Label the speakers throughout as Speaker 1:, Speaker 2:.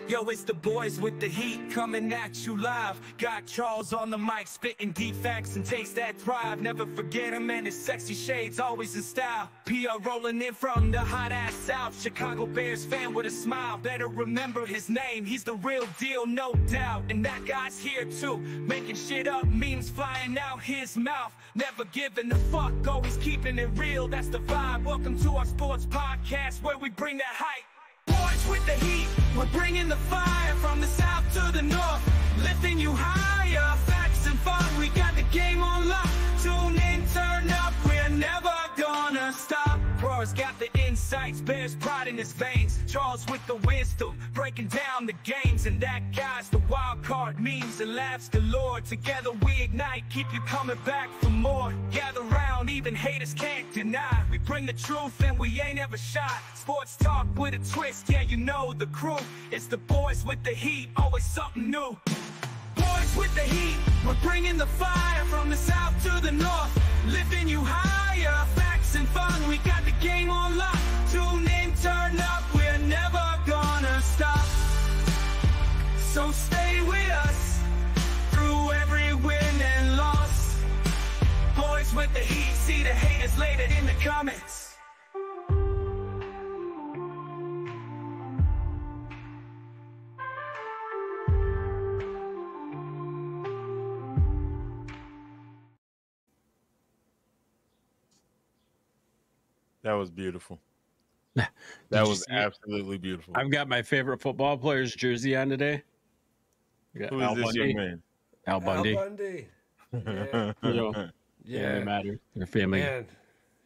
Speaker 1: Yo, it's the boys with the heat coming at you live. Got Charles on the mic, spitting deep facts and takes that drive. Never forget him and his sexy shades, always in style. PR rolling in from the hot ass South. Chicago Bears fan with a smile. Better remember his name, he's the real deal, no doubt. And that guy's here too, making shit up, memes flying out his mouth. Never giving a fuck, always keeping it real, that's the vibe. Welcome to our sports podcast where we bring that hype. Boys with the heat, we're bringing the fire from the south to the north, lifting you higher, facts and fun, we got the game on lock. Tune in, turn up, we're never gonna stop. Roar's got the insights, Bears pride in his veins. Charles with the wisdom, breaking down the games. And that guy's the wild card, memes and laughs galore. Together we ignite, keep you coming back for more. Gather round, even haters can't deny. We bring the truth and we ain't ever shy. Sports talk with a twist, yeah, you know the crew. It's the boys with the heat, always something new. Boys with the heat, we're bringing the fire from the south to the north, lifting you higher, facts and fun, we got the game on lock. Tune in, turn up, we're never gonna stop. So stay with us through every win and loss. Boys with the heat, see the haters later in the comments.
Speaker 2: That was beautiful. That was absolutely beautiful.
Speaker 3: I've got my favorite football player's jersey on today.
Speaker 2: Who is this young man?
Speaker 3: Al Bundy.
Speaker 4: Al Bundy.
Speaker 3: Yeah, they matter. Their family.
Speaker 4: Man.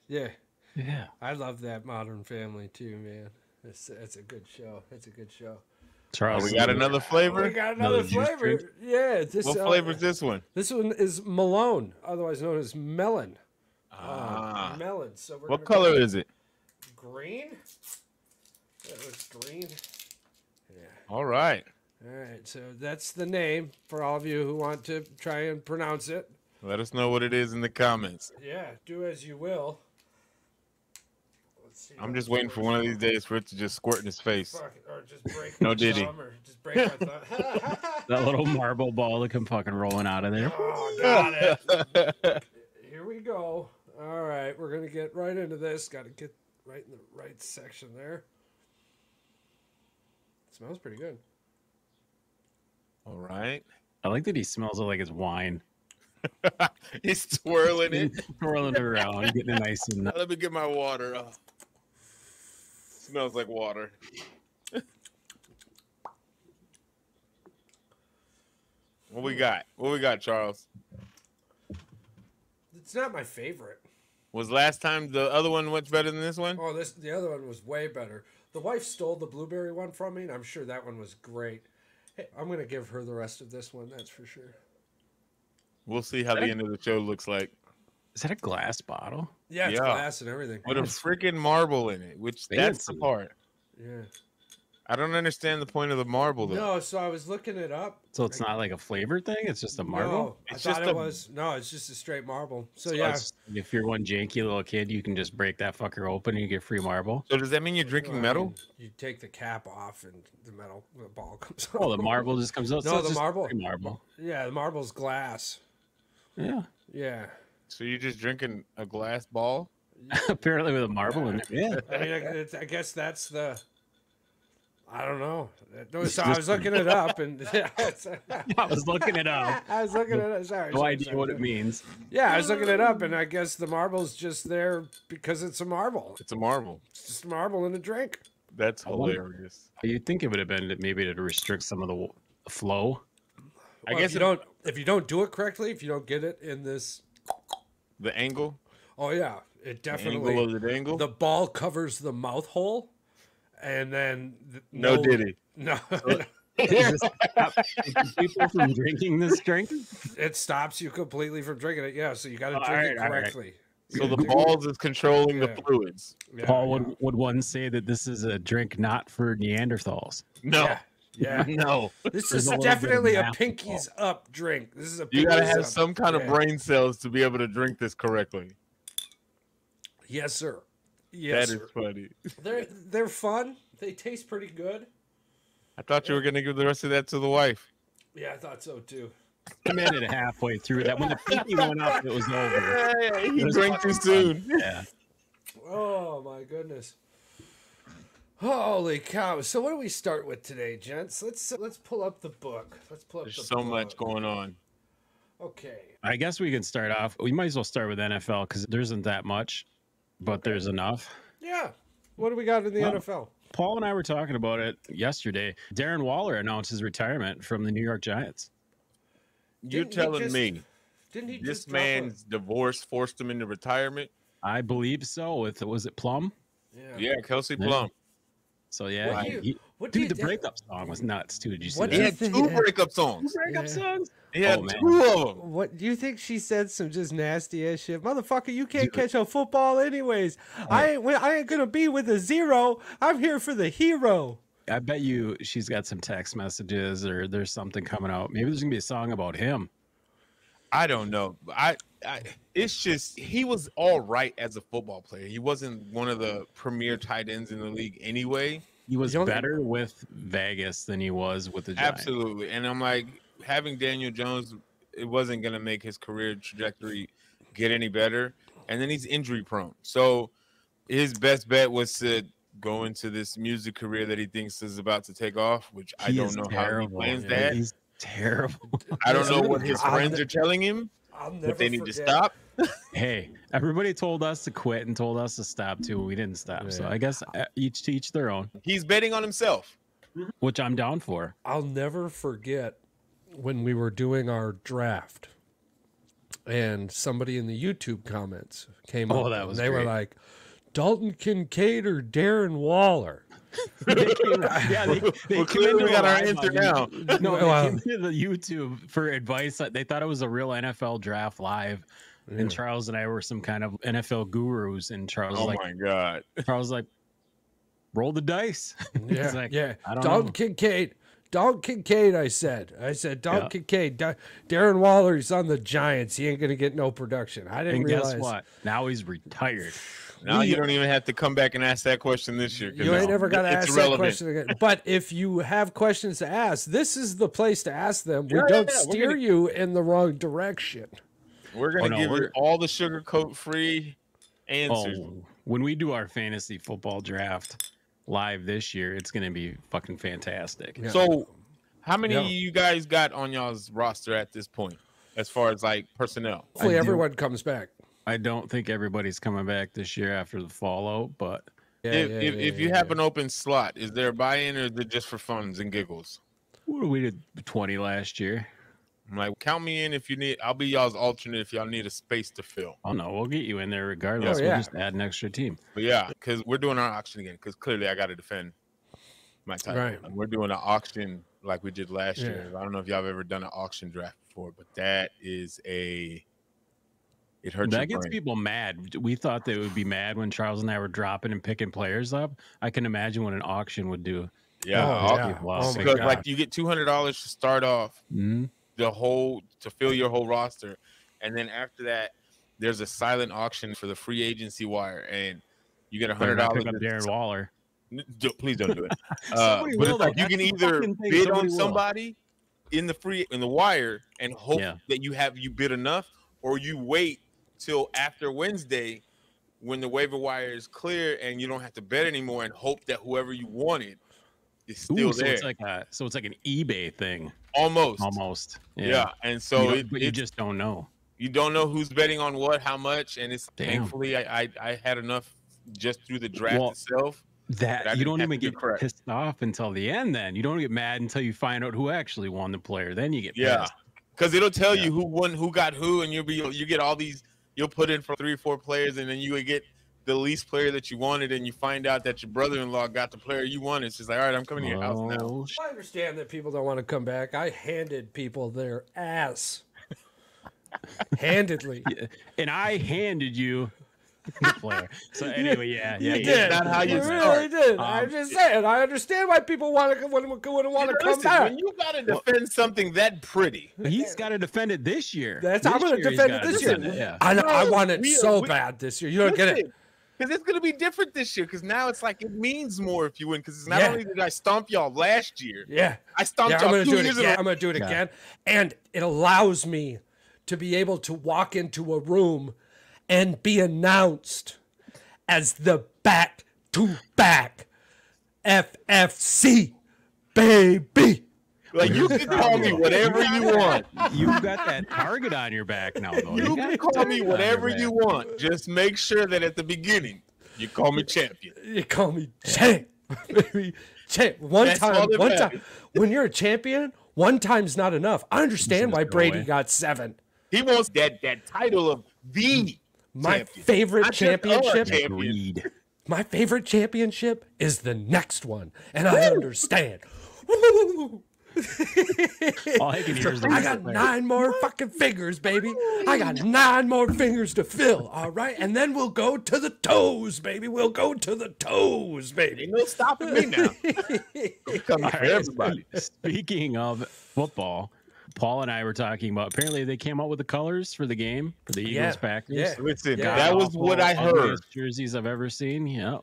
Speaker 4: Yeah.
Speaker 3: Yeah.
Speaker 4: I love that Modern Family too, man. It's a good show. It's a good show.
Speaker 3: Charles,
Speaker 2: we got another flavor?
Speaker 4: We got another flavor. Yeah.
Speaker 2: What flavor is this one?
Speaker 4: This one is Malone, otherwise known as melon. Melon. So
Speaker 2: what color is it?
Speaker 4: Green. That looks green. Yeah.
Speaker 2: All right.
Speaker 4: All right. So that's the name for all of you who want to try and pronounce it.
Speaker 2: Let us know what it is in the comments.
Speaker 4: Yeah. Do as you will. Let's see.
Speaker 2: I'm just waiting for one of these days for it to just squirt in his face.
Speaker 4: Fuck, or just break
Speaker 2: No
Speaker 4: my
Speaker 2: Diddy.
Speaker 4: thumb, or just break my thumb.
Speaker 3: that little marble ball that come fucking rolling out of there.
Speaker 4: Oh, got it. Here we go. All right, we're going to get right into this. Got to get right in the right section there. It smells pretty good.
Speaker 2: All right.
Speaker 3: I like that he smells it like it's wine.
Speaker 2: He's twirling it.
Speaker 3: Twirling it around, getting it nice and
Speaker 2: Let me get my water. Oh. Smells like water. What we got? What we got, Charles?
Speaker 4: It's not my favorite.
Speaker 2: Was last time the other one much better than this one?
Speaker 4: Oh, the other one was way better. The wife stole the blueberry one from me, and I'm sure that one was great. Hey, I'm going to give her the rest of this one, that's for sure.
Speaker 2: We'll see how the end of the show looks like.
Speaker 3: Is that a glass bottle?
Speaker 4: Yeah, it's glass and everything.
Speaker 2: With a freaking marble in it, which that's the part.
Speaker 4: Yeah.
Speaker 2: I don't understand the point of the marble, though.
Speaker 4: No, so I was looking it up.
Speaker 3: So it's not like a flavor thing? It's just a marble?
Speaker 4: No,
Speaker 2: It's
Speaker 4: I thought
Speaker 2: just
Speaker 4: it was. No, it's just a straight marble. So yeah.
Speaker 3: If you're one janky little kid, you can just break that fucker open and you get free marble.
Speaker 2: So does that mean you're drinking metal?
Speaker 4: You take the cap off and the ball comes out.
Speaker 3: Oh, the marble just comes out?
Speaker 4: No,
Speaker 3: so
Speaker 4: the
Speaker 3: it's
Speaker 4: marble.
Speaker 3: Just marble.
Speaker 4: Yeah, the marble's glass.
Speaker 3: Yeah.
Speaker 4: Yeah.
Speaker 2: So you're just drinking a glass ball?
Speaker 3: Apparently with a marble in it. Yeah.
Speaker 4: I mean, I guess that's the... I don't know. So I was looking it up, and
Speaker 3: I was looking it up.
Speaker 4: I was looking it up. Sorry.
Speaker 3: No idea what it means.
Speaker 4: Yeah, I was looking it up, and I guess the marble's just there because it's a marble.
Speaker 2: It's a marble.
Speaker 4: It's just a marble in a drink.
Speaker 2: That's hilarious.
Speaker 3: You'd think it would have been that maybe to restrict some of the flow.
Speaker 4: I guess if you don't do it correctly, if you don't get it in this,
Speaker 2: the angle.
Speaker 4: Oh yeah, it definitely.
Speaker 2: The angle of the angle.
Speaker 4: The ball covers the mouth hole. And then
Speaker 2: no Diddy.
Speaker 4: No.
Speaker 3: Does this stop people from drinking this drink?
Speaker 4: It stops you completely from drinking it. Yeah, so you got to drink it correctly.
Speaker 2: So the balls is controlling the fluids.
Speaker 4: Yeah,
Speaker 3: Paul, would one say that this is a drink not for Neanderthals?
Speaker 2: No.
Speaker 4: Yeah.
Speaker 2: No.
Speaker 4: This is definitely a pinkies up drink. This is a.
Speaker 2: You gotta have some kind of brain cells to be able to drink this correctly.
Speaker 4: Yes, sir. Yes,
Speaker 2: that is funny.
Speaker 4: They're fun. They taste pretty good.
Speaker 5: I thought you were gonna give the rest of that to the wife.
Speaker 4: Yeah, I thought so too.
Speaker 3: I made it halfway through that. When the pinky went up, it was over.
Speaker 5: He drank too soon.
Speaker 3: Yeah.
Speaker 4: Oh my goodness. Holy cow! So what do we start with today, gents? Let's pull up the book. Let's pull up
Speaker 5: There's
Speaker 4: the
Speaker 5: so
Speaker 4: book.
Speaker 5: much going on.
Speaker 4: Okay.
Speaker 3: I guess we can start off. We might as well start with NFL because there isn't that much, but there's enough.
Speaker 4: Yeah. What do we got in the NFL?
Speaker 3: Paul and I were talking about it yesterday. Darren Waller announced his retirement from the New York Giants.
Speaker 5: You're telling me
Speaker 4: Didn't he
Speaker 5: this
Speaker 4: just drop
Speaker 5: man's divorce forced him into retirement?
Speaker 3: I believe so. Was it Plum?
Speaker 5: Yeah, Kelsey Plum.
Speaker 3: So yeah,
Speaker 4: What do you
Speaker 3: the
Speaker 4: think-
Speaker 3: breakup song was nuts too. Did you see
Speaker 4: What
Speaker 3: that?
Speaker 5: He
Speaker 4: do you
Speaker 5: had
Speaker 4: think-
Speaker 5: two breakup songs.
Speaker 3: breakup songs?
Speaker 5: He had
Speaker 3: Oh, man.
Speaker 5: two of them.
Speaker 4: What do you think she said? Some just nasty ass shit, motherfucker. You can't catch a football anyways. I ain't gonna be with a zero. I'm here for the hero.
Speaker 3: I bet you she's got some text messages or there's something coming out. Maybe there's gonna be a song about him.
Speaker 5: I don't know. It's just he was all right as a football player. He wasn't one of the premier tight ends in the league anyway.
Speaker 3: He was better with Vegas than he was with the Giants.
Speaker 5: Absolutely. And I'm like, having Daniel Jones, it wasn't going to make his career trajectory get any better. And then he's injury prone. So his best bet was to go into this music career that he thinks is about to take off, which I don't know how he plans that.
Speaker 3: He's terrible.
Speaker 5: I don't know what his friends are telling him, but they need to stop.
Speaker 3: Hey, everybody told us to quit and told us to stop too. We didn't stop. So I guess each to each their own.
Speaker 5: He's betting on himself,
Speaker 3: which I'm down for.
Speaker 4: I'll never forget when we were doing our draft and somebody in the YouTube comments came up
Speaker 3: that was
Speaker 4: and they were
Speaker 3: great.
Speaker 4: like, Dalton Kincaid or Darren Waller?
Speaker 3: They
Speaker 5: Well, clearly we got our answer now.
Speaker 3: No,
Speaker 4: Wow.
Speaker 3: they came to the YouTube for advice. They thought it was a real NFL draft live. And Charles and I were some kind of NFL gurus. And Charles was
Speaker 5: Oh
Speaker 3: like,
Speaker 5: my God.
Speaker 3: Charles was like, roll the dice.
Speaker 4: Yeah,
Speaker 3: He's like,
Speaker 4: yeah.
Speaker 3: I don't
Speaker 4: Dalton
Speaker 3: know.
Speaker 4: Kincaid. Dalton Kincaid, I said, Dalton Kincaid. Darren Waller, he's on the Giants. He ain't going to get no production. I didn't
Speaker 3: And
Speaker 4: realize.
Speaker 3: guess what? Now he's retired.
Speaker 5: Now you don't even have to come back and ask that question this year.
Speaker 4: You ain't never got to
Speaker 5: it's
Speaker 4: ask
Speaker 5: irrelevant.
Speaker 4: that question again. But if you have questions to ask, this is the place to ask them. We
Speaker 5: Yeah,
Speaker 4: don't
Speaker 5: yeah, we're
Speaker 4: steer
Speaker 5: gonna-
Speaker 4: you in the wrong direction.
Speaker 5: We're going to give you all the sugarcoat free answers.
Speaker 3: When we do our fantasy football draft live this year, it's going to be fucking fantastic.
Speaker 4: Yeah.
Speaker 5: So how many
Speaker 4: Yeah.
Speaker 5: you guys got on y'all's roster at this point as far as like personnel?
Speaker 4: Hopefully
Speaker 3: I do.
Speaker 4: everyone comes back.
Speaker 3: I don't think everybody's coming back this year after the fallout, but
Speaker 5: If you have an open slot, is there a buy-in or is it just for funs and giggles?
Speaker 3: we did 20 last year.
Speaker 5: I'm like, count me in if you need. I'll be y'all's alternate if y'all need a space to fill.
Speaker 3: Oh no, we'll get you in there regardless.
Speaker 4: Oh, yeah.
Speaker 3: We'll just add an extra team.
Speaker 5: But yeah, because we're doing our auction again. Because clearly I got to defend my title.
Speaker 4: Right.
Speaker 5: And we're doing an auction like we did last
Speaker 4: Yeah.
Speaker 5: year. I don't know if y'all have ever done an auction draft before, but that is it hurts.
Speaker 3: That
Speaker 5: your
Speaker 3: gets
Speaker 5: brain.
Speaker 3: people mad. We thought they would be mad when Charles and I were dropping and picking players up. I can imagine what an auction would do.
Speaker 5: Yeah,
Speaker 4: Oh, yeah.
Speaker 3: Wow.
Speaker 4: Oh, my
Speaker 5: because
Speaker 4: God.
Speaker 5: like you get $200 to start off
Speaker 3: Mhm.
Speaker 5: to fill your whole roster, and then after that, there's a silent auction for the free agency wire, and you get
Speaker 3: Better not
Speaker 5: $100.
Speaker 3: pick up Darren Waller.
Speaker 5: Please don't do it.
Speaker 3: Somebody
Speaker 5: But
Speaker 3: will,
Speaker 5: it's like
Speaker 3: though.
Speaker 5: you can
Speaker 3: That's the
Speaker 5: either
Speaker 3: fucking thing.
Speaker 5: bid
Speaker 3: Somebody
Speaker 5: on
Speaker 3: will.
Speaker 5: somebody in the wire and hope
Speaker 3: Yeah.
Speaker 5: that you bid enough, or you wait till after Wednesday when the waiver wire is clear and you don't have to bet anymore and hope that whoever you wanted is still
Speaker 3: Ooh, so
Speaker 5: there.
Speaker 3: it's like an eBay thing.
Speaker 5: Almost. Yeah. And so
Speaker 3: you just don't know.
Speaker 5: you don't know who's betting on what, how much, and it's
Speaker 3: Damn.
Speaker 5: thankfully I had enough just through the draft
Speaker 3: Well,
Speaker 5: itself.
Speaker 3: That
Speaker 5: I
Speaker 3: you
Speaker 5: didn't
Speaker 3: don't
Speaker 5: have
Speaker 3: even
Speaker 5: to do
Speaker 3: get
Speaker 5: correct.
Speaker 3: pissed off until the end. Then you don't get mad until you find out who actually won the player. Then you get
Speaker 5: Yeah,
Speaker 3: pissed.
Speaker 5: because it'll tell you who won, who got who, and you get all these. You'll put in for 3 or 4 players, and then you would get the least player that you wanted, and you find out that your brother-in-law got the player you wanted. It's just like, all right, I'm coming to your house now.
Speaker 3: Oh,
Speaker 4: I understand that people don't want to come back. I handed people their ass. Handedly.
Speaker 3: and I handed you the player. So anyway, yeah.
Speaker 4: You did.
Speaker 5: not how you
Speaker 4: You
Speaker 5: start.
Speaker 4: really did. I'm just saying. I understand why people want to want to come
Speaker 5: Listen,
Speaker 4: back.
Speaker 5: when you gotta defend something that pretty,
Speaker 3: He's got to defend it this year.
Speaker 4: I'm going to defend it this year.
Speaker 3: Yeah.
Speaker 4: I know. I want it
Speaker 5: we-
Speaker 4: so
Speaker 5: we-
Speaker 4: bad this year. You don't get it.
Speaker 5: Because it's gonna be different this year. Because now it's like it means more if you win. Because it's not only did I stomp y'all last year.
Speaker 4: Yeah,
Speaker 5: I stomped y'all 2 years ago.
Speaker 4: I'm gonna do it again, and it allows me to be able to walk into a room and be announced as the back-to-back FFC baby.
Speaker 5: Like you can call me whatever you want.
Speaker 3: You've got that target on your back now, though.
Speaker 5: You can call me whatever you want. Just make sure that at the beginning you call me champion.
Speaker 4: You call me champ, baby. Champ. One time. When you're a champion, one time's not enough. I understand why Brady got 7.
Speaker 5: He wants that title of the
Speaker 4: my
Speaker 5: champion.
Speaker 4: favorite championship.
Speaker 5: Champion.
Speaker 4: My favorite championship is the next one, and I understand.
Speaker 3: All I can hear is
Speaker 4: I got 9 more fucking fingers, baby. I got 9 more fingers to fill. All right, and then we'll go to the toes, baby. We'll go to the toes, baby.
Speaker 5: Ain't no stopping me now. I'm coming for everybody.
Speaker 3: Speaking of football, Paul and I were talking about. Apparently, they came out with the colors for the game for the Eagles Packers.
Speaker 4: Yeah.
Speaker 5: Listen, that was what I heard.
Speaker 3: Jerseys I've ever seen. Yeah.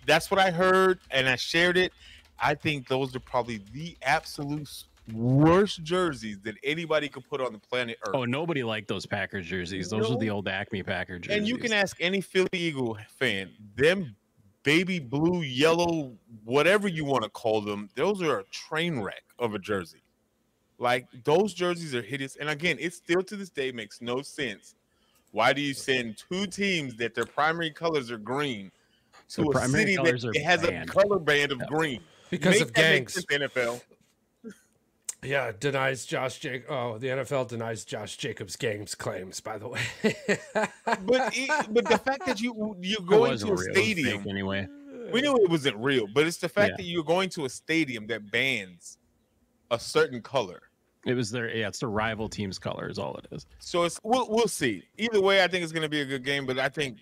Speaker 5: That's what I heard, and I shared it. I think those are probably the absolute worst jerseys that anybody could put on the planet Earth.
Speaker 3: Oh, nobody liked those Packers jerseys. Those are the old Acme Packer jerseys.
Speaker 5: And you can ask any Philly Eagle fan, them baby blue, yellow, whatever you want to call them, those are a train wreck of a jersey. Like, those jerseys are hideous. And again, it still to this day makes no sense. Why do you send 2 teams that their primary colors are green to a city that has a color band of green?
Speaker 4: Because of gangs.
Speaker 5: NFL.
Speaker 4: Yeah, denies Josh Jacobs. Oh, the NFL denies Josh Jacobs' gangs claims, by the way.
Speaker 5: but the fact that you're going to a stadium
Speaker 3: anyway,
Speaker 5: we knew it wasn't real, but it's the fact that you're going to a stadium that bans a certain color.
Speaker 3: It was it's the rival team's color is all it is.
Speaker 5: So it's we'll see. Either way, I think it's going to be a good game, but I think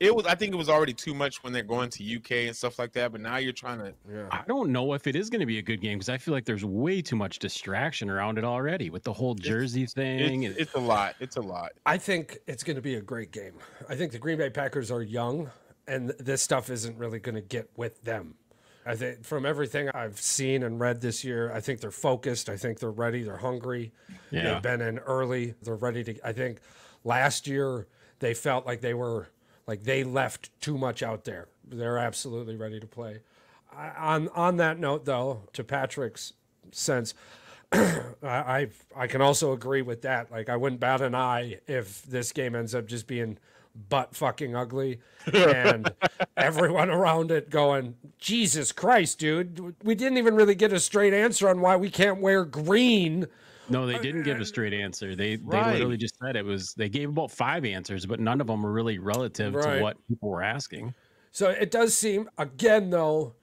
Speaker 5: it was already too much when they're going to UK and stuff like that, but now you're trying to
Speaker 3: I don't know if it is going to be a good game because I feel like there's way too much distraction around it already with the whole jersey thing.
Speaker 5: It's a lot. It's a lot.
Speaker 4: I think it's going to be a great game. I think the Green Bay Packers are young, and this stuff isn't really going to get with them. I think from everything I've seen and read this year, I think they're focused. I think they're ready. They're hungry.
Speaker 3: Yeah.
Speaker 4: They've been in early. They're ready to. I think last year they felt like they left too much out there. They're absolutely ready to play. On that note, though, to Patrick's sense, I can also agree with that. Like, I wouldn't bat an eye if this game ends up just being butt fucking ugly and everyone around it going, Jesus Christ, dude, we didn't even really get a straight answer on why we can't wear green.
Speaker 3: No, they didn't give a straight answer. They literally just said they gave about 5 answers, but none of them were really relative to what people were asking.
Speaker 4: So it does seem, again, though,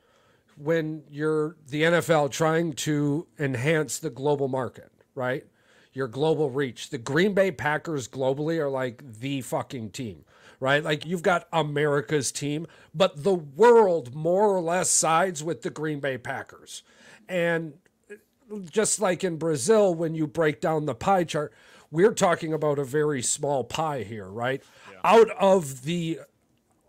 Speaker 4: when you're the NFL trying to enhance the global market, right? Your global reach. The Green Bay Packers globally are like the fucking team, right? Like, you've got America's team, but the world more or less sides with the Green Bay Packers. And just like in Brazil, when you break down the pie chart, we're talking about a very small pie here, right? Yeah. Out of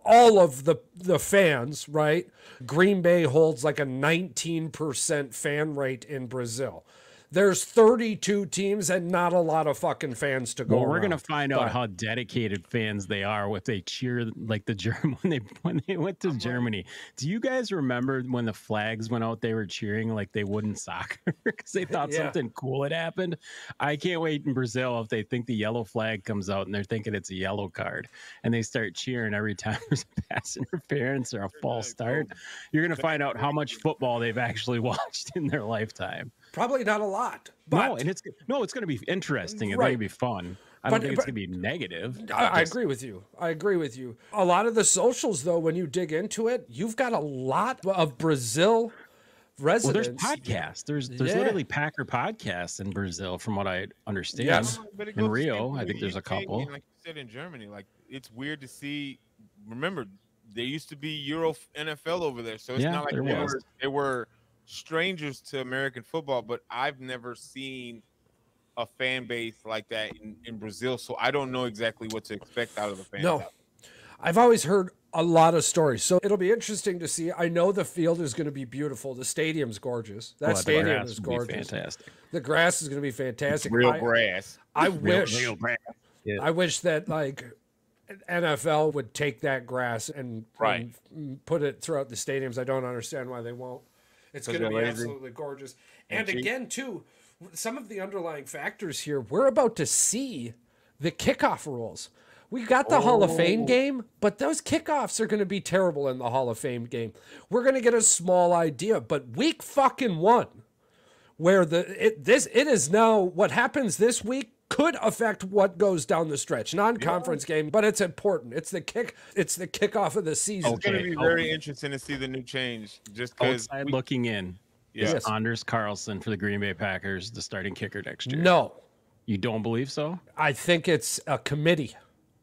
Speaker 4: all of the fans, right? Green Bay holds like a 19% fan rate in Brazil. There's 32 teams and not a lot of fucking fans to go around.
Speaker 3: We're going to find out how dedicated fans they are if they cheer like the German when they went to Germany. Do you guys remember when the flags went out, they were cheering like they would in soccer because they thought something cool had happened? I can't wait in Brazil if they think the yellow flag comes out and they're thinking it's a yellow card and they start cheering every time there's a pass interference or a false start. You're going to find out how much football they've actually watched in their lifetime.
Speaker 4: Probably not a lot. But
Speaker 3: it's going to be interesting. It's going to be fun. I don't think it's going to be negative.
Speaker 4: I agree with you. A lot of the socials, though, when you dig into it, you've got a lot of Brazil residents.
Speaker 3: Well, there's podcasts. There's literally Packer podcasts in Brazil, from what I understand.
Speaker 4: Yes.
Speaker 3: In Rio, I think there's a couple.
Speaker 5: Like you said, in Germany, like, it's weird to see. Remember, there used to be Euro NFL over there, so it's not like they were strangers to American football, but I've never seen a fan base like that in Brazil, so I don't know exactly what to expect out of the fans.
Speaker 4: I've always heard a lot of stories. So it'll be interesting to see. I know the field is going to be beautiful. The stadium's gorgeous. That stadium is gorgeous.
Speaker 3: Fantastic.
Speaker 4: The grass is going to be fantastic.
Speaker 5: Real grass.
Speaker 4: I wish
Speaker 3: Real grass. Yeah.
Speaker 4: I wish that like NFL would take that grass and put it throughout the stadiums. I don't understand why they won't. It's going to be absolutely gorgeous. And again, too, some of the underlying factors here, we're about to see the kickoff rules. We got the Hall of Fame game, but those kickoffs are going to be terrible in the Hall of Fame game. We're going to get a small idea, but week fucking 1, where it is now what happens this week could affect what goes down the stretch. Non-conference game, but it's important. It's the kickoff of the season.
Speaker 5: It's going to be very interesting to see the new change. Just because
Speaker 3: looking in, is Anders Carlson for the Green Bay Packers the starting kicker next year?
Speaker 4: No,
Speaker 3: you don't believe so? I
Speaker 4: think it's a committee.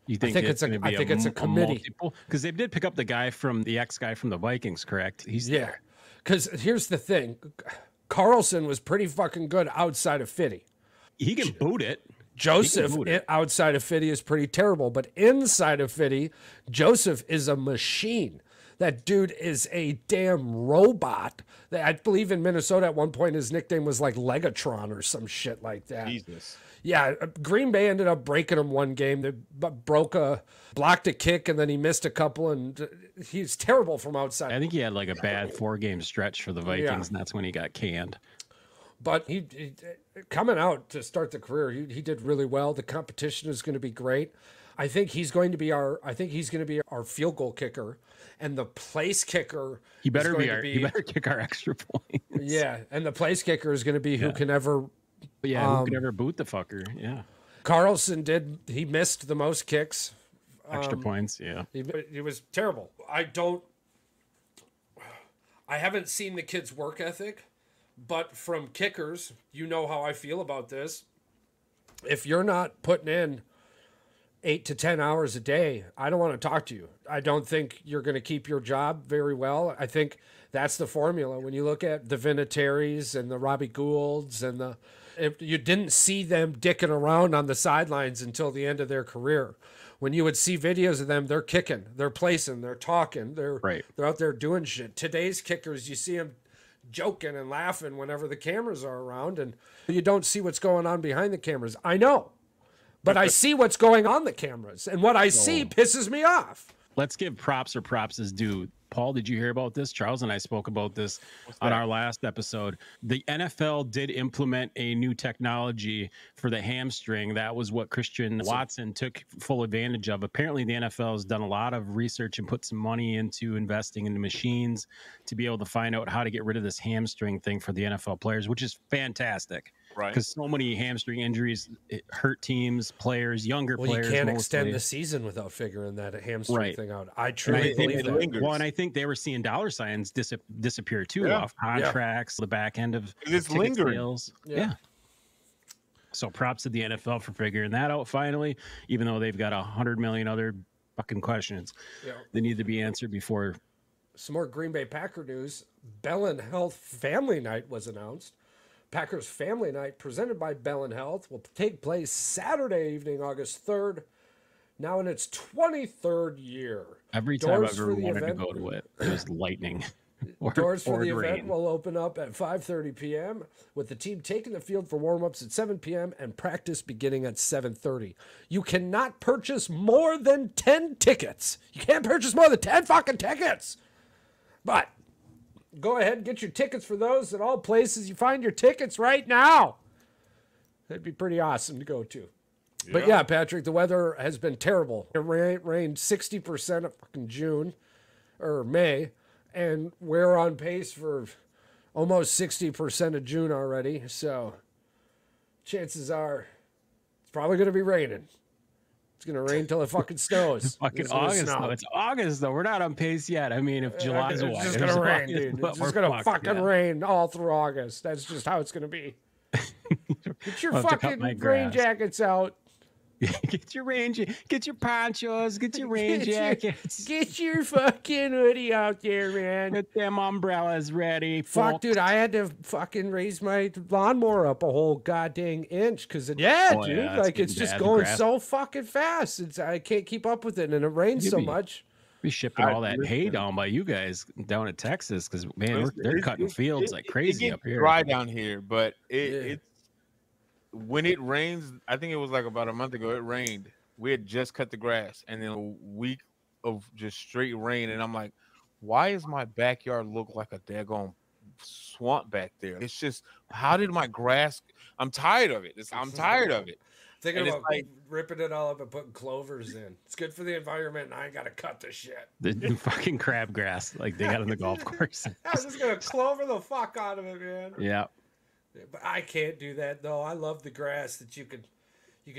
Speaker 3: You think it's a committee? Because they did pick up the ex-guy from the Vikings, correct? He's there.
Speaker 4: Because here's the thing. Carlson was pretty fucking good outside of Fitty.
Speaker 3: He can boot it.
Speaker 4: Joseph outside of Fitty is pretty terrible, but inside of Fitty, Joseph is a machine. That dude is a damn robot. I believe in Minnesota at one point his nickname was like Legatron or some shit like that.
Speaker 5: Jesus.
Speaker 4: Yeah, Green Bay ended up breaking him one game. They blocked a kick, and then he missed a couple, and he's terrible from outside.
Speaker 3: I think he had like a bad 4-game stretch for the Vikings, and that's when he got canned.
Speaker 4: But he coming out to start the career, he did really well. The competition is going to be great. I think he's going to be our field goal kicker, and the place kicker.
Speaker 3: He better kick our extra points.
Speaker 4: Yeah, and the place kicker is going to be who can ever.
Speaker 3: Yeah, who can ever boot the fucker? Yeah.
Speaker 4: Carlson he missed the most kicks.
Speaker 3: Extra points, yeah.
Speaker 4: He was terrible. I haven't seen the kid's work ethic, but from kickers, you know how I feel about this. If you're not putting in 8 to 10 hours a day, I don't want to talk to you. I don't think you're going to keep your job very well. I think that's the formula. When you look at the Vinatieri's and the Robbie Goulds if you didn't see them dicking around on the sidelines until the end of their career. When you would see videos of them, they're kicking, they're placing, they're talking, they're out there doing shit. Today's kickers, you see them joking and laughing whenever the cameras are around, and you don't see what's going on behind the cameras. I know, but I see what's going on the cameras, and what I see pisses me off.
Speaker 3: Let's give props where props is due. Paul, did you hear about this? Charles and I spoke about this on our last episode. The NFL did implement a new technology for the hamstring. That was what Christian Watson took full advantage of. Apparently, the NFL has done a lot of research and put some money into investing into machines to be able to find out how to get rid of this hamstring thing for the NFL players, which is fantastic. Right. Because so many hamstring injuries hurt teams, players, younger players.
Speaker 4: You can't extend the season without figuring that hamstring thing out. I truly believe that.
Speaker 3: Well, and I think they were seeing dollar signs disappear too off contracts, the back end of
Speaker 5: it's lingering.
Speaker 3: Sales. Yeah. So props to the NFL for figuring that out finally, even though they've got 100 million other fucking questions that need to be answered before.
Speaker 4: Some more Green Bay Packer news. Bell and Health Family Night was announced. Packers Family Night, presented by Bell and Health, will take place Saturday evening, August 3rd, now in its 23rd year.
Speaker 3: Every time I've ever wanted to go to it, it was lightning.
Speaker 4: Doors for the event will open up at 5:30 p.m., with the team taking the field for warm-ups at 7 p.m. and practice beginning at 7:30. You cannot purchase more than 10 tickets. You can't purchase more than 10 fucking tickets. But go ahead and get your tickets for those at all places you find your tickets right now. That'd be pretty awesome to go to. Yeah. But yeah, Patrick, the weather has been terrible. It rained 60% of fucking June or May, and we're on pace for almost 60% of June already. So chances are it's probably going to be raining. It's going to rain till it fucking snows.
Speaker 3: It's fucking August, though. It's August, though. We're not on pace yet. I mean, if July's
Speaker 4: it's just going to rain, dude. It's just going to fucking rain all through August. That's just how it's going to be. Get your fucking rain jackets out.
Speaker 3: Get your ponchos, get your rain jackets.
Speaker 4: Get your fucking hoodie out there, man.
Speaker 3: Get them umbrellas ready.
Speaker 4: Fuck,
Speaker 3: folks.
Speaker 4: dude, I had to fucking raise my lawnmower up a whole goddamn inch because yeah,
Speaker 3: Oh,
Speaker 4: dude,
Speaker 3: yeah, it's
Speaker 4: like it's
Speaker 3: getting
Speaker 4: just
Speaker 3: bad. The
Speaker 4: going
Speaker 3: grass-
Speaker 4: so fucking fast. I can't keep up with it, and it rains
Speaker 3: You'd
Speaker 4: so
Speaker 3: be-
Speaker 4: much.
Speaker 3: Be shipping all that hay
Speaker 5: listen.
Speaker 3: down by you guys down in Texas because man,
Speaker 5: Listen,
Speaker 3: they're
Speaker 5: it's-
Speaker 3: cutting
Speaker 5: it-
Speaker 3: fields
Speaker 5: it-
Speaker 3: like
Speaker 5: it
Speaker 3: crazy
Speaker 5: gets
Speaker 3: up here.
Speaker 5: Dry down here, but
Speaker 4: Yeah.
Speaker 5: it's when it rains. I think it was like about a month ago. It rained. We had just cut the grass, and then a week of just straight rain. And I'm like, why does my backyard look like a daggone swamp back there? It's just, how did my grass? I'm tired of it. I'm tired of it.
Speaker 4: Thinking
Speaker 5: And it's
Speaker 4: about
Speaker 5: like-
Speaker 4: ripping it all up and putting clovers in. It's good for the environment, and I ain't gotta cut the shit.
Speaker 3: The fucking crabgrass like they got on the golf course.
Speaker 4: I was just gonna clover the fuck out of it, man.
Speaker 3: Yeah.
Speaker 4: But I can't do that though. I love the grass that you could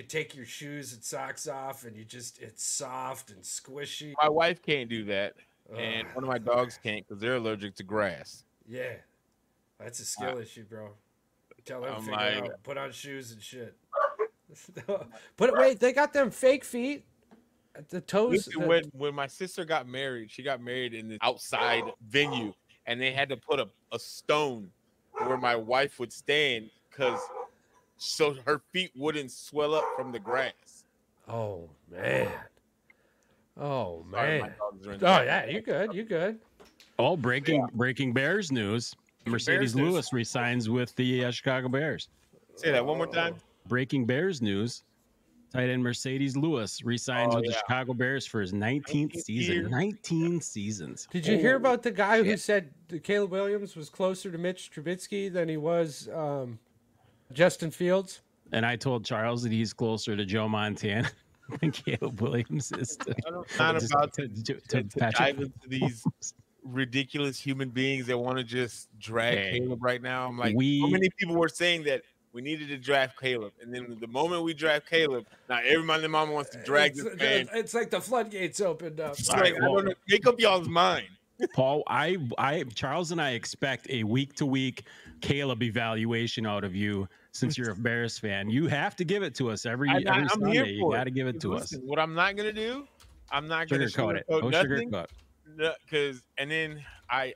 Speaker 4: take your shoes and socks off, and it's soft and squishy.
Speaker 5: My wife can't do that, and one of my dogs can't because they're allergic to grass.
Speaker 4: Yeah, that's a skill issue, bro. Tell them
Speaker 5: I'm
Speaker 4: figure
Speaker 5: like-
Speaker 4: it out. Put on shoes and shit. Wait, they got them fake feet at the toes.
Speaker 5: Listen, when my sister got married, she got married in the outside venue, and they had to put a stone where my wife would stand so her feet wouldn't swell up from the grass.
Speaker 4: Oh man. Oh
Speaker 5: Sorry,
Speaker 4: man.
Speaker 5: my dogs are in
Speaker 4: Oh
Speaker 5: the
Speaker 4: yeah, you good. You good.
Speaker 3: Oh, breaking Bears news. Mercedes
Speaker 4: news.
Speaker 3: Lewis resigns with the Chicago Bears.
Speaker 5: Say that one more time.
Speaker 3: Breaking Bears news. Tight end Mercedes Lewis resigns with the Chicago Bears for his 19th season.
Speaker 5: year.
Speaker 3: 19 seasons.
Speaker 4: Did you hear about the guy who said that Caleb Williams was closer to Mitch Trubisky than he was Justin Fields?
Speaker 3: And I told Charles that he's closer to Joe Montana than Caleb Williams is to,
Speaker 5: I'm not about
Speaker 3: to
Speaker 5: to
Speaker 3: Patrick.
Speaker 5: dive into these ridiculous human beings that want to just drag
Speaker 3: Hey,
Speaker 5: Caleb right now. I'm like,
Speaker 3: we-
Speaker 5: how many people were saying that we needed to draft Caleb, and then the moment we draft Caleb, now everybody and their mama wants to drag this man.
Speaker 4: It's like the floodgates opened up.
Speaker 5: It's
Speaker 3: All
Speaker 5: like,
Speaker 3: right,
Speaker 5: I
Speaker 3: well-
Speaker 5: don't know, make up y'all's mind.
Speaker 3: Paul, Charles and I expect a week-to-week Caleb evaluation out of you since you're a Bears fan. You have to give it to us every
Speaker 5: I'm
Speaker 3: Sunday.
Speaker 5: here
Speaker 3: You
Speaker 5: for
Speaker 3: got to give it to
Speaker 5: Listen,
Speaker 3: us.
Speaker 5: what I'm not gonna do, I'm not gonna
Speaker 3: Sugarcoat it.
Speaker 5: sugarcoat
Speaker 3: No
Speaker 5: nothing.
Speaker 3: sugarcoat.
Speaker 5: Because and then I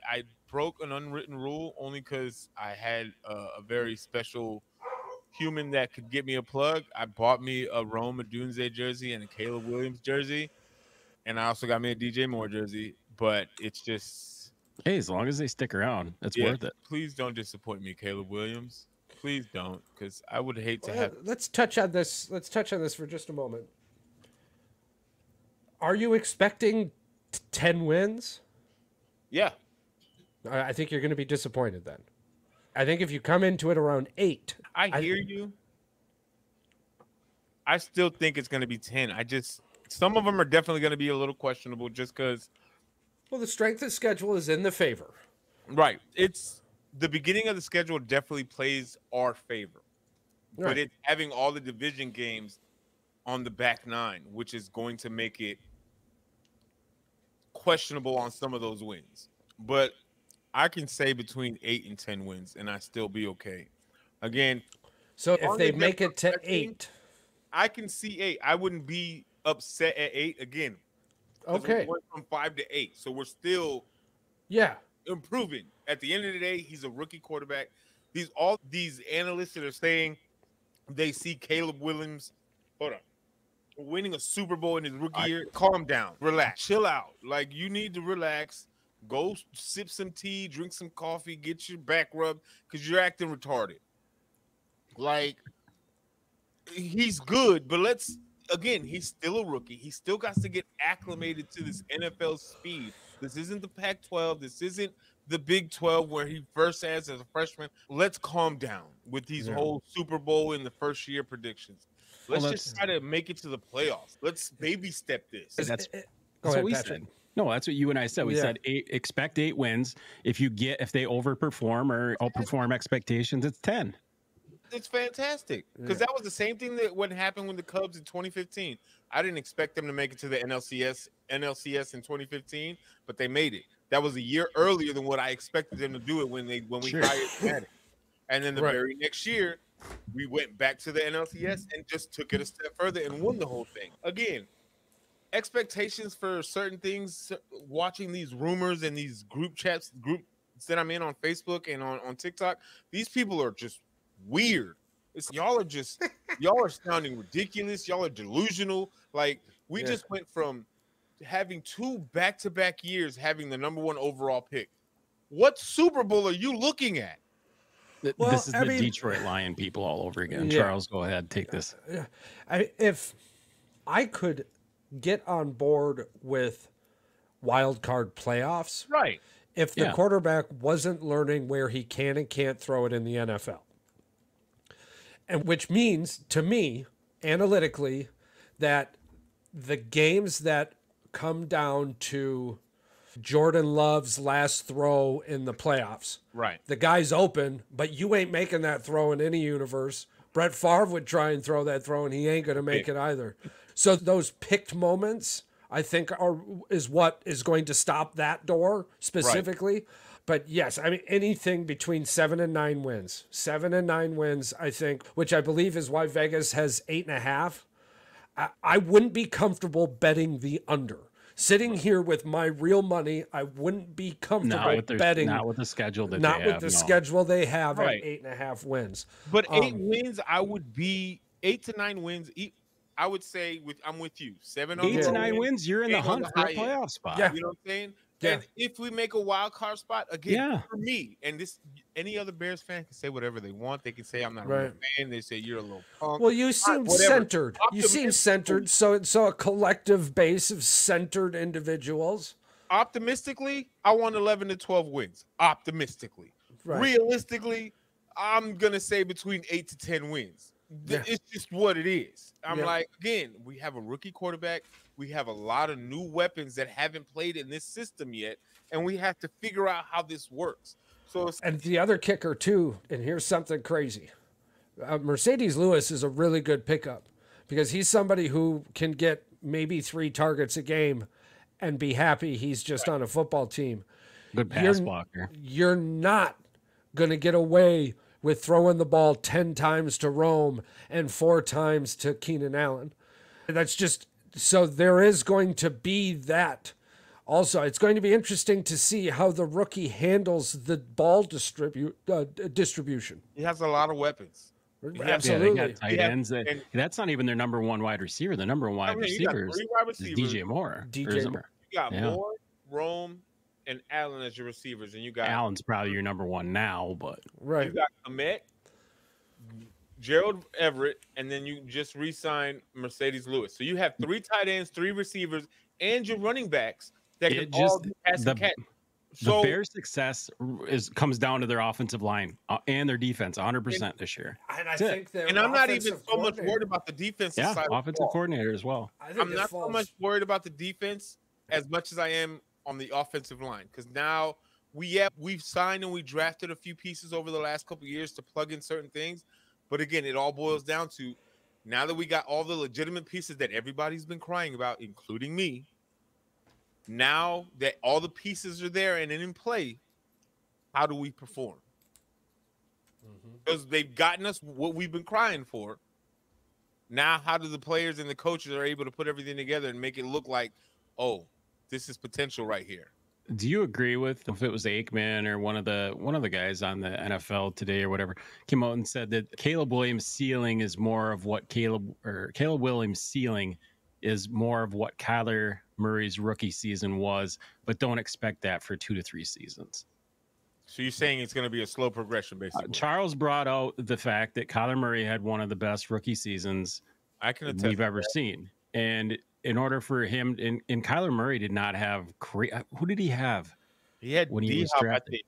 Speaker 5: broke an unwritten rule only because I had a very special human that could get me a plug. I bought me a Rome Odunze jersey and a Caleb Williams jersey, and I also got me a DJ Moore jersey. But it's just,
Speaker 3: Hey, as long as they stick around, it's
Speaker 5: yeah,
Speaker 3: worth it.
Speaker 5: please don't disappoint me, Caleb Williams. Please don't, because I would hate to have.
Speaker 4: Let's touch on this. Let's touch on this for just a moment. Are you expecting 10 wins?
Speaker 5: Yeah,
Speaker 4: I think you're going to be disappointed then. I think if you come into it around 8,
Speaker 5: I hear you. I still think it's going to be 10. Some of them are definitely going to be a little questionable just because.
Speaker 4: well, the strength of schedule is in the favor.
Speaker 5: Right. It's the beginning of the schedule definitely plays our favor.
Speaker 4: Right.
Speaker 5: But it's having all the division games on the back nine, which is going to make it questionable on some of those wins. But I can say between 8 and 10 wins, and I still be okay. Again,
Speaker 4: So if
Speaker 5: On
Speaker 4: they
Speaker 5: the
Speaker 4: make it to
Speaker 5: different
Speaker 4: 8,
Speaker 5: I can see 8. I wouldn't be upset at 8 again. 'cause
Speaker 4: okay.
Speaker 5: we went from 5 to 8, so we're still
Speaker 4: Yeah.
Speaker 5: improving. At the end of the day, he's a rookie quarterback. All these analysts that are saying they see Caleb Williams, winning a Super Bowl in his rookie year. Calm down, relax, chill out. Like, you need to relax. Go sip some tea, drink some coffee, get your back rubbed because you're acting retarded. Like, he's good, but he's still a rookie. He still got to get acclimated to this NFL speed. This isn't the Pac-12. This isn't the Big 12 where he first has as a freshman. Let's calm down with these whole Super Bowl in the first year predictions. Let's just try to make it to the playoffs. Let's baby step this.
Speaker 3: That's
Speaker 4: Go
Speaker 3: what
Speaker 4: ahead,
Speaker 3: we
Speaker 4: Patrick.
Speaker 3: said. No, that's what you and I said. We
Speaker 4: Yeah.
Speaker 3: said expect 8 wins. If they overperform or outperform expectations, it's 10.
Speaker 5: It's fantastic because that was the same thing that what happened with the Cubs in 2015. I didn't expect them to make it to the NLCS in 2015, but they made it. That was a year earlier than what I expected them to do it when we
Speaker 3: Sure.
Speaker 5: hired Madden. And then the
Speaker 4: Right.
Speaker 5: very next year, we went back to the NLCS and just took it a step further and won the whole thing. Again, expectations for certain things, watching these rumors and these groups that I'm in on Facebook and on TikTok, these people are just weird. Y'all are sounding ridiculous. Y'all are delusional. Like, we just went from having 2 back-to-back years having the #1 overall pick. What Super Bowl are you looking at?
Speaker 3: Well, this is the Detroit Lion people all over again.
Speaker 4: Yeah.
Speaker 3: Charles, go ahead, take this.
Speaker 4: Yeah, if I could get on board with wild card playoffs,
Speaker 5: Right.
Speaker 4: if the quarterback wasn't learning where he can and can't throw it in the NFL. And which means, to me, analytically, that the games that come down to Jordan Love's last throw in the playoffs,
Speaker 5: Right.
Speaker 4: the guy's open, but you ain't making that throw in any universe. Brett Favre would try and throw that throw, and he ain't going to make it either. So those picked moments, I think, is what is going to stop that door specifically. Right. But yes, I mean, anything between 7 and 9 wins. 7 and 9 wins, I think, which I believe is why Vegas has 8.5. I wouldn't be comfortable betting the under. Sitting here with my real money, I wouldn't be comfortable betting.
Speaker 3: Not with the schedule that
Speaker 4: not
Speaker 3: they
Speaker 4: with
Speaker 3: have,
Speaker 4: the schedule they have
Speaker 5: Right.
Speaker 4: at 8.5 wins.
Speaker 5: But 8 wins, I would be 8 to 9 wins. I would say I'm with you. 7 on
Speaker 3: 8 to 9 wins, you're in the hunt for a
Speaker 5: high
Speaker 3: playoff
Speaker 5: end.
Speaker 3: spot.
Speaker 4: Yeah.
Speaker 5: You know what I'm saying?
Speaker 4: Yeah.
Speaker 5: And if we make a wild card spot, again, for me, and this any other Bears fan can say whatever they want. They can say I'm not a real fan. They say you're a little punk.
Speaker 4: Well, you seem centered. You seem centered. So a collective base of centered individuals.
Speaker 5: Optimistically, I want 11 to 12 wins. Optimistically.
Speaker 4: Right.
Speaker 5: Realistically, I'm going to say between 8 to 10 wins.
Speaker 4: Yeah.
Speaker 5: It's just what it is. I'm like, again, we have a rookie quarterback. We have a lot of new weapons that haven't played in this system yet, and we have to figure out how this works.
Speaker 4: And the other kicker, too, and here's something crazy. Mercedes Lewis is a really good pickup because he's somebody who can get maybe 3 targets a game and be happy he's just on a football team.
Speaker 3: Good pass blocker.
Speaker 4: You're not going to get away with throwing the ball 10 times to Rome and 4 times to Keenan Allen. That's just... So there is going to be that. Also, it's going to be interesting to see how the rookie handles the ball distribution.
Speaker 5: He has a lot of weapons.
Speaker 4: Absolutely.
Speaker 3: They got tight ends. That's not even their #1 wide receiver. The #1 wide receiver is DJ Moore.
Speaker 5: You got Moore, Rome, and Allen as your receivers, and you got
Speaker 3: Allen's probably your #1 now, but
Speaker 5: you got Ahmet, Gerald Everett, and then you just re-signed Mercedes Lewis. So you have 3 tight ends, 3 receivers, and your running backs that can all do pass and catch.
Speaker 3: The Bears' success comes down to their offensive line and their defense 100% this year.
Speaker 4: And I think
Speaker 5: and I'm not even so much worried about the defensive side.
Speaker 3: Yeah, offensive coordinator as well.
Speaker 5: I'm not so much worried about the defense as much as I am on the offensive line, because now we've signed and we drafted a few pieces over the last couple of years to plug in certain things. But again, it all boils down to, now that we got all the legitimate pieces that everybody's been crying about, including me, now that all the pieces are there and in play, how do we perform? Because they've gotten us what we've been crying for. Now, how do the players and the coaches are able to put everything together and make it look like, oh, this is potential right here?
Speaker 3: Do you agree with, if it was Aikman or one of the guys on the NFL Today or whatever came out and said that Caleb Williams' ceiling is more of what Caleb Williams' ceiling is more of what Kyler Murray's rookie season was, but don't expect that for 2 to 3 seasons.
Speaker 5: So you're saying it's going to be a slow progression, basically?
Speaker 3: Charles brought out the fact that Kyler Murray had one of the best rookie seasons we've ever seen, and in order for him, and Kyler Murray did not have who did he have?
Speaker 5: He had
Speaker 3: when he was drafted.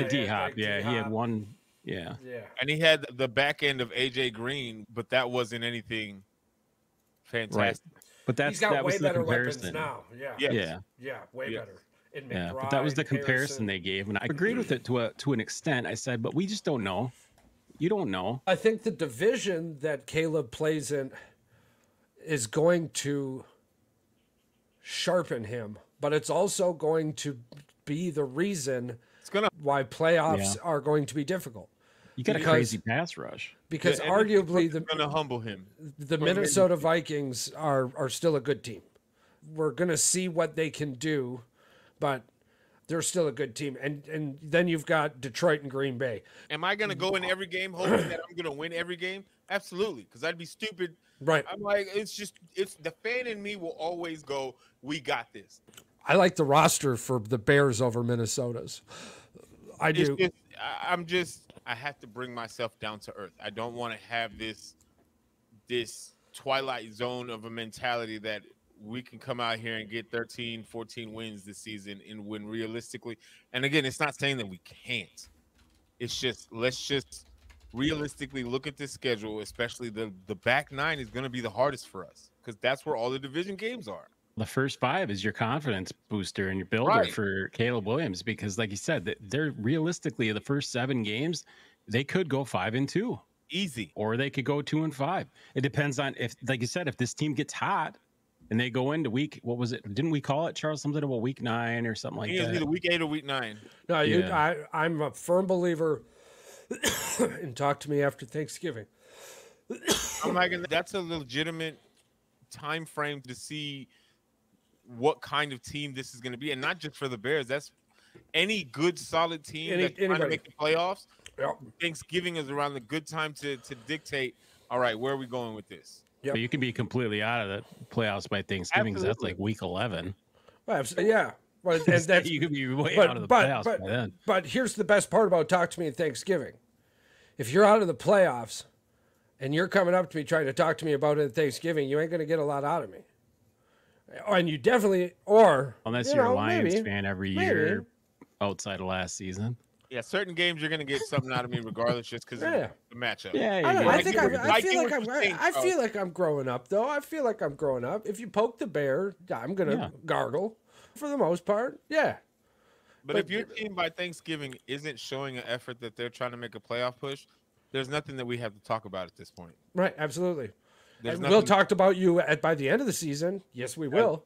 Speaker 3: D-Hop, he had one,
Speaker 5: and he had the back end of AJ Green, but that wasn't anything fantastic.
Speaker 3: Right. But that was the comparison.
Speaker 4: Now. Way better.
Speaker 3: But that was the comparison they gave, and I agreed with it to an extent. I said, but we just don't know. You don't know.
Speaker 4: I think the division that Caleb plays in is going to sharpen him, but it's also going to be the reason why playoffs are going to be difficult.
Speaker 3: You got a crazy pass rush.
Speaker 4: Because
Speaker 5: Yeah,
Speaker 4: arguably
Speaker 5: it's going to humble him.
Speaker 4: the Minnesota Vikings are still a good team. We're going to see what they can do, but they're still a good team. And then you've got Detroit and Green Bay.
Speaker 5: Am I going to go in every game hoping that I'm going to win every game? Absolutely, because I'd be stupid.
Speaker 4: Right.
Speaker 5: I'm like, it's the fan in me will always go, we got this.
Speaker 4: I like the roster for the Bears over Minnesota's. I do.
Speaker 5: I have to bring myself down to earth. I don't want to have this twilight zone of a mentality that we can come out here and get 13, 14 wins this season and win realistically. And again, it's not saying that we can't. It's just, let's just realistically look at this schedule, especially the back nine is going to be the hardest for us because that's where all the division games are.
Speaker 3: The first 5 is your confidence booster and your builder for Caleb Williams because, like you said, they're realistically the first 7 games, they could go 5-2.
Speaker 5: Easy.
Speaker 3: Or they could go 2-5. It depends on if, like you said, if this team gets hot and they go into what was it? Didn't we call it, Charles, something about week 9 or something like that?
Speaker 5: Either week 8 or week 9.
Speaker 4: No, I'm a firm believer and talk to me after Thanksgiving.
Speaker 5: I'm like, that's a legitimate time frame to see what kind of team this is going to be, and not just for the Bears. That's any good, solid team that's trying to make the playoffs.
Speaker 4: Yep.
Speaker 5: Thanksgiving is around the good time to dictate. All right, where are we going with this?
Speaker 3: Yep. But you can be completely out of the playoffs by Thanksgiving because that's like week 11.
Speaker 4: Well, yeah, well, and that's
Speaker 3: you could be way out of the playoffs by then.
Speaker 4: But here's the best part about talk to me at Thanksgiving: if you're out of the playoffs and you're coming up to me trying to talk to me about it at Thanksgiving, you ain't going to get a lot out of me. And you definitely,
Speaker 3: unless you're a Lions fan every year outside of last season.
Speaker 5: Yeah, certain games you're going to get something out of me regardless just because of the matchup.
Speaker 3: Yeah,
Speaker 4: I feel like I'm growing up, though. I feel like I'm growing up. If you poke the bear, I'm going to gargle for the most part. Yeah.
Speaker 5: But if your team by Thanksgiving isn't showing an effort that they're trying to make a playoff push, there's nothing that we have to talk about at this point.
Speaker 4: Right, absolutely. We'll talk about you by the end of the season. Yes, we will.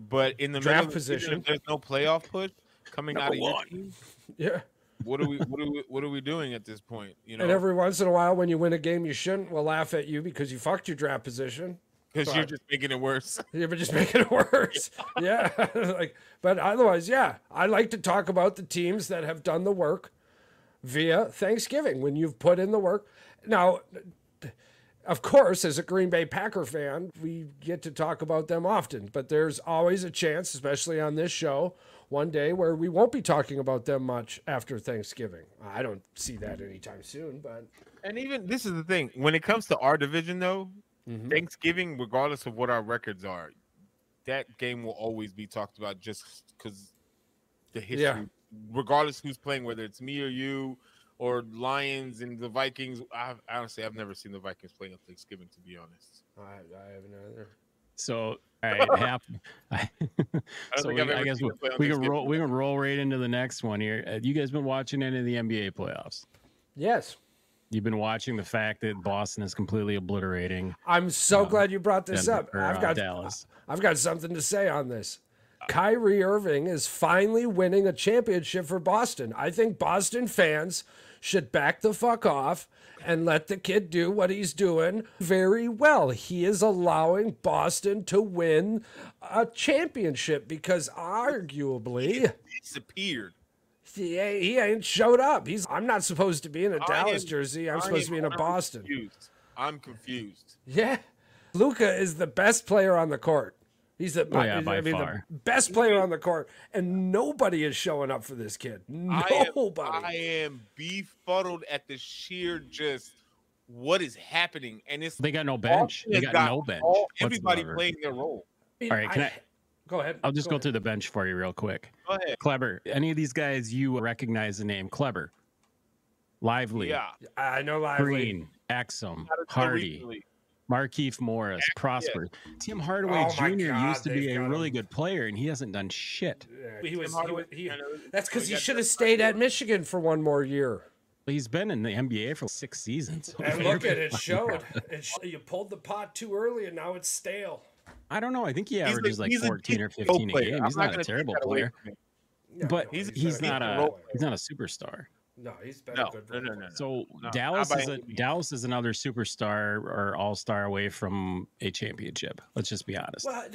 Speaker 5: But in the
Speaker 4: draft
Speaker 5: middle of
Speaker 4: position,
Speaker 5: season, there's no playoff push coming out of your team.
Speaker 4: Yeah.
Speaker 5: What are we doing at this point? You know.
Speaker 4: And every once in a while, when you win a game you shouldn't, we'll laugh at you because you fucked your draft position.
Speaker 5: Because you're just making it worse.
Speaker 4: You're just making it worse. Yeah. But otherwise, yeah, I like to talk about the teams that have done the work via Thanksgiving when you've put in the work. Now, of course, as a Green Bay Packer fan, we get to talk about them often, but there's always a chance, especially on this show, one day where we won't be talking about them much after Thanksgiving. I don't see that anytime soon, but.
Speaker 5: And even this is the thing, when it comes to our division, though, Thanksgiving, regardless of what our records are, that game will always be talked about just because the history, regardless who's playing, whether it's me or you, or Lions and the Vikings. Honestly, I've never seen the Vikings play on Thanksgiving, to be honest.
Speaker 4: I haven't either.
Speaker 3: So, all right, I guess we can roll right into the next one here. Have you guys been watching any of the NBA playoffs?
Speaker 4: Yes.
Speaker 3: You've been watching the fact that Boston is completely obliterating.
Speaker 4: I'm so glad you brought this up.
Speaker 3: Dallas.
Speaker 4: I've got something to say on this. Kyrie Irving is finally winning a championship for Boston. I think Boston fans should back the fuck off and let the kid do what he's doing very well. He is allowing Boston to win a championship because arguably
Speaker 5: he disappeared.
Speaker 4: He ain't showed up. I'm not supposed to be in a Dallas jersey. I'm supposed to be in a Boston.
Speaker 5: I'm confused.
Speaker 4: Yeah. Luka is the best player on the court. He's the the best player on the court, and nobody is showing up for this kid. Nobody.
Speaker 5: I am befuddled at the sheer just what is happening, and they
Speaker 3: got no bench. They got no bench.
Speaker 5: Everybody playing their role.
Speaker 3: All right,
Speaker 4: go ahead.
Speaker 3: I'll just go through the bench for you real quick.
Speaker 5: Go ahead.
Speaker 3: Kleber. Any of these guys you recognize the name? Kleber, Lively.
Speaker 4: Yeah, I know Lively.
Speaker 3: Green, Exum, Hardy. Markieff Morris, Prosper. Tim Hardaway Jr. used to be a really good player, and he hasn't done shit.
Speaker 4: That's because he should have stayed at Michigan for one more year.
Speaker 3: He's been in the NBA for 6 seasons.
Speaker 4: And look at it, showed. You pulled the pot too early, and now it's stale.
Speaker 3: I don't know. I think he averages like 14 or 15 a game. He's not a terrible player, but he's not a superstar.
Speaker 4: No, he's been
Speaker 5: No,
Speaker 4: a good
Speaker 5: no,
Speaker 4: role
Speaker 5: no,
Speaker 4: player.
Speaker 5: no, no.
Speaker 3: So
Speaker 5: No,
Speaker 3: Dallas
Speaker 5: not by
Speaker 3: is
Speaker 5: any means.
Speaker 3: Dallas is another superstar or all-star away from a championship. Let's just be honest.
Speaker 4: Well,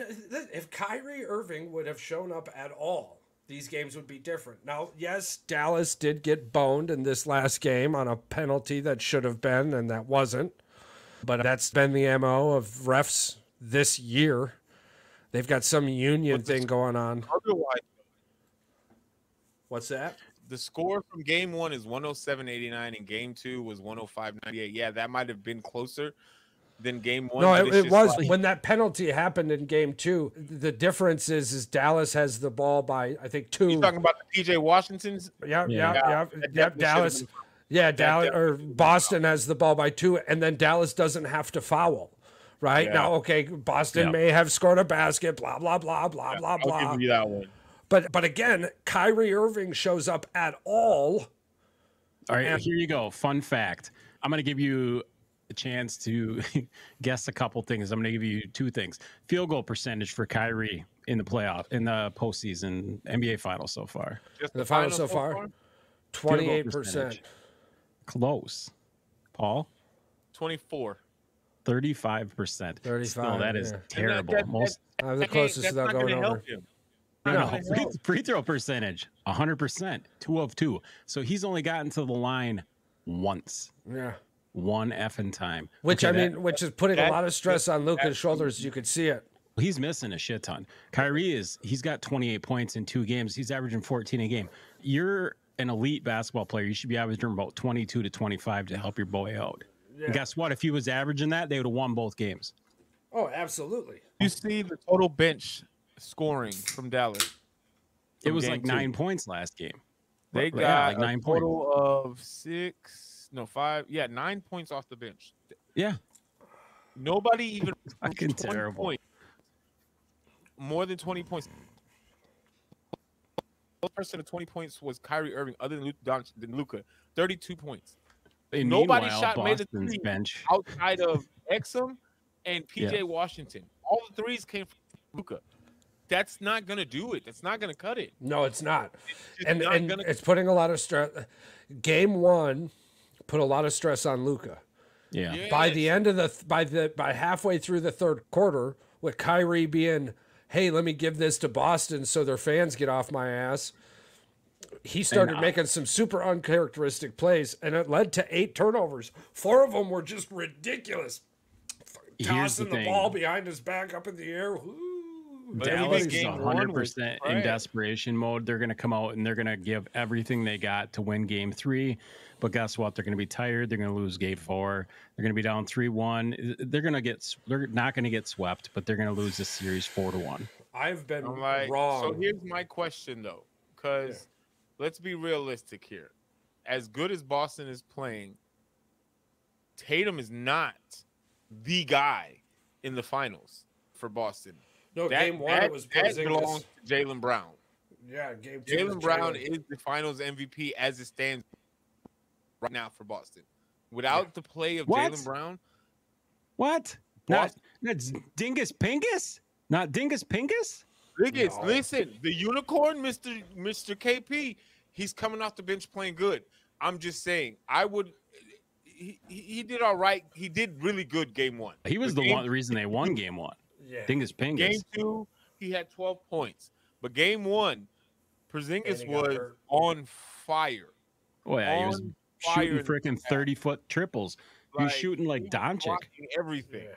Speaker 4: if Kyrie Irving would have shown up at all, these games would be different. Now, yes, Dallas did get boned in this last game on a penalty that should have been and that wasn't. But that's been the MO of refs this year. They've got some union thing going on.
Speaker 5: Otherwise,
Speaker 4: What's that?
Speaker 5: the score from game 1 is 107.89 and game 2 was 105.98. Yeah, that might have been closer than game 1.
Speaker 4: No,
Speaker 5: but it's
Speaker 4: it
Speaker 5: just
Speaker 4: was
Speaker 5: like-
Speaker 4: when that penalty happened in game 2. The difference is Dallas has the ball by, I think, 2.
Speaker 5: You talking about the PJ Washingtons?
Speaker 4: Yeah.
Speaker 5: definitely
Speaker 4: Dallas.
Speaker 5: should've been-
Speaker 4: Yeah, Dallas or
Speaker 5: definitely
Speaker 4: Boston has the ball by 2, and then Dallas doesn't have to foul. Right
Speaker 5: Yeah.
Speaker 4: now, okay, Boston
Speaker 3: Yeah.
Speaker 4: may have scored a basket, blah blah blah blah blah
Speaker 5: I'll
Speaker 4: blah.
Speaker 5: give you that one.
Speaker 4: But again, Kyrie Irving shows up at all.
Speaker 3: All right,
Speaker 4: And-
Speaker 3: here you go. Fun fact. I'm going to give you a chance to guess a couple things. I'm going to give you 2 things. Field goal percentage for Kyrie in the postseason NBA finals so far.
Speaker 5: Just
Speaker 4: The final so far, 28%.
Speaker 3: Close. Paul,
Speaker 5: 24.
Speaker 3: 35%.
Speaker 4: 35,
Speaker 3: Still, that is
Speaker 4: yeah.
Speaker 3: terrible.
Speaker 5: that-
Speaker 3: Most
Speaker 4: I'm the closest
Speaker 5: that's
Speaker 4: without
Speaker 5: not
Speaker 4: going
Speaker 5: going to
Speaker 4: over.
Speaker 5: help him.
Speaker 3: no,
Speaker 5: Not
Speaker 3: no.
Speaker 5: gonna help.
Speaker 3: Free throw percentage, 100%. 2 of 2. So he's only gotten to the line once.
Speaker 4: Yeah.
Speaker 3: One effing time.
Speaker 4: Which
Speaker 3: Okay,
Speaker 4: which is putting a
Speaker 5: that-
Speaker 4: lot of stress on Luka's
Speaker 5: that's-
Speaker 4: shoulders. You could see it.
Speaker 3: he's missing a shit ton. He's got 28 points in 2 games. He's averaging 14 a game. You're an elite basketball player. You should be averaging about 22 to 25 to help your boy out.
Speaker 4: Yeah.
Speaker 3: And guess what? If he was averaging that, they would have won both games.
Speaker 4: Oh, absolutely.
Speaker 5: You see the total bench scoring from Dallas.
Speaker 3: It was
Speaker 5: game
Speaker 3: like
Speaker 5: 2.
Speaker 3: 9 points last game.
Speaker 5: They
Speaker 3: Yeah,
Speaker 5: got
Speaker 3: like 9
Speaker 5: a total of 9 points off the bench.
Speaker 3: Yeah.
Speaker 5: Nobody even
Speaker 3: Fucking
Speaker 5: 20
Speaker 3: terrible.
Speaker 5: points. More than 20 points. The person of 20 points was Kyrie Irving, other than Luka. 32 points.
Speaker 3: And
Speaker 5: Nobody
Speaker 3: meanwhile,
Speaker 5: made a
Speaker 3: Boston's
Speaker 5: three
Speaker 3: bench.
Speaker 5: outside of Exum and PJ
Speaker 3: Yeah.
Speaker 5: Washington. All the threes came from Luka. That's not gonna do it. That's not gonna cut it.
Speaker 4: No, it's not.
Speaker 5: It's
Speaker 4: And
Speaker 5: not gonna-
Speaker 4: it's putting a lot of stress. Game 1 put a lot of stress on Luka.
Speaker 3: Yeah.
Speaker 5: Yes.
Speaker 4: By the end of by halfway through the third quarter, with Kyrie being, hey, let me give this to Boston so their fans get off my ass. He started making some super uncharacteristic plays, and it led to 8 turnovers. 4 of them were just ridiculous.
Speaker 3: Here's
Speaker 4: Tossing
Speaker 3: the
Speaker 4: the
Speaker 3: thing.
Speaker 4: ball behind his back up in the air. Woo.
Speaker 5: But
Speaker 3: Dallas
Speaker 5: every
Speaker 3: is
Speaker 5: game
Speaker 3: 100% in
Speaker 5: trash.
Speaker 3: desperation mode. They're going to come out and they're going to give everything they got to win game 3. But guess what? They're going to be tired. They're going to lose game 4. They're going to be down 3-1. They're not going to get swept, but they're going to lose this series 4-1.
Speaker 4: I've been
Speaker 5: I'm like,
Speaker 4: wrong.
Speaker 5: so here's my question though, because let's be realistic here. As good as Boston is playing, Tatum is not the guy in the finals for Boston.
Speaker 4: No, game 1 it was
Speaker 5: that
Speaker 4: Porzingis.
Speaker 5: belongs to Jaylen Brown.
Speaker 4: Yeah, game 2.
Speaker 5: Jaylen Brown is the finals MVP as it stands right now for Boston. Without the play of
Speaker 3: What?
Speaker 5: Jaylen Brown,
Speaker 3: What? Not Dingus Pingus? Not Dingus Pingus?
Speaker 5: biggest,
Speaker 4: No.
Speaker 5: listen, the unicorn, Mr. KP, he's coming off the bench playing good. I'm just saying, he did all right. He did really good game 1.
Speaker 3: He was
Speaker 5: But
Speaker 3: the reason they won game 1.
Speaker 4: Yeah.
Speaker 3: Dingus Pingus.
Speaker 5: Game 2, he had 12 points. But game 1,
Speaker 4: And
Speaker 5: Porzingis
Speaker 4: he got
Speaker 5: was
Speaker 4: hurt.
Speaker 5: on fire.
Speaker 3: Oh, yeah, he was
Speaker 5: on
Speaker 3: shooting
Speaker 5: fire.
Speaker 3: freaking 30-foot triples. He was shooting like
Speaker 5: he was
Speaker 3: Doncic.
Speaker 5: blocking everything.
Speaker 4: Yeah.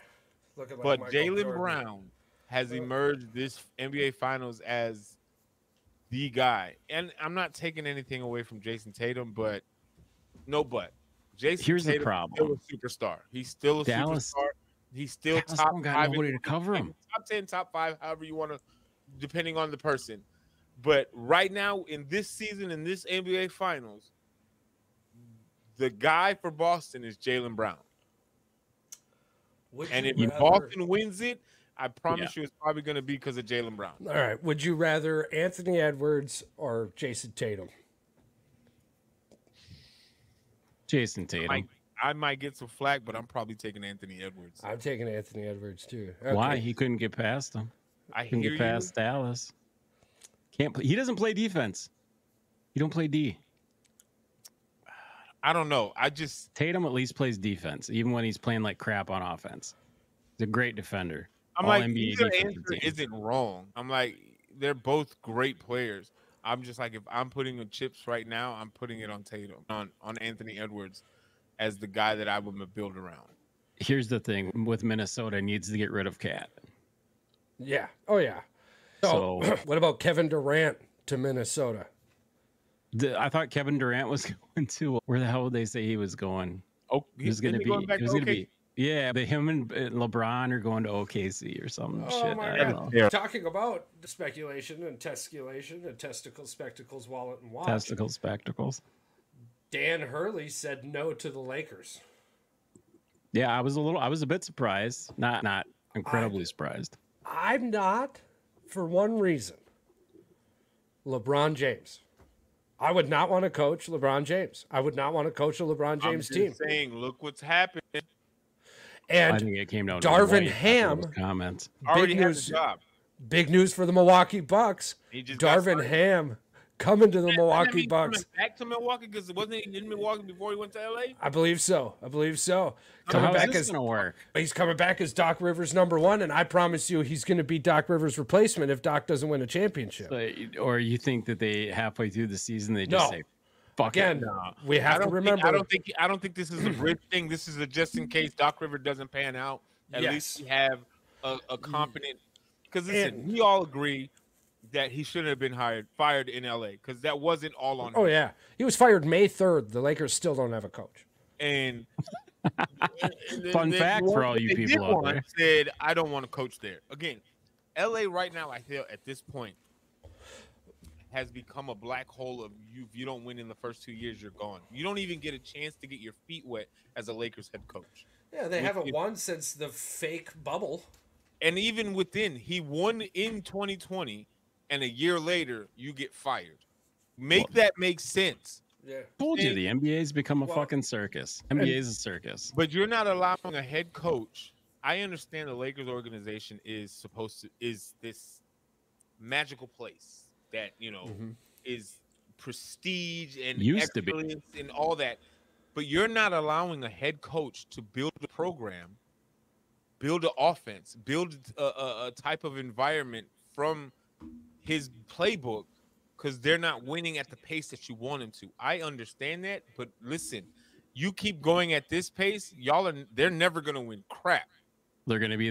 Speaker 4: Looking like
Speaker 5: But
Speaker 4: Michael
Speaker 5: Jaylen
Speaker 4: Jordan.
Speaker 5: Brown has emerged this NBA Finals as the guy. And I'm not taking anything away from Jason Tatum, but Jason
Speaker 3: Here's the
Speaker 5: Tatum
Speaker 3: problem.
Speaker 5: is still a superstar. He's still a
Speaker 3: Dallas-
Speaker 5: superstar. He's still
Speaker 3: Dallas
Speaker 5: top
Speaker 3: don't got
Speaker 5: 5.
Speaker 3: nobody to cover him.
Speaker 5: Top 10, top 5, however you want to, depending on the person. But right now, in this season, in this NBA Finals, the guy for Boston is Jaylen Brown.
Speaker 4: Would
Speaker 5: And
Speaker 4: you
Speaker 5: if
Speaker 4: rather-
Speaker 5: Boston wins it, I promise you it's probably going to be because of Jaylen Brown.
Speaker 4: All right. Would you rather Anthony Edwards or Jason Tatum?
Speaker 3: Jason Tatum.
Speaker 5: I might get some flack, but I'm probably taking Anthony Edwards.
Speaker 4: I'm taking Anthony Edwards too.
Speaker 3: Why?
Speaker 4: Okay.
Speaker 3: He couldn't get past him.
Speaker 5: I
Speaker 3: Couldn't
Speaker 5: hear
Speaker 3: get past Dallas. Can't play. He doesn't play defense. He don't play D.
Speaker 5: I don't know. I just
Speaker 3: Tatum at least plays defense, even when he's playing like crap on offense. He's a great defender.
Speaker 5: I'm
Speaker 3: All
Speaker 5: like,
Speaker 3: NBA
Speaker 5: either
Speaker 3: defensive
Speaker 5: answer
Speaker 3: team.
Speaker 5: isn't wrong. I'm like, they're both great players. I'm just like, if I'm putting the chips right now, I'm putting it on Tatum, on Anthony Edwards as the guy that I would build around.
Speaker 3: Here's the thing with Minnesota, needs to get rid of Cat.
Speaker 4: Yeah. Oh, yeah. So, what about Kevin Durant to Minnesota?
Speaker 3: I thought Kevin Durant was going to. Where the hell would they say he was going?
Speaker 5: Oh,
Speaker 3: He was going to be. It was going to be. Yeah, him and LeBron are going to OKC or some shit.
Speaker 4: My
Speaker 3: I don't
Speaker 4: God.
Speaker 3: know.
Speaker 4: Talking about speculation and tesculation and testicles, spectacles, wallet, and watch.
Speaker 3: Testicles, spectacles.
Speaker 4: Dan Hurley said no to the Lakers.
Speaker 3: Yeah, I was a bit surprised. Not incredibly surprised.
Speaker 4: I'm not, for one reason. LeBron James. I would not want to coach LeBron James. I would not want to coach a LeBron James team.
Speaker 5: Saying, look what's happened.
Speaker 4: And
Speaker 3: I think it came down to
Speaker 4: Darvin
Speaker 3: White
Speaker 4: Ham.
Speaker 3: Comments.
Speaker 5: Already
Speaker 4: Big
Speaker 5: has
Speaker 4: news.
Speaker 5: a job.
Speaker 4: Big news for the Milwaukee Bucks.
Speaker 5: He just got
Speaker 4: Darvin
Speaker 5: signed.
Speaker 4: Ham coming to the Milwaukee
Speaker 5: Coming
Speaker 4: Bucks.
Speaker 5: back to Milwaukee because wasn't he in Milwaukee before he went to LA?
Speaker 4: I believe so. Coming
Speaker 3: How
Speaker 4: back
Speaker 3: is this
Speaker 4: as
Speaker 3: going to work?
Speaker 4: he's coming back as Doc Rivers #1, and I promise you, he's going to be Doc Rivers' replacement if Doc doesn't win a championship.
Speaker 3: Or you think that they halfway through the season they just
Speaker 4: No.
Speaker 3: say, "Fuck
Speaker 4: Again,
Speaker 3: it."
Speaker 4: we have to remember.
Speaker 5: I don't think this is a bridge thing. This is a just in case Doc Rivers doesn't pan out. At least we have a competent. Because listen, we all agree that he shouldn't have been fired in LA because that wasn't all on him.
Speaker 4: Oh yeah, he was fired May 3rd. The Lakers still don't have a coach.
Speaker 5: And
Speaker 3: Fun fact for all you people out there.
Speaker 5: Said, I don't want to coach there. Again, LA right now, I feel at this point has become a black hole of you. If you don't win in the first 2 years, you're gone. You don't even get a chance to get your feet wet as a Lakers head coach.
Speaker 4: Yeah, they haven't won since the fake bubble.
Speaker 5: And even within, he won in 2020, and a year later, you get fired. That make sense.
Speaker 4: Yeah.
Speaker 3: Told you the NBA's become a fucking circus. NBA's a circus.
Speaker 5: But you're not allowing a head coach. I understand the Lakers organization is this magical place that, is prestige and
Speaker 3: Used to be.
Speaker 5: excellence and all that. But you're not allowing a head coach to build a program, build an offense, build a type of environment from his playbook because they're not winning at the pace that you want them to. I understand that, but listen, you keep going at this pace, they're never going to win crap.
Speaker 3: They're going to be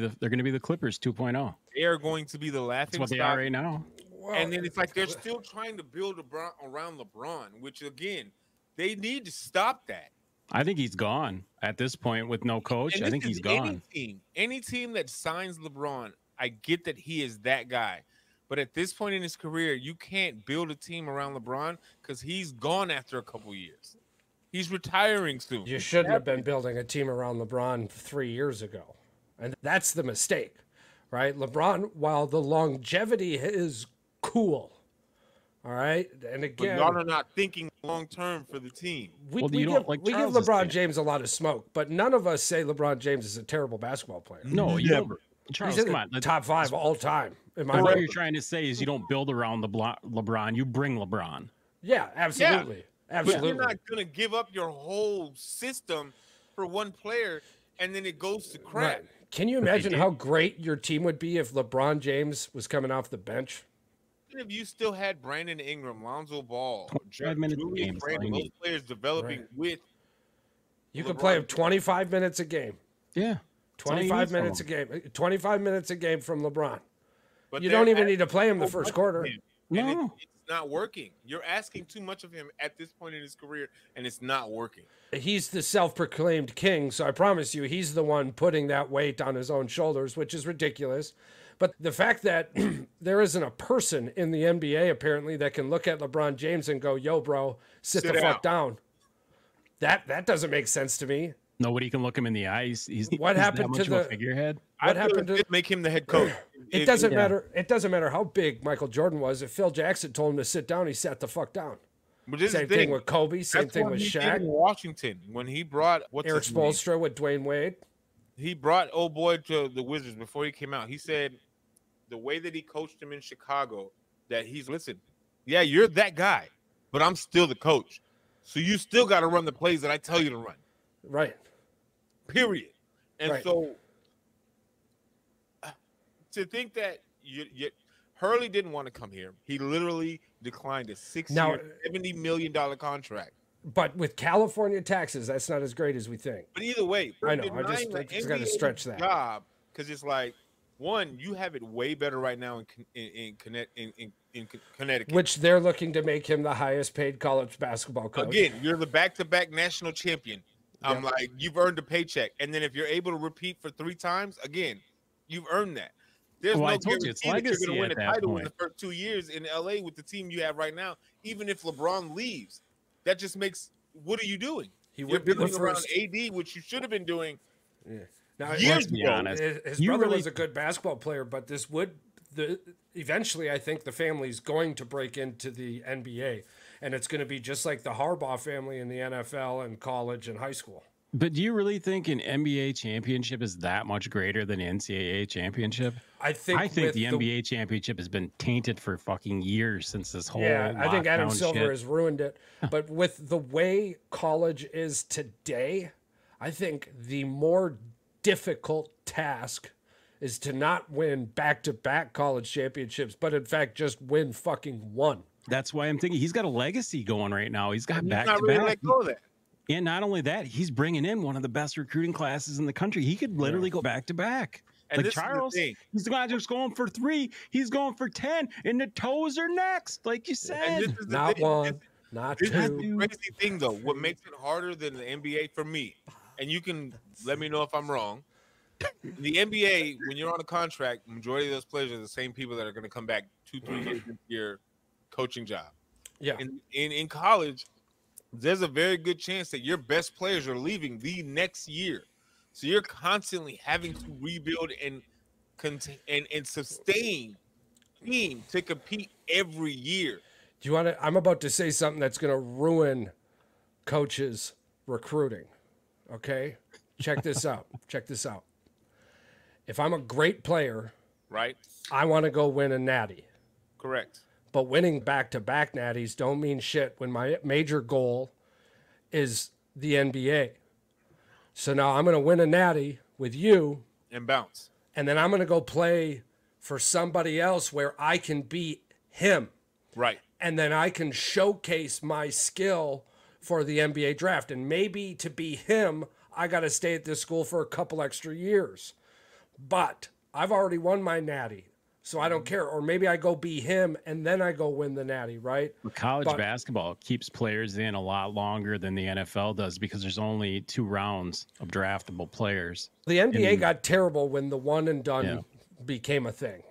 Speaker 3: the Clippers 2.0.
Speaker 5: They are going to be the laughing
Speaker 3: That's what they
Speaker 5: stock.
Speaker 3: are right now.
Speaker 4: Well,
Speaker 5: And then it's like they're still trying to build around LeBron, which again, they need to stop that.
Speaker 3: I think he's gone at this point with no coach. I think he's gone.
Speaker 5: Any team that signs LeBron, I get that he is that guy. But at this point in his career, you can't build a team around LeBron because he's gone after a couple years. He's retiring soon.
Speaker 4: You shouldn't have been building a team around LeBron 3 years ago. And that's the mistake, right? LeBron, while the longevity is cool, all right? And
Speaker 5: But
Speaker 4: again,
Speaker 5: y'all are not thinking long-term for the team.
Speaker 4: we
Speaker 3: Well, you
Speaker 4: give
Speaker 3: don't like Charles is
Speaker 4: LeBron
Speaker 3: saying.
Speaker 4: James a lot of smoke, but none of us say LeBron James is a terrible basketball player.
Speaker 3: No, you don't. Charles,
Speaker 4: He's in
Speaker 3: come
Speaker 4: the
Speaker 3: on.
Speaker 4: top 5 all time, in my
Speaker 3: What
Speaker 4: book.
Speaker 3: you're trying to say is you don't build around LeBron. You bring LeBron.
Speaker 4: Yeah, absolutely.
Speaker 5: But
Speaker 4: Absolutely.
Speaker 5: you're not going to give up your whole system for one player, and then it goes to crap.
Speaker 4: Right. Can you imagine how great your team would be if LeBron James was coming off the bench?
Speaker 5: If you still had Brandon Ingram, Lonzo Ball,
Speaker 3: 25 minutes a
Speaker 5: Julius
Speaker 3: game is all you
Speaker 5: Randle, those
Speaker 3: need.
Speaker 5: players developing with
Speaker 4: You could
Speaker 5: LeBron
Speaker 4: play him
Speaker 5: James.
Speaker 4: 25 minutes a game.
Speaker 3: Yeah.
Speaker 4: 25 minutes a game. 25 minutes a game from LeBron.
Speaker 5: But
Speaker 4: You
Speaker 5: they're
Speaker 4: don't even
Speaker 5: asking
Speaker 4: need to play him the
Speaker 5: so
Speaker 4: first
Speaker 5: much
Speaker 4: quarter.
Speaker 5: of him, and it's not working. You're asking too much of him at this point in his career, and it's not working.
Speaker 4: He's the self-proclaimed king, so I promise you he's the one putting that weight on his own shoulders, which is ridiculous. But the fact that there isn't a person in the NBA apparently that can look at LeBron James and go, "Yo, bro, sit the fuck down." That doesn't make sense to me.
Speaker 3: Nobody can look him in the eyes. He's
Speaker 4: What
Speaker 3: that
Speaker 4: happened
Speaker 3: much
Speaker 4: to
Speaker 3: of a
Speaker 4: the-
Speaker 3: figurehead.
Speaker 4: What
Speaker 5: I
Speaker 4: happened
Speaker 5: feel
Speaker 4: to-
Speaker 5: it make him the head coach?
Speaker 4: It doesn't matter. It doesn't matter how big Michael Jordan was. If Phil Jackson told him to sit down, he sat the fuck down.
Speaker 5: But this is
Speaker 4: Same
Speaker 5: the
Speaker 4: thing with Kobe. Same
Speaker 5: That's
Speaker 4: thing
Speaker 5: what
Speaker 4: with
Speaker 5: he did
Speaker 4: Shaq.
Speaker 5: in Washington when he brought
Speaker 4: Eric Spoelstra with Dwayne Wade.
Speaker 5: He brought old boy to the Wizards before he came out. He said the way that he coached him in Chicago, that he's listen, yeah, you're that guy, but I'm still the coach. So you still got to run the plays that I tell you to run.
Speaker 4: Right.
Speaker 5: Period. And
Speaker 4: Right.
Speaker 5: so to think that Hurley didn't want to come here. He literally declined a 6-year, $70 million contract.
Speaker 4: But with California taxes, that's not as great as we think.
Speaker 5: But either way,
Speaker 4: I know. I just got to stretch that.
Speaker 5: Job, because it's like, one, you have it way better right now in Connecticut.
Speaker 4: Which they're looking to make him the highest paid college basketball coach.
Speaker 5: Again, you're the back-to-back national champion. I'm like, you've earned a paycheck. And then if you're able to repeat for 3 times, again, you've earned that. There's no guarantee that you're going to win a title in the first 2 years in LA with the team you have right now. Even if LeBron leaves, that just makes, what are you doing?
Speaker 4: You're building
Speaker 5: around AD, which you should have been doing.
Speaker 4: Yeah. Now,
Speaker 5: years
Speaker 3: be
Speaker 5: ago.
Speaker 3: honest.
Speaker 4: His brother was a good basketball player, but this would eventually, I think the family's going to break into the NBA, and it's going to be just like the Harbaugh family in the NFL and college and high school.
Speaker 3: But do you really think an NBA championship is that much greater than an NCAA championship?
Speaker 4: I think
Speaker 3: the NBA championship has been tainted for fucking years since this whole
Speaker 4: I think Adam Silver
Speaker 3: shit
Speaker 4: has ruined it. But with the way college is today, I think the more difficult task is to not win back-to-back college championships, but in fact just win fucking one.
Speaker 3: That's why I'm thinking he's got a legacy going right now. He's got back-to-back.
Speaker 5: Really let go of that.
Speaker 3: And not only that, he's bringing in one of the best recruiting classes in the country. He could literally go back-to-back.
Speaker 5: And
Speaker 3: like Charles, he's not just going for 3. He's going for 10. And the toes are next, like you said.
Speaker 4: Not one, not 2.
Speaker 5: This is the crazy thing, though. What makes it harder than the NBA for me, and you can let me know if I'm wrong, the NBA, when you're on a contract, majority of those players are the same people that are going to come back 2-3 years into your coaching job.
Speaker 4: Yeah.
Speaker 5: In college, there's a very good chance that your best players are leaving the next year. So you're constantly having to rebuild and sustain team to compete every year.
Speaker 4: Do you want to? I'm about to say something that's going to ruin coaches' recruiting. Okay? Check this out. Check this out. If I'm a great player,
Speaker 5: right,
Speaker 4: I want to go win a natty.
Speaker 5: Correct.
Speaker 4: But winning back-to-back natties don't mean shit when my major goal is the NBA. So now I'm going to win a natty with you.
Speaker 5: And bounce.
Speaker 4: And then I'm going to go play for somebody else where I can beat him.
Speaker 5: Right.
Speaker 4: And then I can showcase my skill for the NBA draft. And maybe to be him, I got to stay at this school for a couple extra years. But I've already won my natty. So I don't care. Or maybe I go be him and then I go win the natty, right?
Speaker 3: College basketball keeps players in a lot longer than the NFL does because there's only 2 rounds of draftable players.
Speaker 4: The NBA got terrible when the one and done became a thing.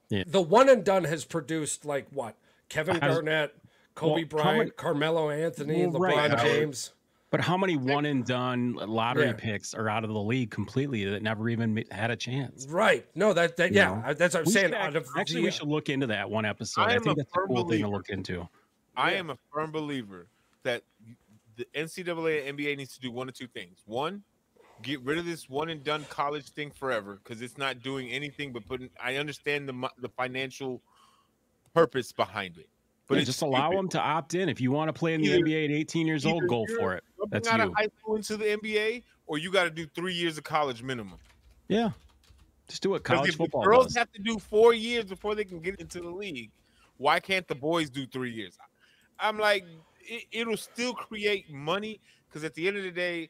Speaker 3: Yeah.
Speaker 4: The one and done has produced like what? Kevin Garnett, Kobe Bryant, Carmelo Anthony, LeBron James.
Speaker 3: But how many one and done lottery picks are out of the league completely that never even had a chance?
Speaker 4: Right. No, that's what I'm saying.
Speaker 3: We should look into that one episode. I think that's a cool thing to look into.
Speaker 5: I am a firm believer that the NCAA and NBA needs to do one of 2 things. One, get rid of this one and done college thing forever because it's not doing anything but putting. I understand the financial purpose behind it.
Speaker 3: But just allow them to opt in. If you want to play in the NBA at 18 years old, go for it. That's
Speaker 5: out
Speaker 3: you.
Speaker 5: Of high school into the NBA, or you got to do 3 years of college minimum.
Speaker 3: Yeah, just do what college football
Speaker 5: does. Girls
Speaker 3: does.
Speaker 5: have to do 4 years before they can get into the league. Why can't the boys do 3 years? I'm like, it'll still create money because at the end of the day,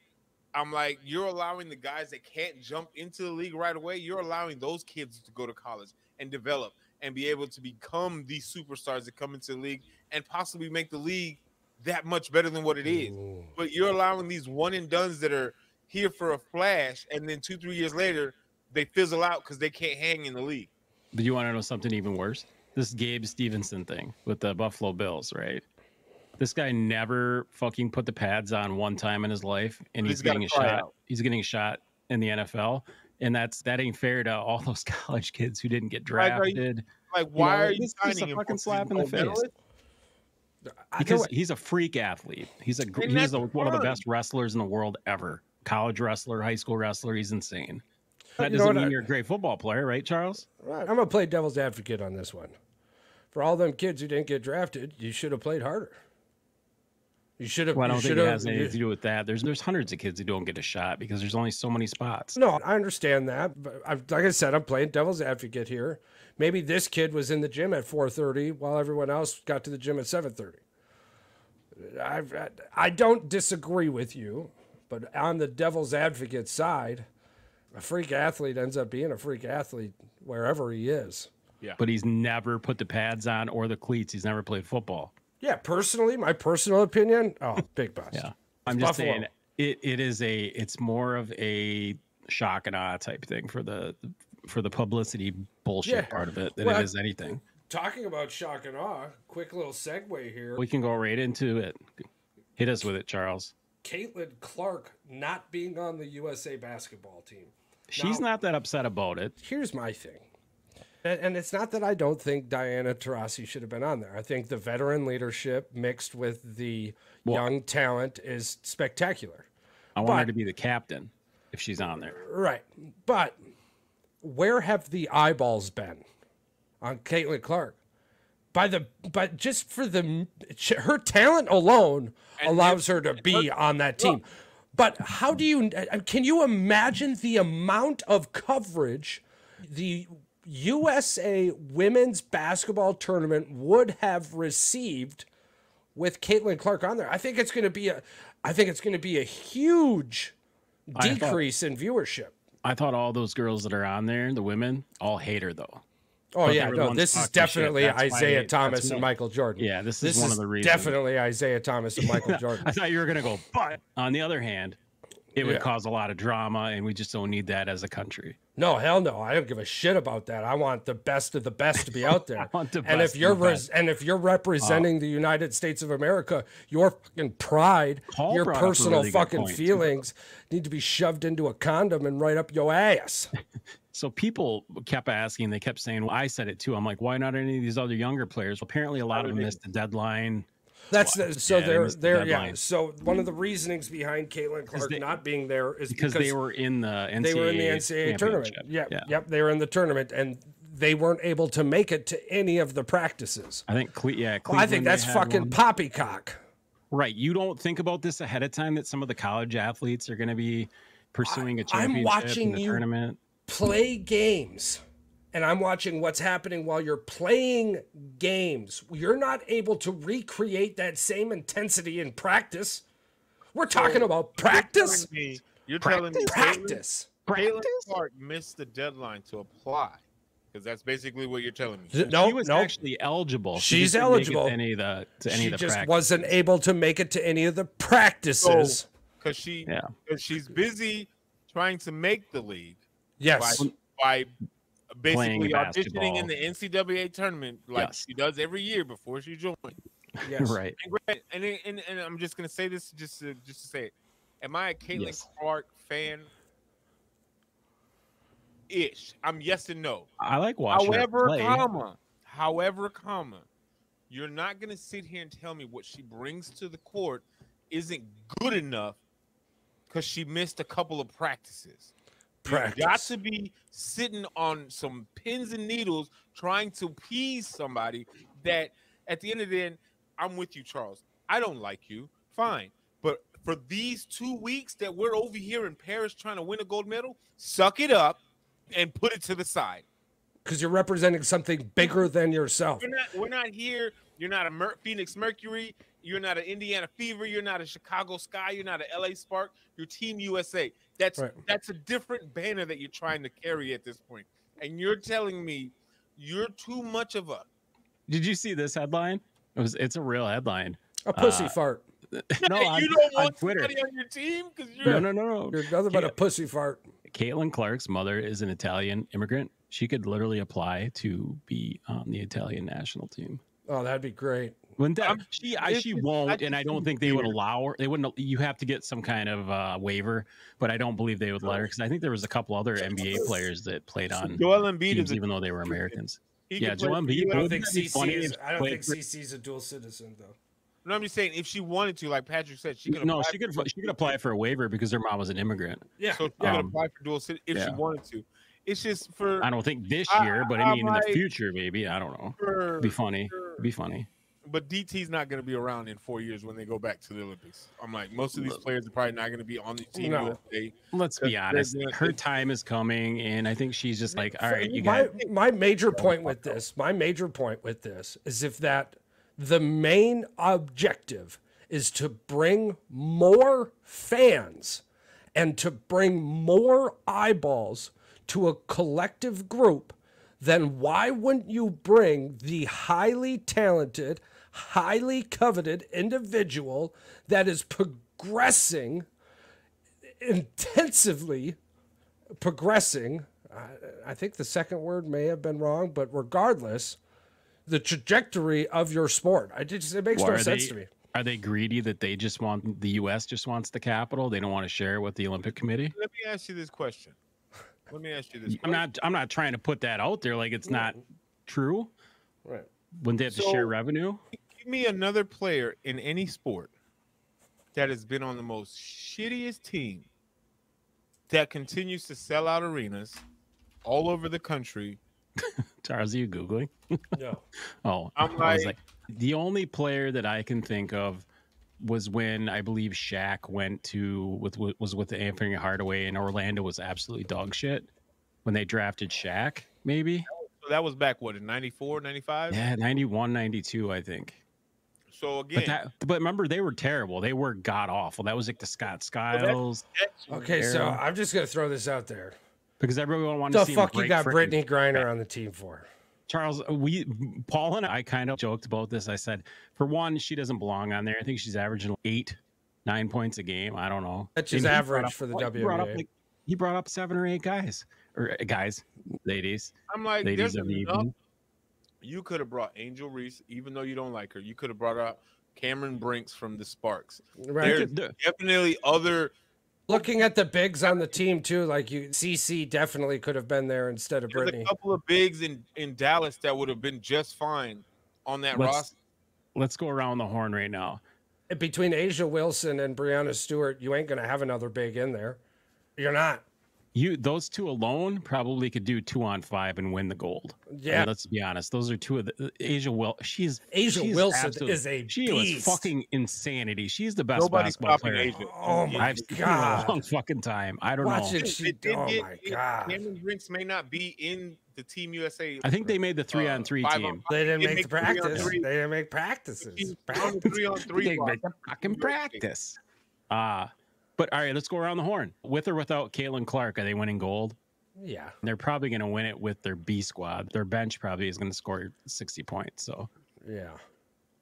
Speaker 5: I'm like, you're allowing the guys that can't jump into the league right away. You're allowing those kids to go to college and develop and be able to become these superstars that come into the league and possibly make the league that much better than what it is. Ooh. But you're allowing these one and dones that are here for a flash, and then 2-3 years later, they fizzle out because they can't hang in the league.
Speaker 3: But you want to know something even worse? This Gabe Stevenson thing with the Buffalo Bills, right? This guy never fucking put the pads on one time in his life, and he's getting a shot. He's getting a shot in the NFL. And that ain't fair to all those college kids who didn't get drafted.
Speaker 5: Why are you
Speaker 3: signing him? It's a fucking slap in the face. Because he's a freak athlete. He's one of the best wrestlers in the world ever. College wrestler, high school wrestler. He's insane. That doesn't mean you're a great football player, right, Charles?
Speaker 4: Right. I'm gonna play devil's advocate on this one. For all them kids who didn't get drafted, you should have played harder. You should have.
Speaker 3: Well, I
Speaker 4: you
Speaker 3: don't think
Speaker 4: should
Speaker 3: it
Speaker 4: have-
Speaker 3: has anything to do with that. There's hundreds of kids who don't get a shot because there's only so many spots.
Speaker 4: No, I understand that. But like I said, I'm playing devil's advocate here. Maybe this kid was in the gym at 4:30 while everyone else got to the gym at 7:30. I don't disagree with you, but on the devil's advocate side, a freak athlete ends up being a freak athlete wherever he is.
Speaker 5: Yeah.
Speaker 3: But he's never put the pads on or the cleats. He's never played football.
Speaker 4: Yeah, personally, my personal opinion, big bust.
Speaker 3: Yeah. I'm just saying it's more of a shock and awe type thing for the publicity bullshit part of it than it is anything.
Speaker 4: Talking about shock and awe, quick little segue here.
Speaker 3: We can go right into it. Hit us with it, Charles.
Speaker 4: Caitlin Clark not being on the USA basketball team.
Speaker 3: She's not that upset about it.
Speaker 4: Here's my thing. And it's not that I don't think Diana Taurasi should have been on there. I think the veteran leadership mixed with the young talent is spectacular.
Speaker 3: I want her to be the captain if she's on there.
Speaker 4: Right. But where have the eyeballs been on Caitlin Clark? But just for her talent alone allows her to be on that team. But how do can you imagine the amount of coverage the USA women's basketball tournament would have received with Caitlin Clark on there? I think it's going to be a huge decrease in viewership.
Speaker 3: I thought all those girls that are on there, the women, all hate her though.
Speaker 4: Oh
Speaker 3: But
Speaker 4: yeah, no, this is definitely Isaiah Thomas and Michael Jordan.
Speaker 3: Yeah, this is one of the reasons.
Speaker 4: Definitely Isaiah Thomas and Michael Jordan.
Speaker 3: I thought you were going to go, but on the other hand, it would cause a lot of drama, and we just don't need that as a country.
Speaker 4: No, hell no. I don't give a shit about that. I want the best of the best to be out there.
Speaker 3: And
Speaker 4: if you're representing the United States of America, your fucking pride, your personal fucking feelings need to be shoved into a condom and right up your ass.
Speaker 3: So people kept asking, they kept saying, well, I said it too. I'm like, why not any of these other younger players? Well, apparently a lot of them missed the deadline.
Speaker 4: So one of the reasonings behind Caitlin Clark not being there is
Speaker 3: because they were in the NCAA,
Speaker 4: they were in the NCAA tournament. Yep, they were in the tournament and they weren't able to make it to any of the practices.
Speaker 3: I think
Speaker 4: I think that's fucking poppycock.
Speaker 3: Right. You don't think about this ahead of time that some of the college athletes are going to be pursuing a championship
Speaker 4: I'm watching
Speaker 3: in the tournament.
Speaker 4: Play games. And I'm watching what's happening while you're playing games. You're not able to recreate that same intensity in practice. We're talking about practice.
Speaker 5: You're telling me
Speaker 4: practice.
Speaker 5: Caitlin Clark missed the deadline to apply, because that's basically what you're telling me.
Speaker 3: No, she was actually eligible.
Speaker 4: She's eligible.
Speaker 3: Any of the
Speaker 4: she just wasn't able to make it to any of the practices
Speaker 5: because she's busy trying to make the league.
Speaker 4: Yes,
Speaker 5: by basically auditioning in the NCAA tournament like she does every year before she joins.
Speaker 4: Yes.
Speaker 3: Right.
Speaker 5: And I'm just gonna say this just to say it. Am I a Caitlin Clark fan? Ish. I'm yes and no.
Speaker 3: I like watching her play.
Speaker 5: However, you're not gonna sit here and tell me what she brings to the court isn't good enough because she missed a couple of practices. You got to be sitting on some pins and needles trying to appease somebody that at the end of the day, I'm with you, Charles. I don't like you. Fine. But for these 2 weeks that we're over here in Paris trying to win a gold medal, suck it up and put it to the side.
Speaker 4: Because you're representing something bigger than yourself.
Speaker 5: We're not here. You're not a Phoenix Mercury. You're not an Indiana Fever. You're not a Chicago Sky. You're not an LA Spark. You're Team USA. That's a different banner that you're trying to carry at this point. And you're telling me you're too much of a.
Speaker 3: Did you see this headline? It's a real headline.
Speaker 4: A pussy fart.
Speaker 3: No,
Speaker 5: you don't want
Speaker 3: Twitter.
Speaker 5: somebody on your team because you're
Speaker 3: no.
Speaker 4: You're nothing but a pussy fart.
Speaker 3: Caitlin Clark's mother is an Italian immigrant. She could literally apply to be on the Italian national team.
Speaker 4: Oh, that'd be great.
Speaker 3: When she won't, and I don't think they would allow her. They wouldn't. You have to get some kind of waiver, but I don't believe they would let her because I think there was a couple other NBA players that played on teams, even though they were Americans. Joel Embiid.
Speaker 4: I don't think CC's a dual citizen though.
Speaker 5: No, I'm just saying if she wanted to, like Patrick said, she could.
Speaker 3: No, she could apply for a waiver because her mom was an immigrant.
Speaker 5: Yeah, so she could apply for dual citizen if she wanted to. It's just for.
Speaker 3: I don't think this year, but I mean in the future, maybe. I don't know. It'd be funny. It'd be funny.
Speaker 5: But DT's not going to be around in 4 years when they go back to the Olympics. I'm like, most of these players are probably not going to be on the team.
Speaker 4: No.
Speaker 5: USA.
Speaker 3: Let's be honest. Her time is coming, and I think she's just like, all right, you got.
Speaker 4: My major point with this is if that the main objective is to bring more fans and to bring more eyeballs to a collective group, then why wouldn't you bring the highly talented, highly coveted individual that is progressing, intensively progressing? I think the second word may have been wrong, but regardless, the trajectory of your sport. It makes no sense to me.
Speaker 3: Are they greedy that they just want the U.S. just wants the capital? They don't want to share it with the Olympic Committee?
Speaker 5: Let me ask you this question.
Speaker 3: I'm not trying to put that out there like it's not true.
Speaker 4: Right.
Speaker 3: Wouldn't they have to share revenue?
Speaker 5: Give me another player in any sport that has been on the most shittiest team that continues to sell out arenas all over the country.
Speaker 3: Charles, are you Googling?
Speaker 4: No.
Speaker 3: Oh, I was like, the only player that I can think of was when I believe Shaq went was with Anthony Hardaway, and Orlando was absolutely dog shit when they drafted Shaq, maybe.
Speaker 5: So that was back, what, in 94, 95?
Speaker 3: Yeah, 91, 92, I think.
Speaker 5: So again,
Speaker 3: but remember, they were terrible. They were god awful. That was like the Scott Skiles.
Speaker 4: Okay, so I'm just gonna throw this out there.
Speaker 3: Because everyone wanted to see
Speaker 4: the fuck you got Brittany Griner on the team for?
Speaker 3: Charles, Paul and I kind of joked about this. I said, for one, she doesn't belong on there. I think she's averaging 8-9 points a game. I don't know.
Speaker 4: That's just average for the WNBA.
Speaker 3: He brought up 7 or 8 guys, ladies.
Speaker 5: I'm like,
Speaker 3: ladies
Speaker 5: there's enough. You could have brought Angel Reese, even though you don't like her. You could have brought up Cameron Brinks from the Sparks.
Speaker 4: Right.
Speaker 5: There's definitely other.
Speaker 4: Looking at the bigs on the team too, like CC definitely could have been there instead of Brittany.
Speaker 5: There's a couple of bigs in Dallas that would have been just fine on that roster.
Speaker 3: Let's go around the horn right now.
Speaker 4: Between Asia Wilson and Breanna Stewart, you ain't gonna have another big in there. You're not.
Speaker 3: Those two alone probably could do 2-on-5 and win the gold.
Speaker 4: Yeah,
Speaker 3: I mean, let's be honest. Those are two of the Asia Wilson. Asia
Speaker 4: Wilson is a
Speaker 3: she
Speaker 4: beast.
Speaker 3: Was fucking insanity. She's the best
Speaker 5: Nobody's
Speaker 3: basketball
Speaker 5: stopping
Speaker 3: player.
Speaker 5: Asia.
Speaker 4: Oh my
Speaker 3: I've seen
Speaker 4: god!
Speaker 3: a long fucking time. I don't know.
Speaker 4: Oh my god!
Speaker 5: Cameron Brinks may not be in the Team USA.
Speaker 3: I think they made the 3-on-3 team.
Speaker 4: They didn't make the practice. They didn't make practices.
Speaker 5: She's on the 3-on-3.
Speaker 3: They make the fucking practice. But all right, let's go around the horn. With or without Caitlin Clark, are they winning gold?
Speaker 4: Yeah.
Speaker 3: They're probably going to win it with their B squad. Their bench probably is going to score 60 points. So,
Speaker 4: yeah.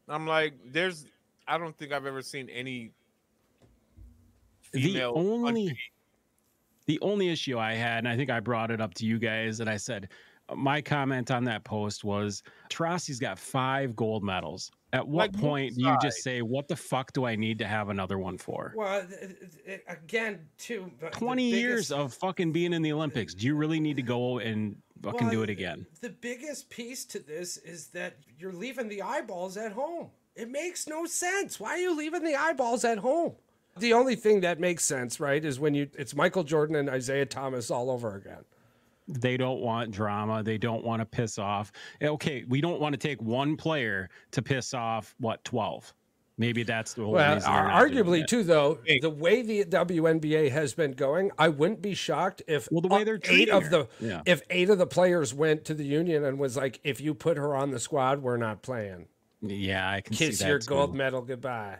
Speaker 5: I'm like, I don't think I've ever seen any female.
Speaker 3: The only issue I had, and I think I brought it up to you guys, and I said, my comment on that post was, Taurasi's got 5 gold medals. At what point do you just say, what the fuck do I need to have another one for?
Speaker 4: Well, again, too.
Speaker 3: 20 years of fucking being in the Olympics. Do you really need to go and fucking do it again?
Speaker 4: The biggest piece to this is that you're leaving the eyeballs at home. It makes no sense. Why are you leaving the eyeballs at home? The only thing that makes sense, right, is when it's Michael Jordan and Isaiah Thomas all over again.
Speaker 3: They don't want drama. They don't want to piss off. Okay, we don't want to take one player to piss off, 12? Maybe that's the whole reason.
Speaker 4: Arguably, too, though, the way the WNBA has been going, I wouldn't be shocked if
Speaker 3: the way they're
Speaker 4: if 8 of the players went to the union and was like, if you put her on the squad, we're not playing.
Speaker 3: Yeah, I can see that.
Speaker 4: Kiss your gold medal goodbye.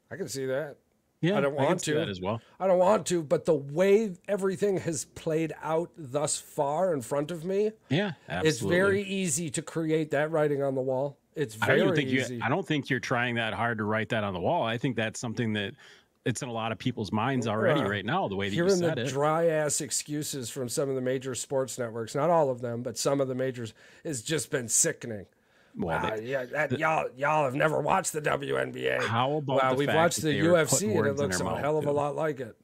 Speaker 4: I can see that.
Speaker 3: Yeah,
Speaker 4: I don't want to
Speaker 3: that as well.
Speaker 4: I don't want to, but the way everything has played out thus far in front of me,
Speaker 3: yeah, absolutely.
Speaker 4: It's very easy to create that writing on the wall. It's very easy.
Speaker 3: I don't think you're trying that hard to write that on the wall. I think that's something that it's in a lot of people's minds already right now, the way that you said it.
Speaker 4: Hearing the dry-ass excuses from some of the major sports networks, not all of them, but some of the majors, has just been sickening.
Speaker 3: Well,
Speaker 4: y'all have never watched the WNBA.
Speaker 3: How about
Speaker 4: we've watched the UFC and it looks a hell of a lot like it.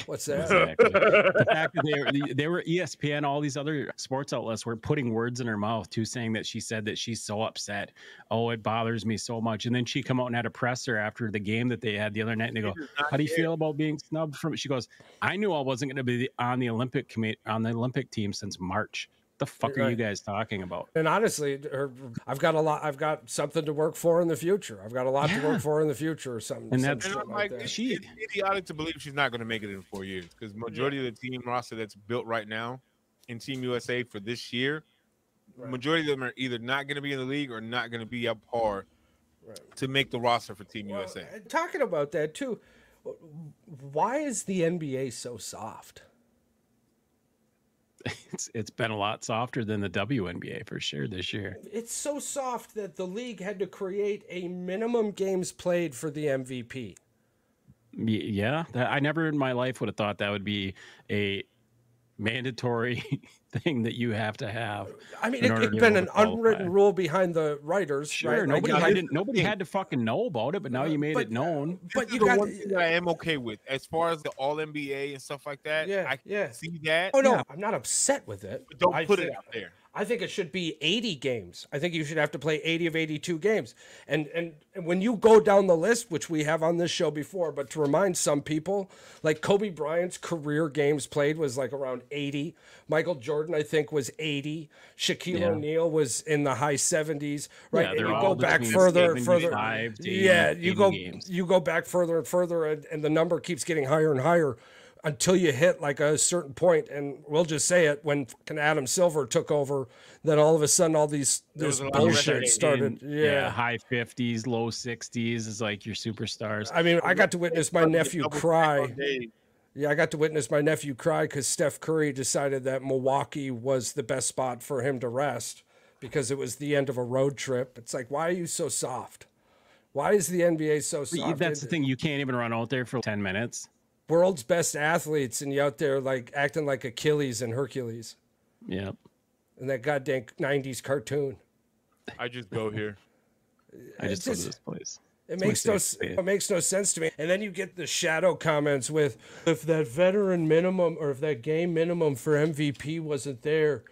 Speaker 4: What's that?
Speaker 3: Exactly. The fact that they were ESPN, all these other sports outlets were putting words in her mouth too, saying that she said that she's so upset. Oh, it bothers me so much. And then she come out and had a presser after the game that they had the other night, and they go, "How do you feel about being snubbed from?" She goes, "I knew I wasn't going to be on the Olympic team since March." The fuck are you guys talking about?
Speaker 4: And honestly, I've got something to work for in the future. I've got a lot to work for in the future or something.
Speaker 3: And that's
Speaker 5: And I'm like, it's idiotic to believe she's not going to make it in 4 years because majority of the team roster that's built right now in Team USA for this year, majority of them are either not going to be in the league or not going to be up par to make the roster for Team USA.
Speaker 4: Talking about that too, why is the NBA so soft?
Speaker 3: It's been a lot softer than the WNBA for sure this year.
Speaker 4: It's so soft that the league had to create a minimum games played for the MVP.
Speaker 3: Yeah, I never in my life would have thought that would be a mandatory thing that you have to have.
Speaker 4: I mean, it's been an unwritten rule behind the writers.
Speaker 3: Sure,
Speaker 4: right?
Speaker 3: nobody had to fucking know about it, but now you made it known.
Speaker 4: But you
Speaker 5: got
Speaker 4: got
Speaker 5: one thing that I am okay with as far as the All NBA and stuff like that. I can see that.
Speaker 4: Oh no, I'm not upset with it.
Speaker 5: But don't put it out there.
Speaker 4: I think it should be 80 games. I think you should have to play 80 of 82 games. And when you go down the list, which we have on this show before, but to remind some people, like Kobe Bryant's career games played was like around 80. Michael Jordan, I think, was 80. Shaquille O'Neal was in the high 70s. Right.
Speaker 3: Yeah,
Speaker 4: and you go back further and further. Yeah, you go back further and further, and the number keeps getting higher and higher until you hit like a certain point. And we'll just say it, when Adam Silver took over, then all of a sudden all this bullshit started.
Speaker 3: High 50s, low 60s is like your superstars.
Speaker 4: I mean, I got to witness my nephew cry. Yeah, I got to witness my nephew cry because Steph Curry decided that Milwaukee was the best spot for him to rest because it was the end of a road trip. It's like, why are you so soft? Why is the NBA so soft?
Speaker 3: That's the thing. You can't even run out there for 10 minutes.
Speaker 4: World's best athletes, and you out there like acting like Achilles and Hercules.
Speaker 3: Yeah.
Speaker 4: And that goddamn 90s cartoon.
Speaker 5: I just go here.
Speaker 3: I just go to this place.
Speaker 4: It makes no sense to me. And then you get the shadow comments with, if that veteran minimum or if that game minimum for MVP wasn't there,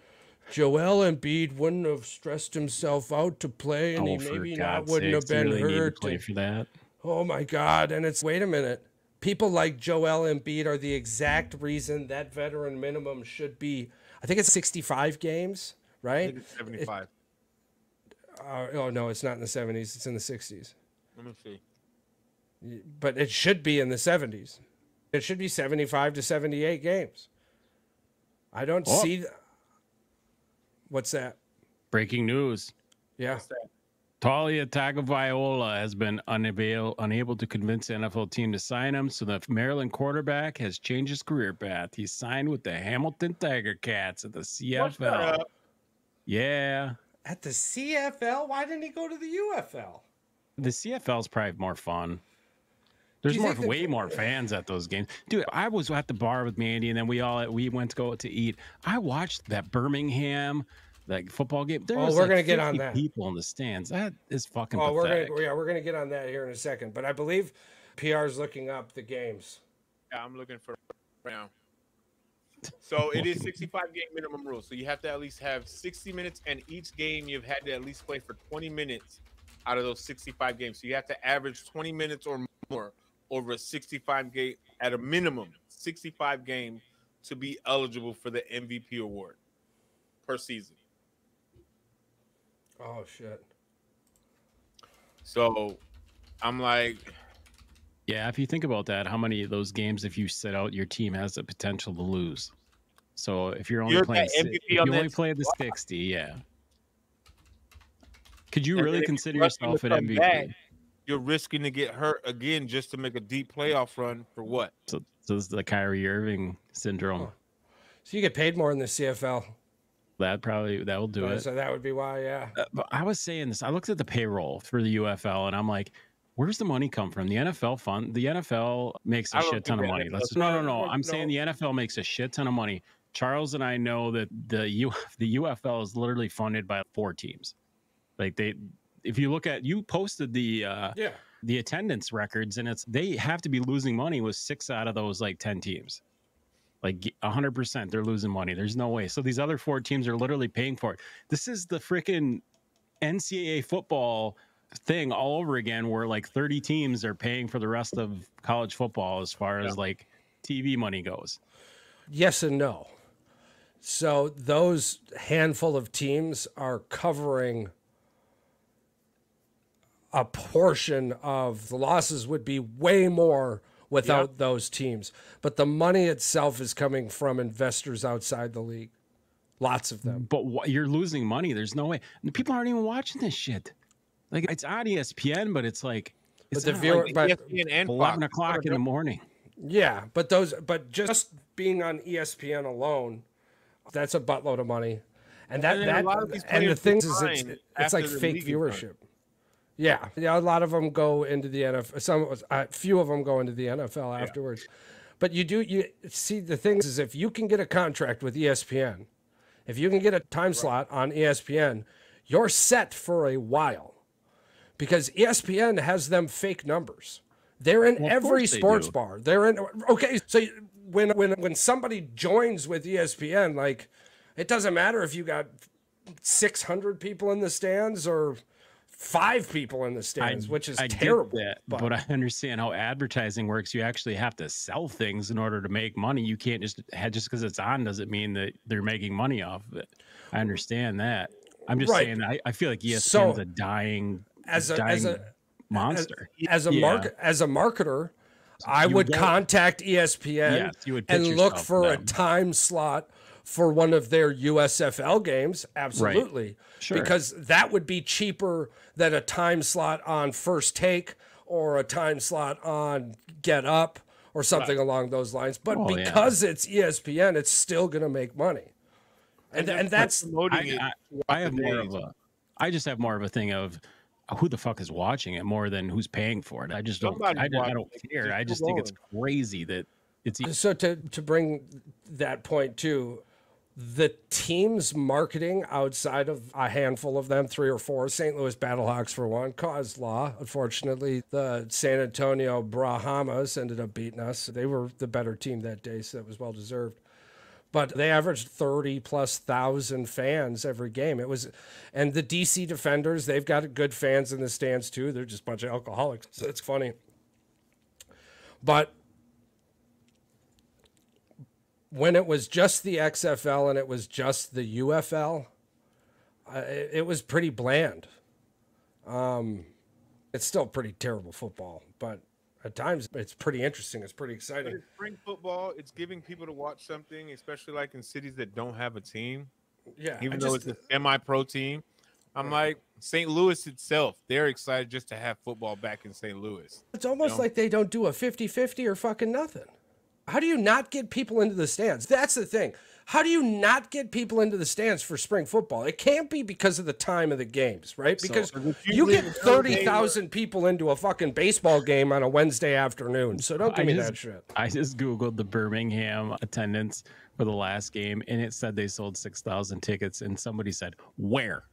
Speaker 4: Joel Embiid wouldn't have stressed himself out to play, and he maybe wouldn't have been hurt.
Speaker 3: Play for that.
Speaker 4: Oh my God! And it's, wait a minute. People like Joel Embiid are the exact reason that veteran minimum should be, I think it's 65 games, right?
Speaker 5: I think it's 75.
Speaker 4: Oh, no, it's not in the 70s. It's in the 60s.
Speaker 5: Let me see.
Speaker 4: But it should be in the 70s. It should be 75 to 78 games. I don't see... What's that?
Speaker 3: Breaking news.
Speaker 4: Yeah.
Speaker 5: What's that?
Speaker 3: Talia Tagovailoa has been unable to convince the NFL team to sign him, so the Maryland quarterback has changed his career path. He's signed with the Hamilton Tiger Cats at the CFL. Yeah.
Speaker 4: At the CFL? Why didn't he go to the UFL?
Speaker 3: The CFL is probably more fun. There's way more fans at those games. Dude, I was at the bar with Mandy, and then we went to go to eat. I watched that Birmingham football game. There was
Speaker 4: we're gonna get on that.
Speaker 3: People in the stands. That is fucking
Speaker 4: pathetic. We're gonna get on that here in a second. But I believe PR is looking up the games.
Speaker 5: Yeah, I'm looking for right now. So it is 65 game minimum rule. So you have to at least have 60 minutes, and each game you've had to at least play for 20 minutes out of those 65 games. So you have to average 20 minutes or more over a 65 game at a minimum 65 game to be eligible for the MVP award per season.
Speaker 4: Oh shit.
Speaker 5: So I'm like,
Speaker 3: yeah, if you think about that, how many of those games, if you sit out, your team has the potential to lose? So if you're only playing, play the 60, yeah. Could you really consider yourself an MVP?
Speaker 5: You're risking to get hurt again just to make a deep playoff run for what?
Speaker 3: So this is the Kyrie Irving syndrome.
Speaker 4: Oh. So you get paid more in the CFL.
Speaker 3: That will do it.
Speaker 4: So that would be why, yeah.
Speaker 3: But I was saying this. I looked at the payroll for the UFL, and I'm like, where's the money come from? The NFL fund. The NFL makes a shit ton of money. No. I'm saying the NFL makes a shit ton of money. Charles and I know that the UFL is literally funded by 4 teams. Like if you look at, you posted the attendance records, and they have to be losing money with 6 out of those 10 teams. Like 100%, they're losing money. There's no way. So these other 4 teams are literally paying for it. This is the freaking NCAA football thing all over again, where 30 teams are paying for the rest of college football as far as TV money goes.
Speaker 4: Yes and no. So those handful of teams are covering a portion of the losses. Would be way more without those teams. But the money itself is coming from investors outside the league. Lots of them.
Speaker 3: But you're losing money. There's no way. People aren't even watching this shit. Like, it's on ESPN, but it's like, it's
Speaker 4: But the viewer,
Speaker 3: like
Speaker 4: but
Speaker 5: ESPN and
Speaker 3: 11
Speaker 5: Fox.
Speaker 3: o'clock in the morning.
Speaker 4: yeah, but just being on ESPN alone, that's a buttload of money. And
Speaker 5: then a lot of these
Speaker 4: and the
Speaker 5: players
Speaker 4: thing is, it's
Speaker 5: decline
Speaker 4: like
Speaker 5: after the
Speaker 4: fake
Speaker 5: league is done.
Speaker 4: viewership. Yeah, a lot of them go into the NFL. A few of them go into the NFL afterwards. But you see, the thing is, if you can get a contract with ESPN, if you can get a time slot on ESPN, you're set for a while, because ESPN has them fake numbers. They're in every sports bar. They're in. Okay, so when somebody joins with ESPN, like, it doesn't matter if you got 600 people in the stands or 5 people in the stands, which is terrible.
Speaker 3: Get that, but I understand how advertising works. You actually have to sell things in order to make money. You can't just because it's on doesn't mean that they're making money off of it. I understand that. I'm just saying I feel like ESPN's a dying monster.
Speaker 4: As a marketer, I would contact ESPN and look for a time slot for one of their USFL games. Absolutely.
Speaker 3: Right. Sure.
Speaker 4: Because that would be cheaper than a time slot on First Take or a time slot on Get Up or something along those lines. But because it's ESPN, it's still going to make money. And that's
Speaker 3: I just have more of a thing of who the fuck is watching it more than who's paying for it. I just don't care. I just think it's crazy that it's
Speaker 4: so to bring that point too. The team's marketing outside of a handful of them, 3 or 4, St. Louis Battlehawks for one, caused law. Unfortunately, the San Antonio Brahmas ended up beating us. They were the better team that day, so that was well deserved. But they averaged 30,000+ fans every game. And the DC Defenders, they've got good fans in the stands too. They're just a bunch of alcoholics. So it's funny. But when it was just the XFL and it was just the UFL, it was pretty bland. It's still pretty terrible football, but at times it's pretty interesting. It's pretty exciting.
Speaker 5: But it's spring football. It's giving people to watch something, especially like in cities that don't have a team.
Speaker 4: Yeah.
Speaker 5: Even though it's a semi-pro team. I'm like, St. Louis itself, they're excited just to have football back in St. Louis.
Speaker 4: It's almost like they don't do a 50-50 or fucking nothing. How do you not get people into the stands? That's the thing. How do you not get people into the stands for spring football? It can't be because of the time of the games, right? Because you get 30,000 people into a fucking baseball game on a Wednesday afternoon. So don't give me that shit.
Speaker 3: I just Googled the Birmingham attendance for the last game, and it said they sold 6,000 tickets, and somebody said, where?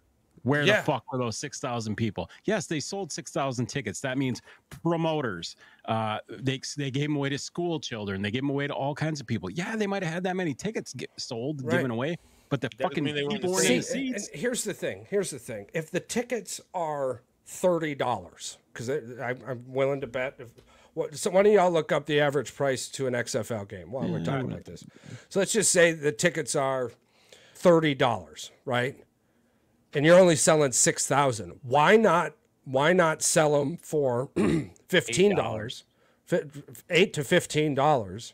Speaker 3: Where the fuck were those 6,000 people? Yes, they sold 6,000 tickets. That means promoters. They gave them away to school children. They gave them away to all kinds of people. Yeah, they might have had that many tickets given away, but the fucking people were in the seats.
Speaker 4: And here's the thing. If the tickets are $30, because I'm willing to bet. So why don't y'all look up the average price to an XFL game while we're talking about this? So let's just say the tickets are $30, right? And you're only selling 6,000. Why not sell them for $15, $8 to $15,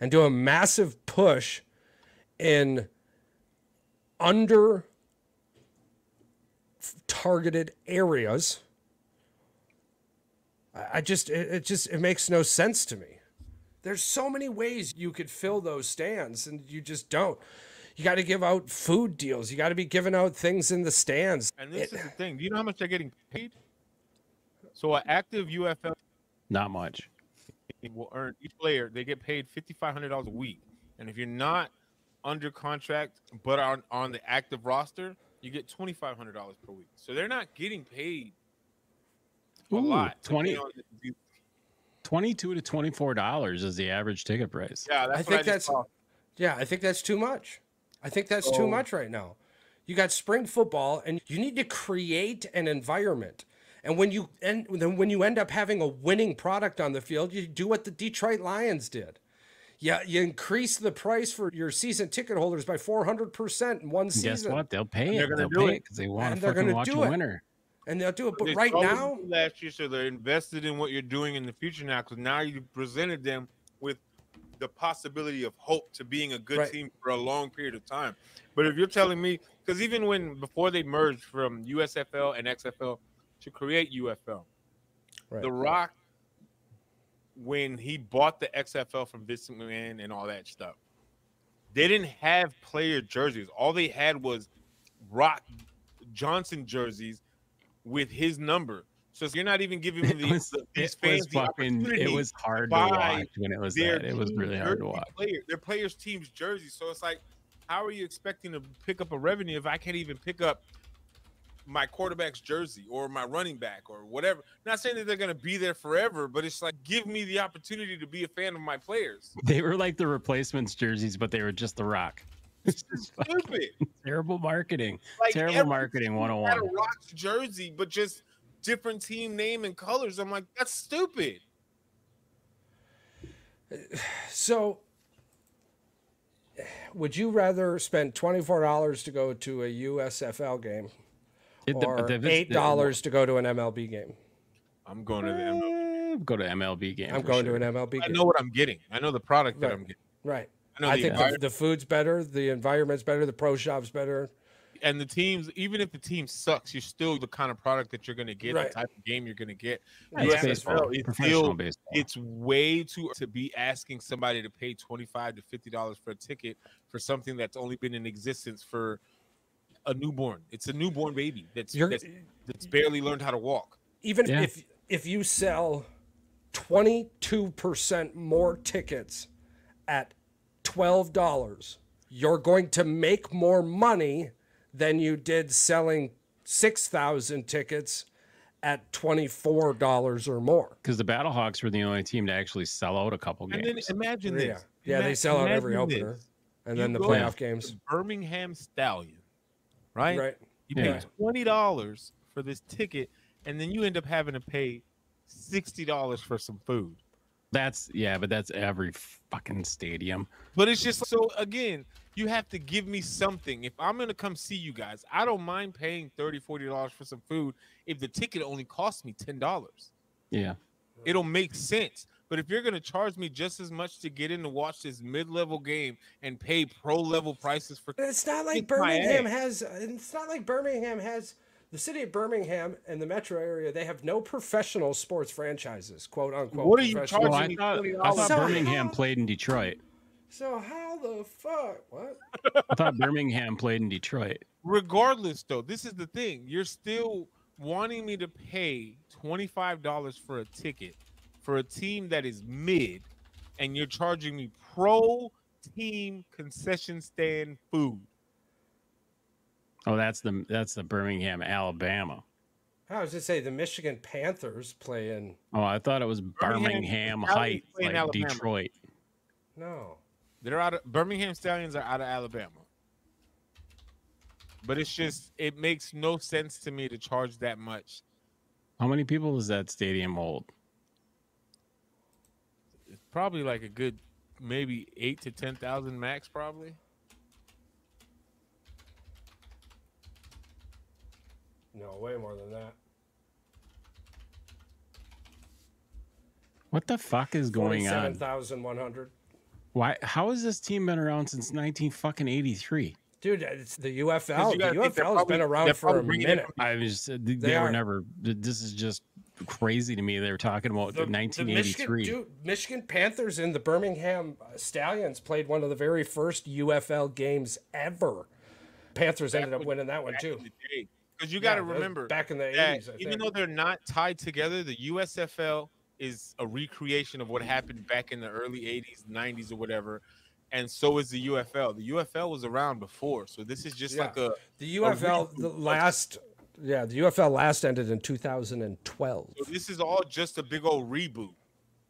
Speaker 4: and do a massive push in under targeted areas? It makes no sense to me. There's so many ways you could fill those stands, and you just don't. You got to give out food deals. You got to be giving out things in the stands.
Speaker 5: And this is the thing. Do you know how much they're getting paid? So an active UFL,
Speaker 3: not much,
Speaker 5: will earn each player. They get paid $5,500 a week. And if you're not under contract but on the active roster, you get $2,500 per week. So they're not getting paid a lot.
Speaker 3: $22 to $24 is the average ticket price.
Speaker 5: Yeah, I think
Speaker 4: that's too much. I think that's too much right now. You got spring football, and you need to create an environment. And when you end up having a winning product on the field, you do what the Detroit Lions did. Yeah, you increase the price for your season ticket holders by 400% in one season.
Speaker 3: Guess what? They'll pay it.
Speaker 5: They're
Speaker 3: They'll
Speaker 5: gonna do
Speaker 3: pay
Speaker 5: it.
Speaker 3: it because they want
Speaker 4: And
Speaker 3: to
Speaker 4: they're
Speaker 3: fucking
Speaker 4: gonna
Speaker 3: watch
Speaker 4: do
Speaker 3: a
Speaker 4: it.
Speaker 3: winner.
Speaker 4: And they'll do it. But
Speaker 5: They
Speaker 4: right
Speaker 5: saw what
Speaker 4: now,
Speaker 5: you did last year, so they're invested in what you're doing in the future now. Because now you presented them with the possibility of hope to being a good
Speaker 4: Right.
Speaker 5: team for a long period of time. But if you're telling me, because even before they merged from USFL and XFL to create UFL,
Speaker 4: right.
Speaker 5: The Rock, when he bought the XFL from Vince McMahon and all that stuff, they didn't have player jerseys. All they had was Rock Johnson jerseys with his number. So you're not even giving me these fans the opportunity.
Speaker 3: It was hard to
Speaker 5: buy
Speaker 3: watch when it was
Speaker 5: their
Speaker 3: that. It was
Speaker 5: team
Speaker 3: really hard to
Speaker 5: jersey
Speaker 3: watch.
Speaker 5: their players' team's jerseys. So it's like, how are you expecting to pick up a revenue if I can't even pick up my quarterback's jersey or my running back or whatever? Not saying that they're going to be there forever, but it's like, give me the opportunity to be a fan of my players.
Speaker 3: They were like the replacements jerseys, but they were just The Rock.
Speaker 5: It's stupid.
Speaker 3: Terrible marketing.
Speaker 5: Like,
Speaker 3: Terrible
Speaker 5: every
Speaker 3: marketing
Speaker 5: team
Speaker 3: 101.
Speaker 5: had a Rock's jersey, but just different team name and colors. I'm like, that's stupid.
Speaker 4: So would you rather spend $24 to go to a USFL game or $8 to go to an MLB game?
Speaker 5: I'm going to the MLB.
Speaker 3: Go to MLB game.
Speaker 4: I'm going to an MLB game.
Speaker 5: I know what I'm getting. I know the product that I'm getting.
Speaker 4: Right.
Speaker 5: I know
Speaker 4: think the food's better, the environment's better, the pro shop's better.
Speaker 5: And the teams, even if the team sucks, you're still the kind of product that you're going to get, the type of game you're going to get.
Speaker 3: Baseball, professional baseball.
Speaker 5: It's way too to be asking somebody to pay $25 to $50 for a ticket for something that's only been in existence for a newborn. It's a newborn baby that's barely learned how to walk.
Speaker 4: Even if you sell 22% more tickets at $12, you're going to make more money than you did selling 6,000 tickets at $24 or more.
Speaker 3: Because the Battlehawks were the only team to actually sell out a couple games.
Speaker 5: And then imagine this.
Speaker 4: Yeah, they sell out every opener. And then the playoff games.
Speaker 5: Birmingham Stallion, right?
Speaker 4: Right.
Speaker 5: You pay $20 for this ticket, and then you end up having to pay $60 for some food.
Speaker 3: But that's every fucking stadium.
Speaker 5: But it's just so, again, you have to give me something. If I'm going to come see you guys, I don't mind paying $30, $40 for some food if the ticket only costs me $10.
Speaker 3: Yeah.
Speaker 5: It'll make sense. But if you're going to charge me just as much to get in to watch this mid-level game and pay pro-level prices for,
Speaker 4: it's not like Birmingham has the city of Birmingham and the metro area. They have no professional sports franchises, quote unquote.
Speaker 5: What are you charging me?
Speaker 3: I thought Birmingham played in Detroit.
Speaker 4: So how the fuck? What?
Speaker 3: I thought Birmingham played in Detroit.
Speaker 5: Regardless, though, this is the thing. You're still wanting me to pay $25 for a ticket for a team that is mid, and you're charging me pro team concession stand food.
Speaker 3: Oh, that's the Birmingham, Alabama.
Speaker 4: I was going to say the Michigan Panthers play in.
Speaker 3: Oh, I thought it was Birmingham Heights, like
Speaker 5: Alabama.
Speaker 3: Detroit.
Speaker 4: No.
Speaker 5: They're out of Birmingham Stallions are out of Alabama. But it's just, it makes no sense to me to charge that much.
Speaker 3: How many people does that stadium hold?
Speaker 5: It's probably like a good maybe 8,000 to 10,000 max, probably.
Speaker 4: No, way more than that.
Speaker 3: What the fuck is going on?
Speaker 4: 47,100.
Speaker 3: Why? How has this team been around since 1983?
Speaker 4: Dude, it's the UFL. The
Speaker 5: UFL
Speaker 4: UFL has been around for a minute.
Speaker 3: I was they were never. This is just crazy to me. They were talking about 1983.
Speaker 4: Michigan Panthers and the Birmingham Stallions played one of the very first UFL games ever. Panthers ended up winning that one too.
Speaker 5: Because you got to remember,
Speaker 4: back in the 80s,
Speaker 5: even though they're not tied together, the USFL is a recreation of what happened back in the early 80s, 90s, or whatever. And so is the UFL. The UFL was around before, so this is just like the
Speaker 4: UFL. The UFL last ended in 2012.
Speaker 5: So this is all just a big old reboot.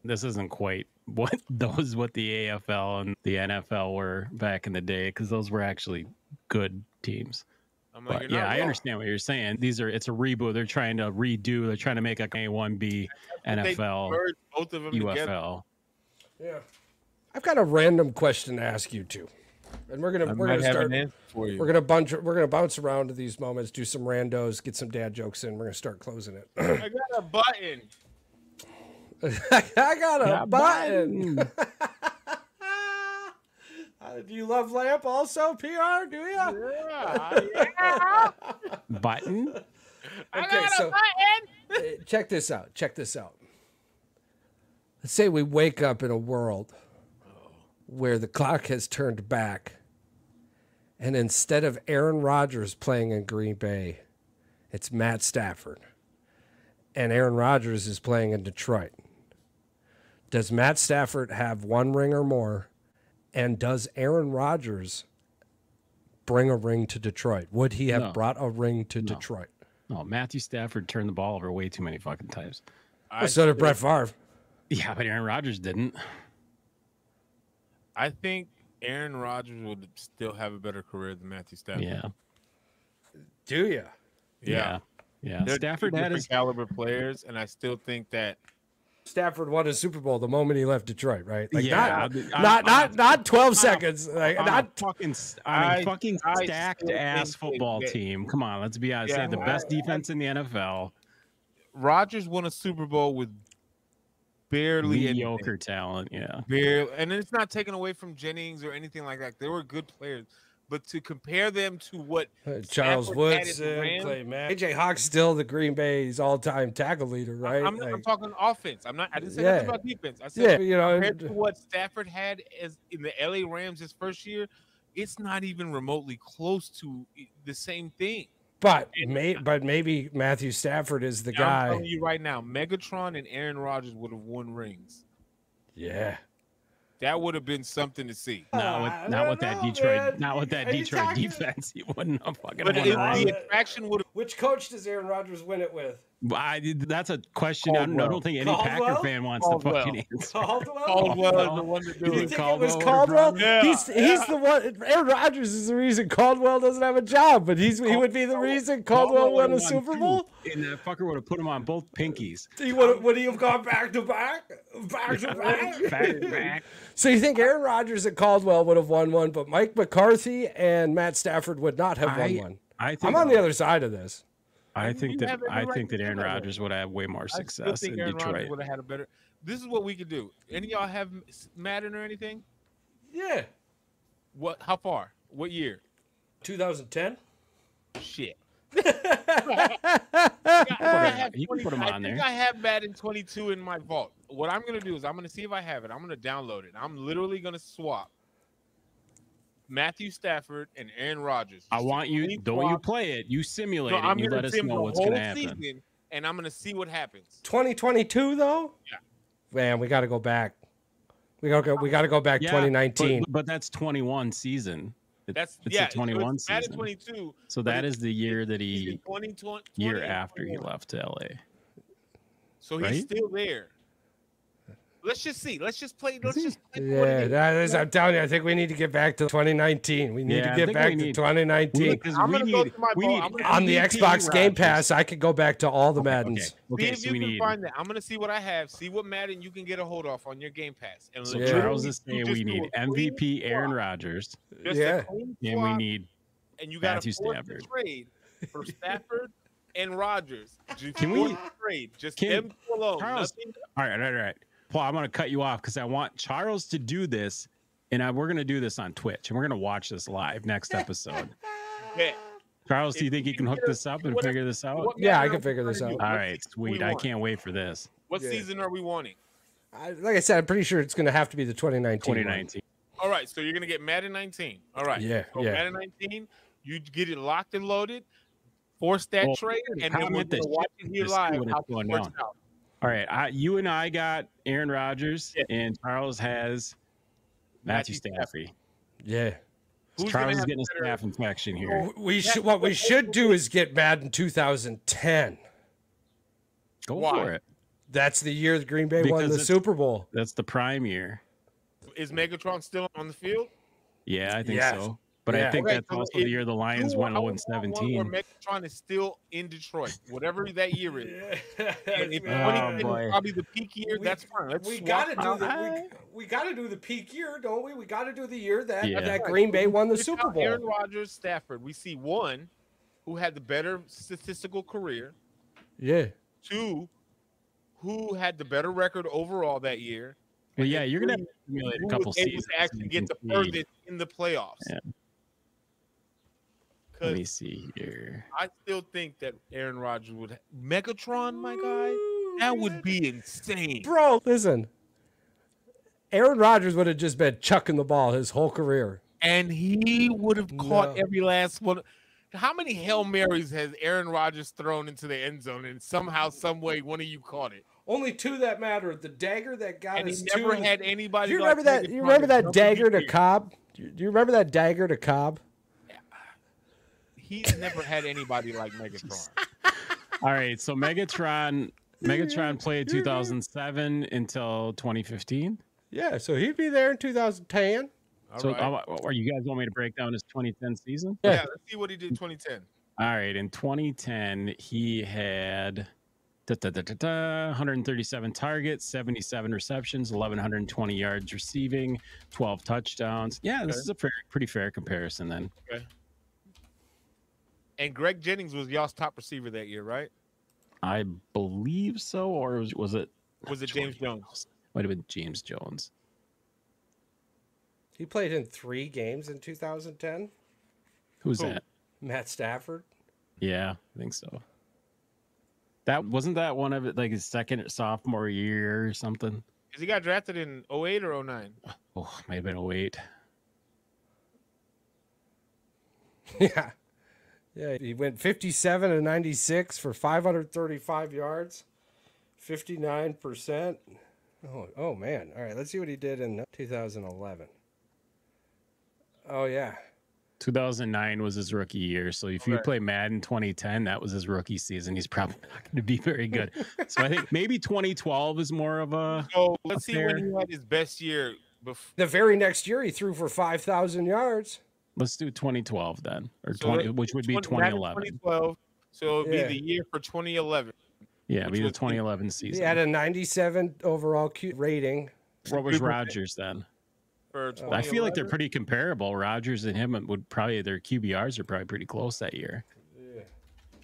Speaker 3: This isn't quite what the AFL and the NFL were back in the day, because those were actually good teams. But yeah, I understand what you're saying. It's a reboot. They're trying to redo. They're trying to make a A1B NFL,
Speaker 5: both of them
Speaker 3: UFL.
Speaker 5: together.
Speaker 4: Yeah. I've got a random question to ask you two, and we're gonna start.
Speaker 5: For you.
Speaker 4: We're gonna bounce around to these moments, do some randos, get some dad jokes in. We're gonna start closing it.
Speaker 5: I got a button.
Speaker 4: I got a button. Do you love lamp also, PR? Do you?
Speaker 5: Yeah.
Speaker 3: Button?
Speaker 4: Okay, so check this out. Check this out. Let's say we wake up in a world where the clock has turned back, and instead of Aaron Rodgers playing in Green Bay, it's Matt Stafford, and Aaron Rodgers is playing in Detroit. Does Matt Stafford have one ring or more, and does Aaron Rodgers bring a ring to Detroit? Would he have brought a ring to Detroit?
Speaker 3: No, Matthew Stafford turned the ball over way too many fucking times.
Speaker 4: So did Brett Favre.
Speaker 3: Yeah, but Aaron Rodgers didn't.
Speaker 5: I think Aaron Rodgers would still have a better career than Matthew Stafford.
Speaker 3: Yeah.
Speaker 4: Do you?
Speaker 3: Yeah.
Speaker 5: They're
Speaker 3: Stafford had his
Speaker 5: caliber players, and I still think that
Speaker 4: Stafford won a Super Bowl the moment he left Detroit, right? Like not 12 seconds. Like not
Speaker 3: fucking stacked ass football team. Come on, let's be honest. They had the best defense in the NFL.
Speaker 5: Rodgers won a Super Bowl with barely
Speaker 3: mediocre talent. Yeah,
Speaker 5: and it's not taken away from Jennings or anything like that. They were good players. But to compare them to what
Speaker 4: Charles Woodson, Clay Matt, AJ Hawk's still the Green Bay's all-time tackle leader, right?
Speaker 5: I'm talking offense. I didn't say nothing about defense. I said compared to what Stafford had as in the LA Rams his first year, it's not even remotely close to the same thing.
Speaker 4: But maybe Matthew Stafford is the guy.
Speaker 5: I'm telling you right now, Megatron and Aaron Rodgers would have won rings.
Speaker 4: Yeah.
Speaker 5: That would have been something to see.
Speaker 3: Not with that Detroit defense. He wouldn't have fucking won.
Speaker 5: The attraction would have.
Speaker 4: Which coach does Aaron Rodgers win it with?
Speaker 3: That's a question. I don't think any Packer fan wants to fucking answer.
Speaker 5: Caldwell is the one to do it.
Speaker 4: You think it was Caldwell?
Speaker 5: Yeah.
Speaker 4: He's the one. Aaron Rodgers is the reason Caldwell doesn't have a job, but he would be the reason Caldwell won a Super Bowl.
Speaker 3: And that fucker would have put him on both pinkies.
Speaker 4: Would he have gone back to back? Back to back? So you think Aaron Rodgers and Caldwell would have won one, but Mike McCarthy and Matt Stafford would not have won one? I'm on the other side of this.
Speaker 3: I think that Aaron Rodgers would have way more success in Detroit.
Speaker 5: Would have had a better. This is what we could do. Any of y'all have Madden or anything?
Speaker 4: Yeah.
Speaker 5: What? How far? What year?
Speaker 4: 2010.
Speaker 5: Shit.
Speaker 3: You can put them on there.
Speaker 5: I think I have Madden 22 in my vault. What I'm gonna do is I'm gonna see if I have it. I'm gonna download it. I'm literally gonna swap Matthew Stafford and Aaron Rodgers.
Speaker 3: I want you. Don't you play it? You simulate it. And you let us know what's gonna happen.
Speaker 5: And I'm gonna see what happens.
Speaker 4: 2022 though.
Speaker 5: Yeah.
Speaker 4: Man, we got to go back. We got to go back 2019.
Speaker 3: But that's 21 season. It's a 21 season.
Speaker 5: Madden 22.
Speaker 3: So that is the year that he
Speaker 5: 2020
Speaker 3: year after he left to LA.
Speaker 5: So he's still there. Let's just see. Let's just play.
Speaker 4: Yeah, I'm telling you, I think we need to get back to 2019. We need to get back to 2019.
Speaker 5: I'm going to go to my
Speaker 4: on the Xbox Game Pass, I could go back to all the Maddens.
Speaker 5: Okay. See if you can find that. I'm going to see what I have. See what Madden you can get a hold of on your Game Pass. And
Speaker 3: Charles is saying we need MVP Aaron Rodgers.
Speaker 4: And
Speaker 3: we need
Speaker 5: Matthew Stafford. Trade for Stafford and Rodgers.
Speaker 3: Can we
Speaker 5: trade just them alone?
Speaker 3: Charles, all right. Paul, I'm going to cut you off because I want Charles to do this, and we're going to do this on Twitch, and we're going to watch this live next episode.
Speaker 5: Yeah.
Speaker 3: Charles, do you think you can hook this up and figure this out?
Speaker 4: Yeah, I can figure this out.
Speaker 3: All right, sweet. I can't wait for this.
Speaker 5: What season are we wanting?
Speaker 4: Like I said, I'm pretty sure it's going to have to be the 2019.
Speaker 3: 2019.
Speaker 5: All right, so you're going to get Madden 19. All right.
Speaker 4: So
Speaker 5: Madden 19, you get it locked and loaded, force that trade, and then we're going to watch it here live. How it works out.
Speaker 3: All right, you and I got Aaron Rodgers, and Charles has Matthew Stafford.
Speaker 4: Yeah.
Speaker 3: Charles is getting a staph infection here.
Speaker 4: What we should do is get Madden 2010.
Speaker 3: Go for it.
Speaker 4: That's the year the Green Bay won the Super Bowl.
Speaker 3: That's the prime year.
Speaker 5: Is Megatron still on the field?
Speaker 3: Yeah, I think so. But
Speaker 4: Yeah.
Speaker 3: I think
Speaker 5: Okay,
Speaker 3: that's
Speaker 5: so
Speaker 3: also the year the Lions
Speaker 5: I
Speaker 3: went
Speaker 5: want
Speaker 3: 0-17.
Speaker 5: one where Megatron is still in Detroit, whatever that year is. And if
Speaker 3: Oh,
Speaker 5: 2010
Speaker 3: boy.
Speaker 5: is probably the peak year, that's fine. Let's
Speaker 4: we
Speaker 5: swap
Speaker 4: gotta
Speaker 5: out.
Speaker 4: do we gotta do the peak year, don't we? We gotta do the year that
Speaker 3: Yeah.
Speaker 4: that
Speaker 5: Right.
Speaker 4: Green Bay
Speaker 5: So we
Speaker 4: won the
Speaker 5: switch
Speaker 4: Super
Speaker 5: out
Speaker 4: Bowl.
Speaker 5: Aaron Rodgers, Stafford. We see one who had the better statistical career.
Speaker 4: Yeah.
Speaker 5: Two, who had the better record overall that year.
Speaker 3: Well,
Speaker 5: And
Speaker 3: yeah,
Speaker 5: then
Speaker 3: you're gonna
Speaker 5: three,
Speaker 3: accumulate a
Speaker 5: who
Speaker 3: couple
Speaker 5: was able
Speaker 3: seasons.
Speaker 5: to actually
Speaker 3: so you
Speaker 5: get the
Speaker 3: can see.
Speaker 5: furthest in the playoffs.
Speaker 3: Yeah. Let me see here.
Speaker 5: I still think that Aaron Rodgers would Megatron, my guy. That would be insane.
Speaker 4: Bro, listen. Aaron Rodgers would have just been chucking the ball his whole career.
Speaker 5: And he would have caught
Speaker 4: No.
Speaker 5: every last one. How many Hail Marys has Aaron Rodgers thrown into the end zone and somehow, some way, one of you caught it?
Speaker 4: Only two that mattered. The dagger that got
Speaker 5: And
Speaker 4: us
Speaker 5: he never
Speaker 4: two.
Speaker 5: had anybody.
Speaker 4: You
Speaker 5: like
Speaker 4: remember that?
Speaker 5: Megatron
Speaker 4: You remember
Speaker 5: to
Speaker 4: that
Speaker 5: jump
Speaker 4: dagger
Speaker 5: in
Speaker 4: to
Speaker 5: the air.
Speaker 4: Cobb? Do you remember that dagger to Cobb?
Speaker 5: He's never had anybody like Megatron.
Speaker 3: All right, so Megatron played 2007 until 2015.
Speaker 4: Yeah, so he'd be there in 2010.
Speaker 5: All
Speaker 3: So,
Speaker 5: right.
Speaker 3: are you guys want me to break down his 2010 season?
Speaker 5: Yeah, let's see what he did in 2010.
Speaker 3: All right, in 2010, he had 137 targets, 77 receptions, 1,120 yards receiving, 12 touchdowns. Yeah, this is a pretty fair comparison then.
Speaker 5: Okay. And Greg Jennings was y'all's top receiver that year, right?
Speaker 3: I believe so, or was it?
Speaker 5: Was it James Jones?
Speaker 3: Might have been James Jones.
Speaker 4: He played in 3 games in 2010.
Speaker 3: Who's
Speaker 5: Who?
Speaker 3: that?
Speaker 4: Matt Stafford.
Speaker 3: Yeah, I think so. That wasn't that one of it, like his second sophomore year or something.
Speaker 5: Because he got drafted in 08 or 09.
Speaker 3: Oh, might have been 08.
Speaker 4: Yeah. Yeah, he went 57 and 96 for 535 yards, 59%. Oh man. All right, let's see what he did in 2011. Oh yeah.
Speaker 3: 2009 was his rookie year. So if you play Madden 2010, that was his rookie season. He's probably not going to be very good. So I think maybe 2012 is more of a.
Speaker 5: So let's see when he had his best year.
Speaker 4: The very next year he threw for 5,000 yards.
Speaker 3: Let's do 2012 then, or
Speaker 5: So
Speaker 3: 20, which would be 2011.
Speaker 5: 2012. So it would
Speaker 4: Yeah.
Speaker 5: be the year for 2011.
Speaker 3: Yeah, it'd be the
Speaker 5: was-
Speaker 3: 2011
Speaker 4: He
Speaker 3: season.
Speaker 4: had a 97 overall rating.
Speaker 3: What was Rodgers then?
Speaker 5: For
Speaker 3: I feel like they're
Speaker 5: 2011.
Speaker 3: pretty comparable. Rodgers and him would probably, their QBRs are probably pretty close that year.
Speaker 4: Yeah.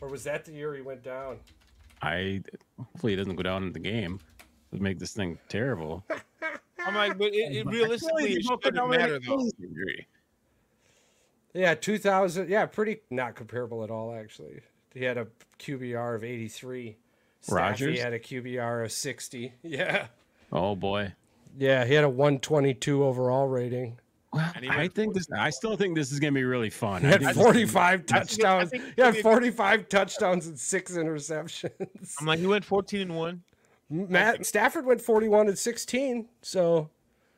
Speaker 4: Or was that the year he went down?
Speaker 3: Hopefully he doesn't go down in the game. It would make this thing terrible.
Speaker 5: I'm like, but it realistically it shouldn't matter though.
Speaker 4: Yeah, 2000. Yeah, pretty not comparable at all, actually. He had a QBR of 83. Staffy
Speaker 3: Rodgers?
Speaker 4: had a QBR of 60. Yeah.
Speaker 3: Oh boy.
Speaker 4: Yeah, he had a 122 overall rating.
Speaker 3: Well, I still think this is going to be really fun.
Speaker 4: He
Speaker 3: I
Speaker 4: had
Speaker 3: think
Speaker 4: 45 touchdowns.
Speaker 5: think
Speaker 4: He had 45 touchdowns and 6 interceptions.
Speaker 5: I'm like, he went 14-1.
Speaker 4: Matt Stafford went 41 and 16. So,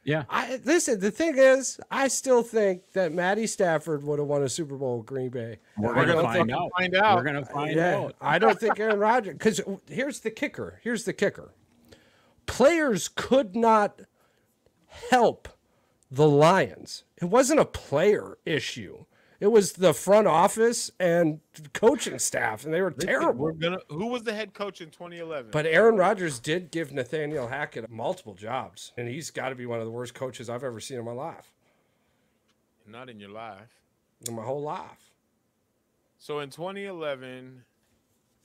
Speaker 3: yeah.
Speaker 4: listen, the thing is, I still think that Matty Stafford would have won a Super Bowl with Green Bay.
Speaker 3: We're
Speaker 4: I
Speaker 3: going to
Speaker 4: don't
Speaker 3: find
Speaker 4: think-
Speaker 3: out.
Speaker 5: Find out.
Speaker 3: We're going to find
Speaker 4: Yeah,
Speaker 3: out.
Speaker 4: I don't think Aaron Rodgers, because here's the kicker. Players could not help the Lions. It wasn't a player issue. It was the front office and coaching staff, and they were terrible.
Speaker 5: Who was the head coach in 2011?
Speaker 4: But Aaron Rodgers did give Nathaniel Hackett multiple jobs, and he's got to be one of the worst coaches I've ever seen in my life,
Speaker 5: Not in your life.
Speaker 4: in my whole life.
Speaker 5: So in 2011,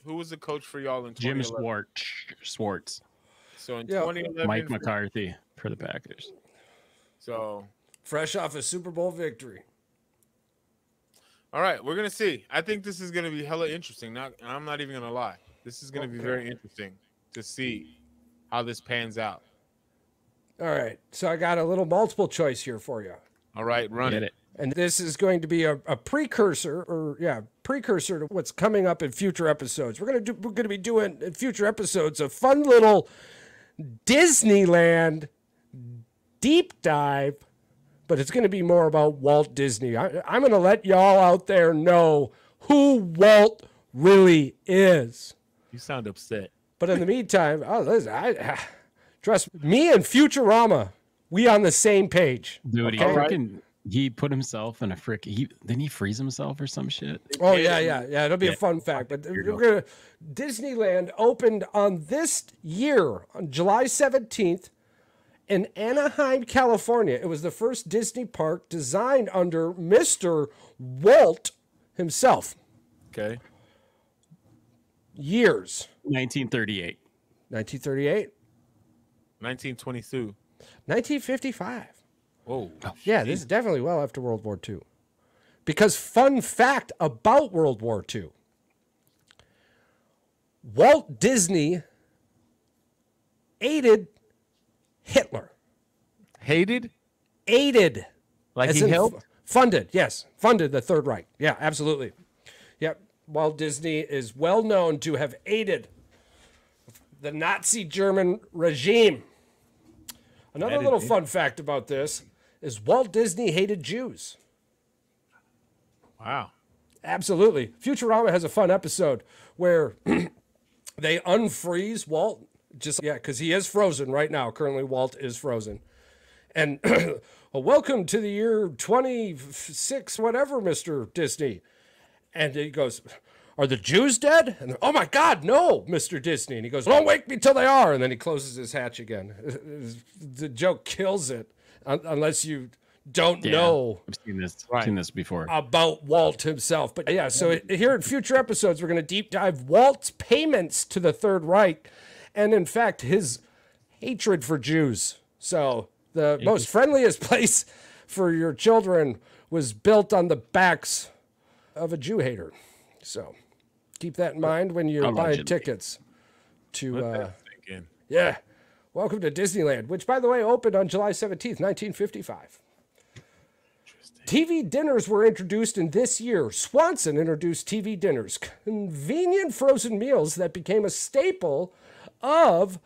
Speaker 5: who was the coach for y'all in
Speaker 3: Jim
Speaker 5: 2011?
Speaker 3: Schwartz.
Speaker 5: So in
Speaker 4: Yeah.
Speaker 5: 2011,
Speaker 3: Mike McCarthy for the Packers.
Speaker 5: So
Speaker 4: Fresh off a Super Bowl victory.
Speaker 5: all right, we're gonna see. I think this is gonna be hella interesting. I'm not even gonna lie. This is gonna be very interesting to see how this pans out.
Speaker 4: All right, so I got a little multiple choice here for you.
Speaker 5: All right, run
Speaker 3: Get
Speaker 5: it.
Speaker 3: it.
Speaker 4: And this is going to be a precursor, precursor to what's coming up in future episodes. We're gonna be doing in future episodes a fun little Disneyland deep dive, but it's going to be more about Walt Disney. I'm going to let y'all out there know who Walt really is.
Speaker 5: You sound upset.
Speaker 4: But in the meantime, trust me and Futurama, we on the same page.
Speaker 3: Dude, he
Speaker 4: Okay.
Speaker 3: freaking he put himself in a didn't he freeze himself or some shit?
Speaker 4: Oh yeah. It'll be a fun fact. But Disneyland opened on this year on July 17th in Anaheim, California. It was the first Disney park designed under Mr. Walt himself.
Speaker 5: Okay.
Speaker 3: Years. 1938.
Speaker 4: 1938.
Speaker 5: 1922.
Speaker 4: 1955.
Speaker 5: Whoa.
Speaker 4: Yeah, this is definitely well after World War II. Because fun fact about World War II. Walt Disney aided Hitler.
Speaker 5: Hated?
Speaker 4: Aided.
Speaker 5: Like he helped?
Speaker 4: Funded, yes. Funded the Third Reich. Yeah, absolutely. Yep. Walt Disney is well known to have aided the Nazi German regime. Another little fun fact about this is Walt Disney hated Jews.
Speaker 5: Wow.
Speaker 4: Absolutely. Futurama has a fun episode where they unfreeze Walt. Because he is frozen right now. Currently, Walt is frozen. And welcome to the year 26, whatever, Mr. Disney. And he goes, are the Jews dead? And oh my God, no, Mr. Disney. And he goes, don't wake me till they are. And then he closes his hatch again. The joke kills it unless you don't know.
Speaker 3: I've seen this before.
Speaker 4: About Walt himself. But yeah, so here in future episodes, we're going to deep dive Walt's payments to the Third Reich. And in fact, his hatred for Jews. So the most friendliest place for your children was built on the backs of a Jew hater. So keep that in mind when you're buying tickets to yeah. Welcome to Disneyland, which by the way opened on July 17th, 1955. TV dinners were introduced in this year. Swanson introduced TV dinners, convenient frozen meals that became a staple of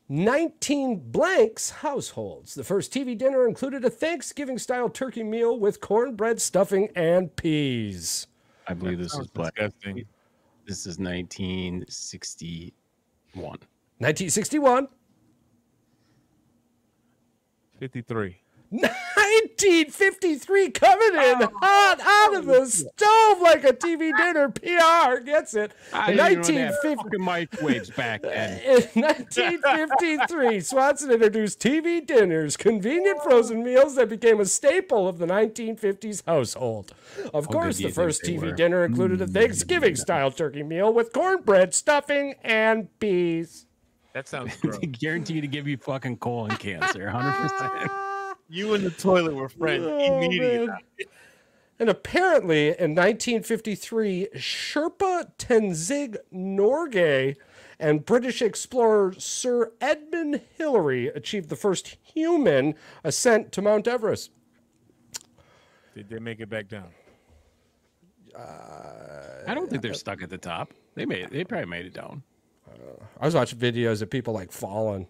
Speaker 4: 19 blanks households. The first TV dinner included a Thanksgiving-style turkey meal with cornbread, stuffing, and peas.
Speaker 3: I believe this is black. This is 1961.
Speaker 4: 1961.
Speaker 5: 53.
Speaker 4: 1953 coming in hot out of the stove like a TV dinner. PR gets it.
Speaker 3: I didn't know they had fucking microwaves back then.
Speaker 4: In 1953, Swanson introduced TV dinners, convenient frozen meals that became a staple of the 1950s household. Of course, the first TV dinner included a Thanksgiving-style turkey meal with cornbread, stuffing, and peas.
Speaker 5: That sounds gross.
Speaker 3: Guaranteed to give you fucking colon cancer, 100%.
Speaker 5: You and the toilet were friends immediately.
Speaker 4: And apparently, in 1953, Sherpa Tenzing Norgay and British explorer Sir Edmund Hillary achieved the first human ascent to Mount Everest.
Speaker 5: Did they make it back down?
Speaker 3: I don't think they're stuck at the top. They probably made it down.
Speaker 4: I was watching videos of people like falling.